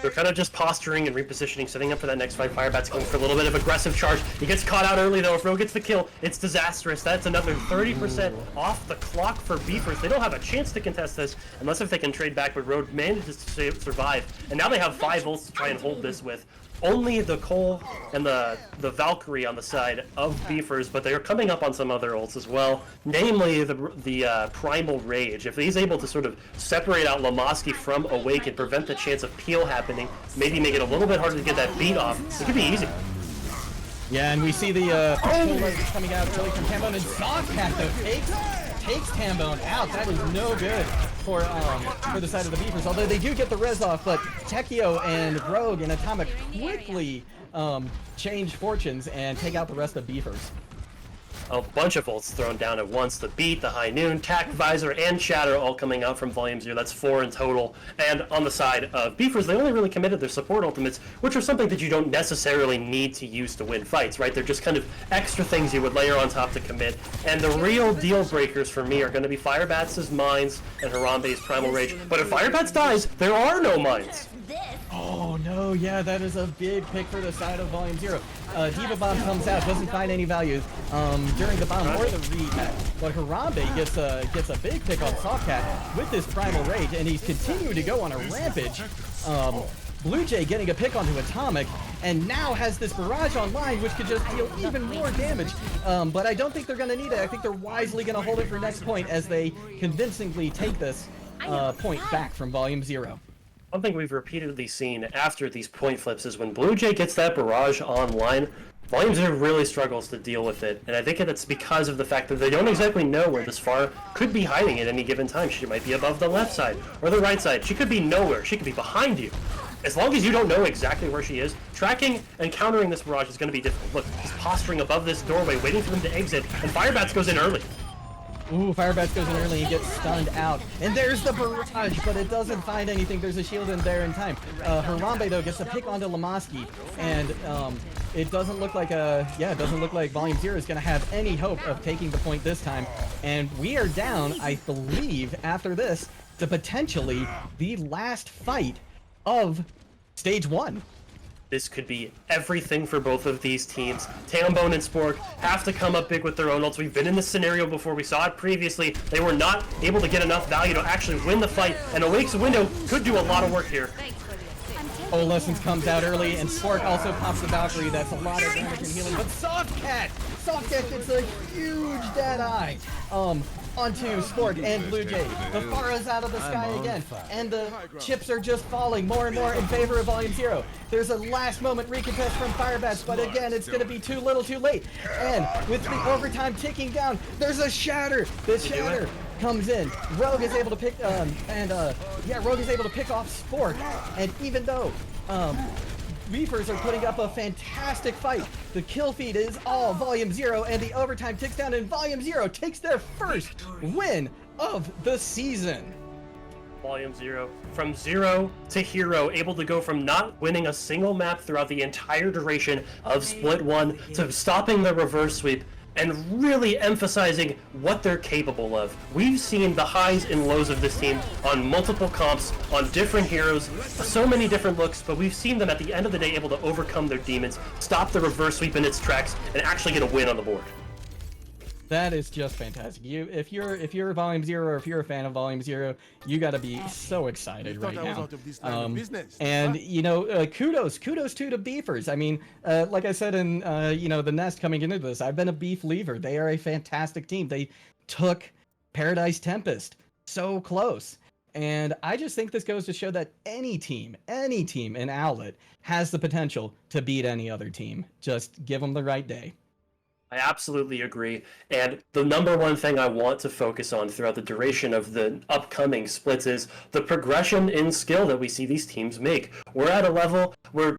They're kind of just posturing and repositioning, setting up for that next fight. Firebats going for a little bit of aggressive charge. He gets caught out early, though. If Rogue gets the kill, it's disastrous. That's another 30% off the clock for Beefers. They don't have a chance to contest this unless if they can trade back, but Rogue manages to survive. And now they have 5 ults to try and hold this with. Only the Cole and the Valkyrie on the side of Beefers, but they are coming up on some other ults as well, namely the Primal Rage. If he's able to sort of separate out Lamoski from Awake and prevent the chance of peel happening, maybe make it a little bit harder to get that beat off, it could be easy. Yeah, and we see the coming out early from Tambone, and Softcat, though, takes Tambone out. That is no good for the side of the Beefers, although they do get the res off, but Tekio and Rogue and Atomic quickly change fortunes and take out the rest of Beefers. A bunch of ults thrown down at once. The Beat, the High Noon, Tact, Visor, and Shatter all coming out from Volume Zero. That's 4 in total. And on the side of Beefers, they only really committed their support ultimates, which are something that you don't necessarily need to use to win fights, right? They're just kind of extra things you would layer on top to commit. And the real deal breakers for me are going to be Firebats' Mines and Harambe's Primal Rage. But if Firebats dies, there are no Mines. Oh no, yeah, that is a big pick for the side of Volume Zero. Diva Bomb comes out, doesn't find any value during the bomb or the re-attack, but Harambe gets a big pick on Softcat with his Primal Rage, and he's continuing to go on a rampage. Blue Jay getting a pick onto Atomic, and now has this barrage online, which could just deal even more damage. But I don't think they're going to need it. I think they're wisely going to hold it for next point as they convincingly take this point back from Volume Zero. One thing we've repeatedly seen after these point flips is when Blue Jay gets that barrage online, Volume Zero really struggles to deal with it, and I think it's because of the fact that they don't exactly know where this Pharah could be hiding at any given time. She might be above the left side or the right side. She could be nowhere. She could be behind you. As long as you don't know exactly where she is, tracking and countering this barrage is going to be difficult. Look, he's posturing above this doorway, waiting for them to exit, and Firebats goes in early. Ooh, Firebats goes in early and gets stunned out. And there's the barrage, but it doesn't find anything. There's a shield in there in time. Harambe, though, gets a pick onto Lamaski, and it doesn't look like Volume Zero is going to have any hope of taking the point this time. And we are down, I believe, after this, to potentially the last fight of Stage 1. This could be everything for both of these teams. Tambone and Spork have to come up big with their own ults. We've been in this scenario before. We saw it previously. They were not able to get enough value to actually win the fight, and Awake's window could do a lot of work here. Lessons comes out early, and Spork also pops the Valkyrie. That's a lot of damage and healing. But Softcat gets a huge dead eye onto Spork and Blue Jay. The Pharah's out of the sky again, and the chips are just falling more and more in favor of Volume Zero. There's a last moment recontest from Firebats, but again, it's going to be too little too late. And with the overtime ticking down, there's a shatter. The shatter comes in. Rogue is able to pick Rogue is able to pick off Spork, and even though Reapers are putting up a fantastic fight. The kill feed is all Volume 0, and the overtime ticks down, and Volume 0 takes their first win of the season. Volume 0. From 0 to hero, able to go from not winning a single map throughout the entire duration of Split 1 to stopping the reverse sweep and really emphasizing what they're capable of. We've seen the highs and lows of this team on multiple comps, on different heroes, so many different looks, but we've seen them at the end of the day able to overcome their demons, stop the reverse sweep in its tracks, and actually get a win on the board. That is just fantastic. If you're Volume 0 or if you're a fan of Volume 0, you got to be so excited right now. And you know, kudos to the beefers. I mean, like I said in the Nest coming into this, I've been a beef lever. They are a fantastic team. They took Paradise Tempest so close. And I just think this goes to show that any team in Owlet has the potential to beat any other team. Just give them the right day. I absolutely agree. And the number one thing I want to focus on throughout the duration of the upcoming splits is the progression in skill that we see these teams make. We're at a level where,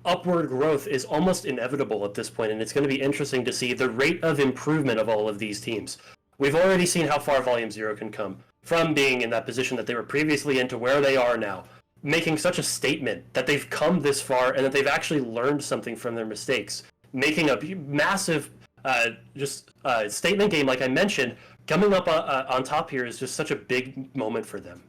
upward growth is almost inevitable at this point, and it's going to be interesting to see the rate of improvement of all of these teams. We've already seen how far Volume 0 can come, from being in that position that they were previously in to where they are now, making such a statement that they've come this far and that they've actually learned something from their mistakes, making a massive statement game, like I mentioned, coming up on top here is just such a big moment for them.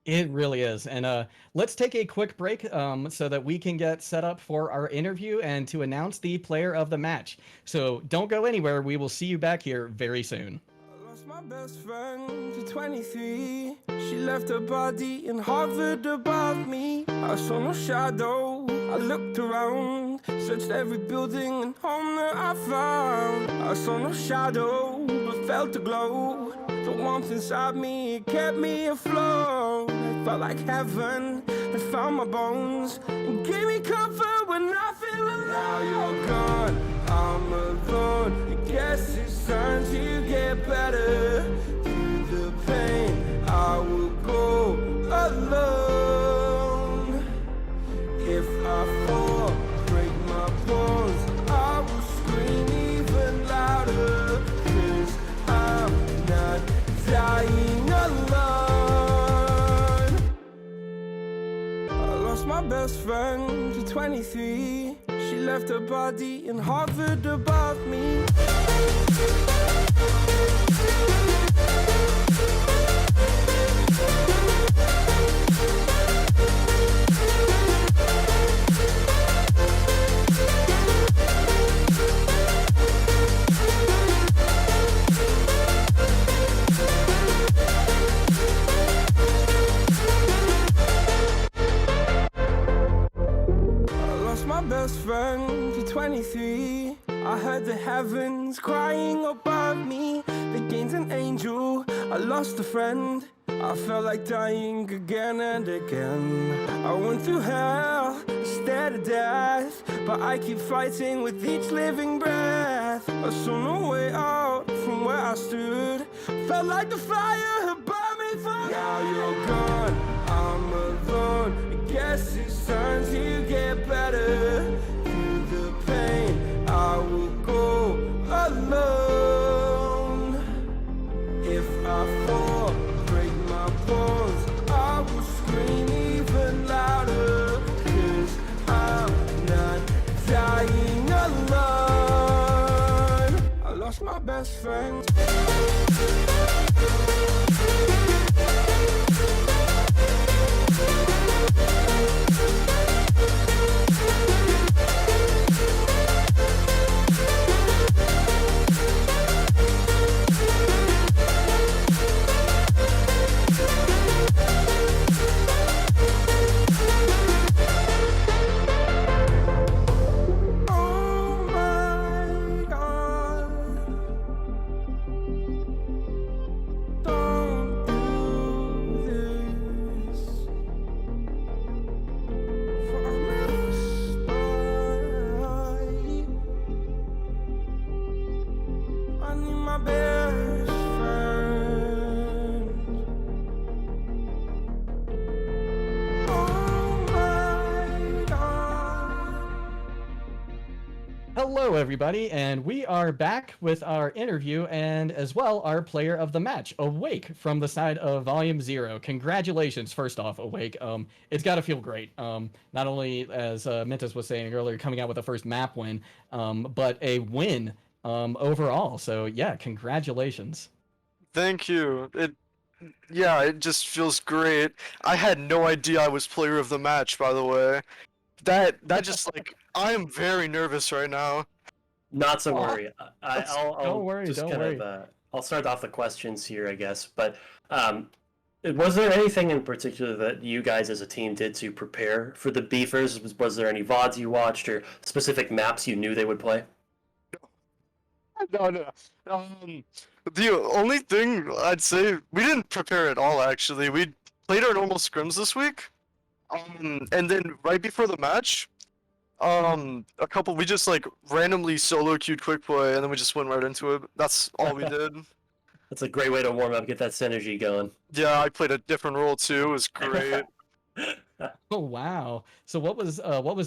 It really is. And let's take a quick break so that we can get set up for our interview and to announce the player of the match. So don't go anywhere. We will see you back here very soon. I lost my best friend to 23. She left her body and hovered above me. I saw no shadow. I looked around, searched every building and home that I found. I saw no shadow, but felt the glow. The warmth inside me, it kept me afloat. It felt like heaven had found my bones and gave me comfort when I feel alone. Now you're gone, I'm alone. I guess it's time to get better. Through the pain, I will go alone. If I fall, break my bones, I will scream even louder. 'Cause I'm not dying alone. I lost my best friend to 23. She left her body and hovered above me. Best friend to 23. I heard the heavens crying above me. They gained an angel, I lost a friend. I felt like dying again and again. I went through hell, stared at death, but I keep fighting with each living breath. I saw no way out from where I stood. Felt like the fire had burned me through. Now you're gone, I'm alone. I guess it's time to get better. Through the pain, I will go alone. If I fall, break my bones, I will scream even louder. 'Cause I'm not dying alone. I lost my best friend. Hello, everybody, and we are back with our interview and as well our player of the match, Awake, from the side of Volume Zero. Congratulations, first off, Awake. It's got to feel great. Not only as Mintus was saying earlier, coming out with the first map win, but a win overall. So yeah, congratulations. Thank you. It just feels great. I had no idea I was player of the match, by the way. That just like I am very nervous right now. Not to Oh, worry. I'll don't worry, just don't kind worry. of I'll start off the questions here, I guess. But was there anything in particular that you guys as a team did to prepare for the beefers? Was there any VODs you watched or specific maps you knew they would play? No. The only thing I'd say we didn't prepare at all. Actually, we played our normal scrims this week. And then right before the match, we just like randomly solo queued quick play, and then we just went right into it. That's all we did. That's a great way to warm up, get that synergy going. Yeah, I played a different role too. It was great. Oh wow! So what was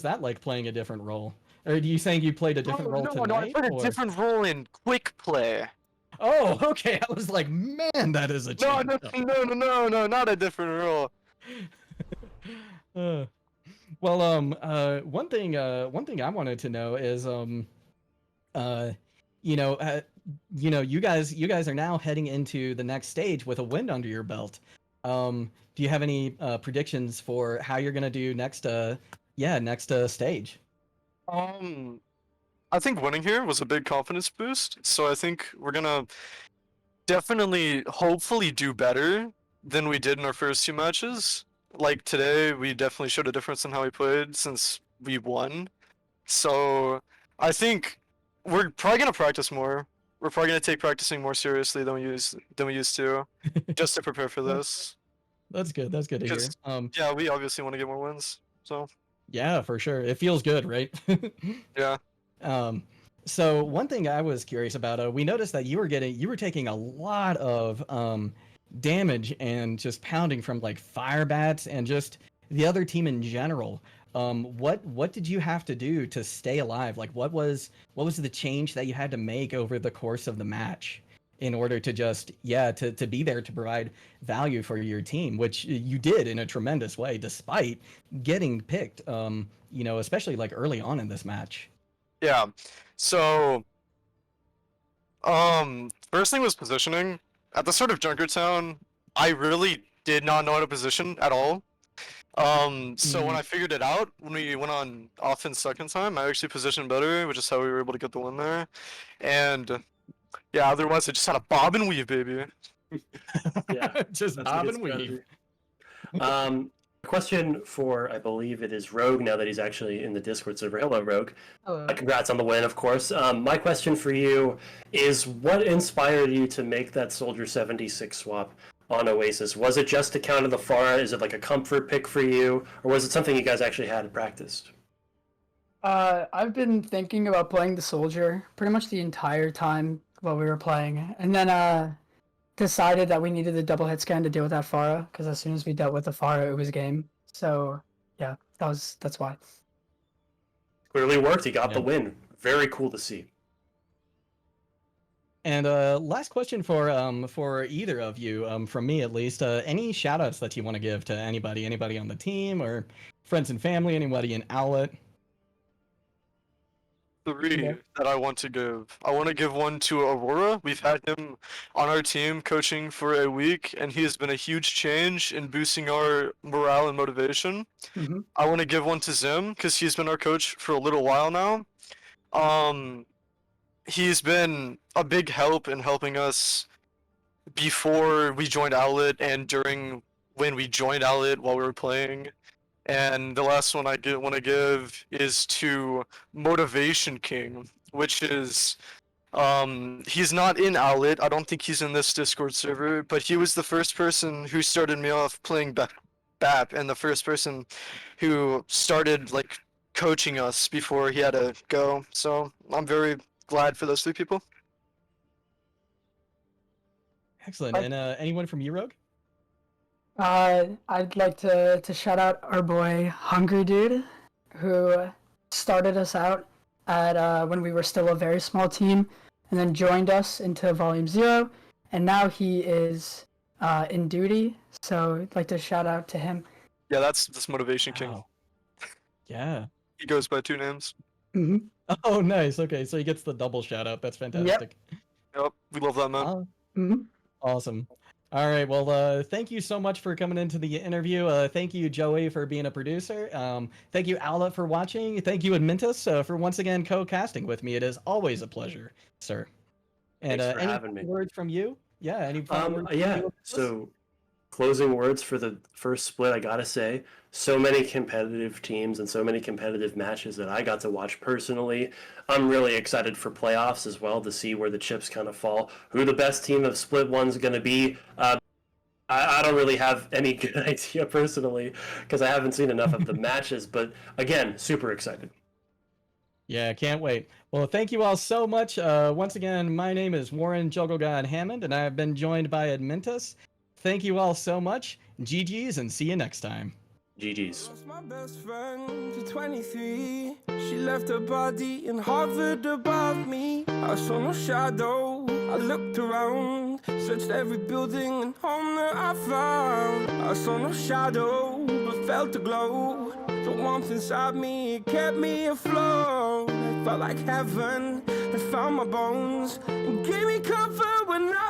that like playing a different role? Or are you saying you played a different role tonight? No, I played a different role in quick play. Oh, okay. I was like, man, that is a change. No, not a different role. One thing I wanted to know is, you guys are now heading into the next stage with a win under your belt. Do you have any predictions for how you're gonna do next stage? I think winning here was a big confidence boost, so I think we're gonna definitely, hopefully, do better than we did in our first two matches. Like today, we definitely showed a difference in how we played since we won. So I think we're probably gonna practice more. We're probably gonna take practicing more seriously than we used to, just to prepare for this. That's good. That's good to hear. 'Cause, yeah, we obviously want to get more wins. So Yeah, for sure. It feels good, right? yeah. So one thing I was curious about, we noticed that you were taking a lot of damage and just pounding from like fire bats and just the other team in general. What did you have to do to stay alive? Like what was the change that you had to make over the course of the match in order to just to be there to provide value for your team, which you did in a tremendous way despite getting picked, especially like early on in this match. Yeah. So, first thing was positioning. At the start of Junkertown, I really did not know how to position at all. So when I figured it out, when we went on offense second time, I actually positioned better, which is how we were able to get the win there. And yeah, otherwise I just had a bob and weave, baby. Yeah, Just that's a bob good and weave. strategy. Question for, I believe it is Rogue now that he's actually in the Discord server. Hello, Rogue. Hello. Congrats on the win, of course. My question for you is, what inspired you to make that Soldier 76 swap on Oasis? Was it just to counter the Pharah? Is it like a comfort pick for you? Or was it something you guys actually had practiced? I've been thinking about playing the soldier pretty much the entire time while we were playing, and then decided that we needed the double hit scan to deal with that Pharah, because as soon as we dealt with the Pharah, it was game. So yeah, that's why. Clearly worked. You got the Yeah. win. Very cool to see. And last question for either of you, from me at least. Any shout outs that you want to give to anybody on the team or friends and family, anybody in Owlet? Three that I want to give. I want to give one to Aurora. We've had him on our team coaching for a week, and he has been a huge change in boosting our morale and motivation. Mhm. I want to give one to Zim because he's been our coach for a little while now. He's been a big help in helping us before we joined Owlet and during when we joined Owlet while we were playing. And the last one I want to give is to Motivation King, which is he's not in Owlet. I don't think he's in this Discord server, but he was the first person who started me off playing BAP and the first person who started like coaching us before he had to go. So I'm very glad for those three people. Excellent. And anyone from Rogue? I'd like to shout out our boy Hungry Dude, who started us out at when we were still a very small team, and then joined us into Volume 0, and now he is in duty. So I'd like to shout out to him. Yeah, that's Motivation King. Wow. Yeah. He goes by 2 names. Hmm. Oh, nice. Okay, so he gets the double shout out. That's fantastic. Yep, we love that man. Hmm. Awesome. All right. Well, thank you so much for coming into the interview. Thank you, Joey, for being a producer. Thank you, Owlet, for watching. Thank you, Admintus, for once again co-casting with me. It is always a pleasure, sir. And Thanks for any having me. words from you? Yeah. Any final words from Yeah. you? So, closing words for the first split, I gotta say, so many competitive teams and so many competitive matches that I got to watch personally. I'm really excited for playoffs as well to see where the chips kind of fall, who the best team of split one's going to be. I don't really have any good idea personally because I haven't seen enough of the matches, but again, super excited. Yeah, can't wait. Well, thank you all so much. Once again, my name is Warren Jugglegod Hammond, and I have been joined by Admintus. Thank you all so much. GG's, and see you next time. GG's. Lost my best friend to 23. She left her body and hovered above me. I saw no shadow. I looked around, searched every building and home that I found. I saw no shadow, but felt a glow. The warmth inside me kept me afloat. It felt like heaven had found my bones and gave me comfort when I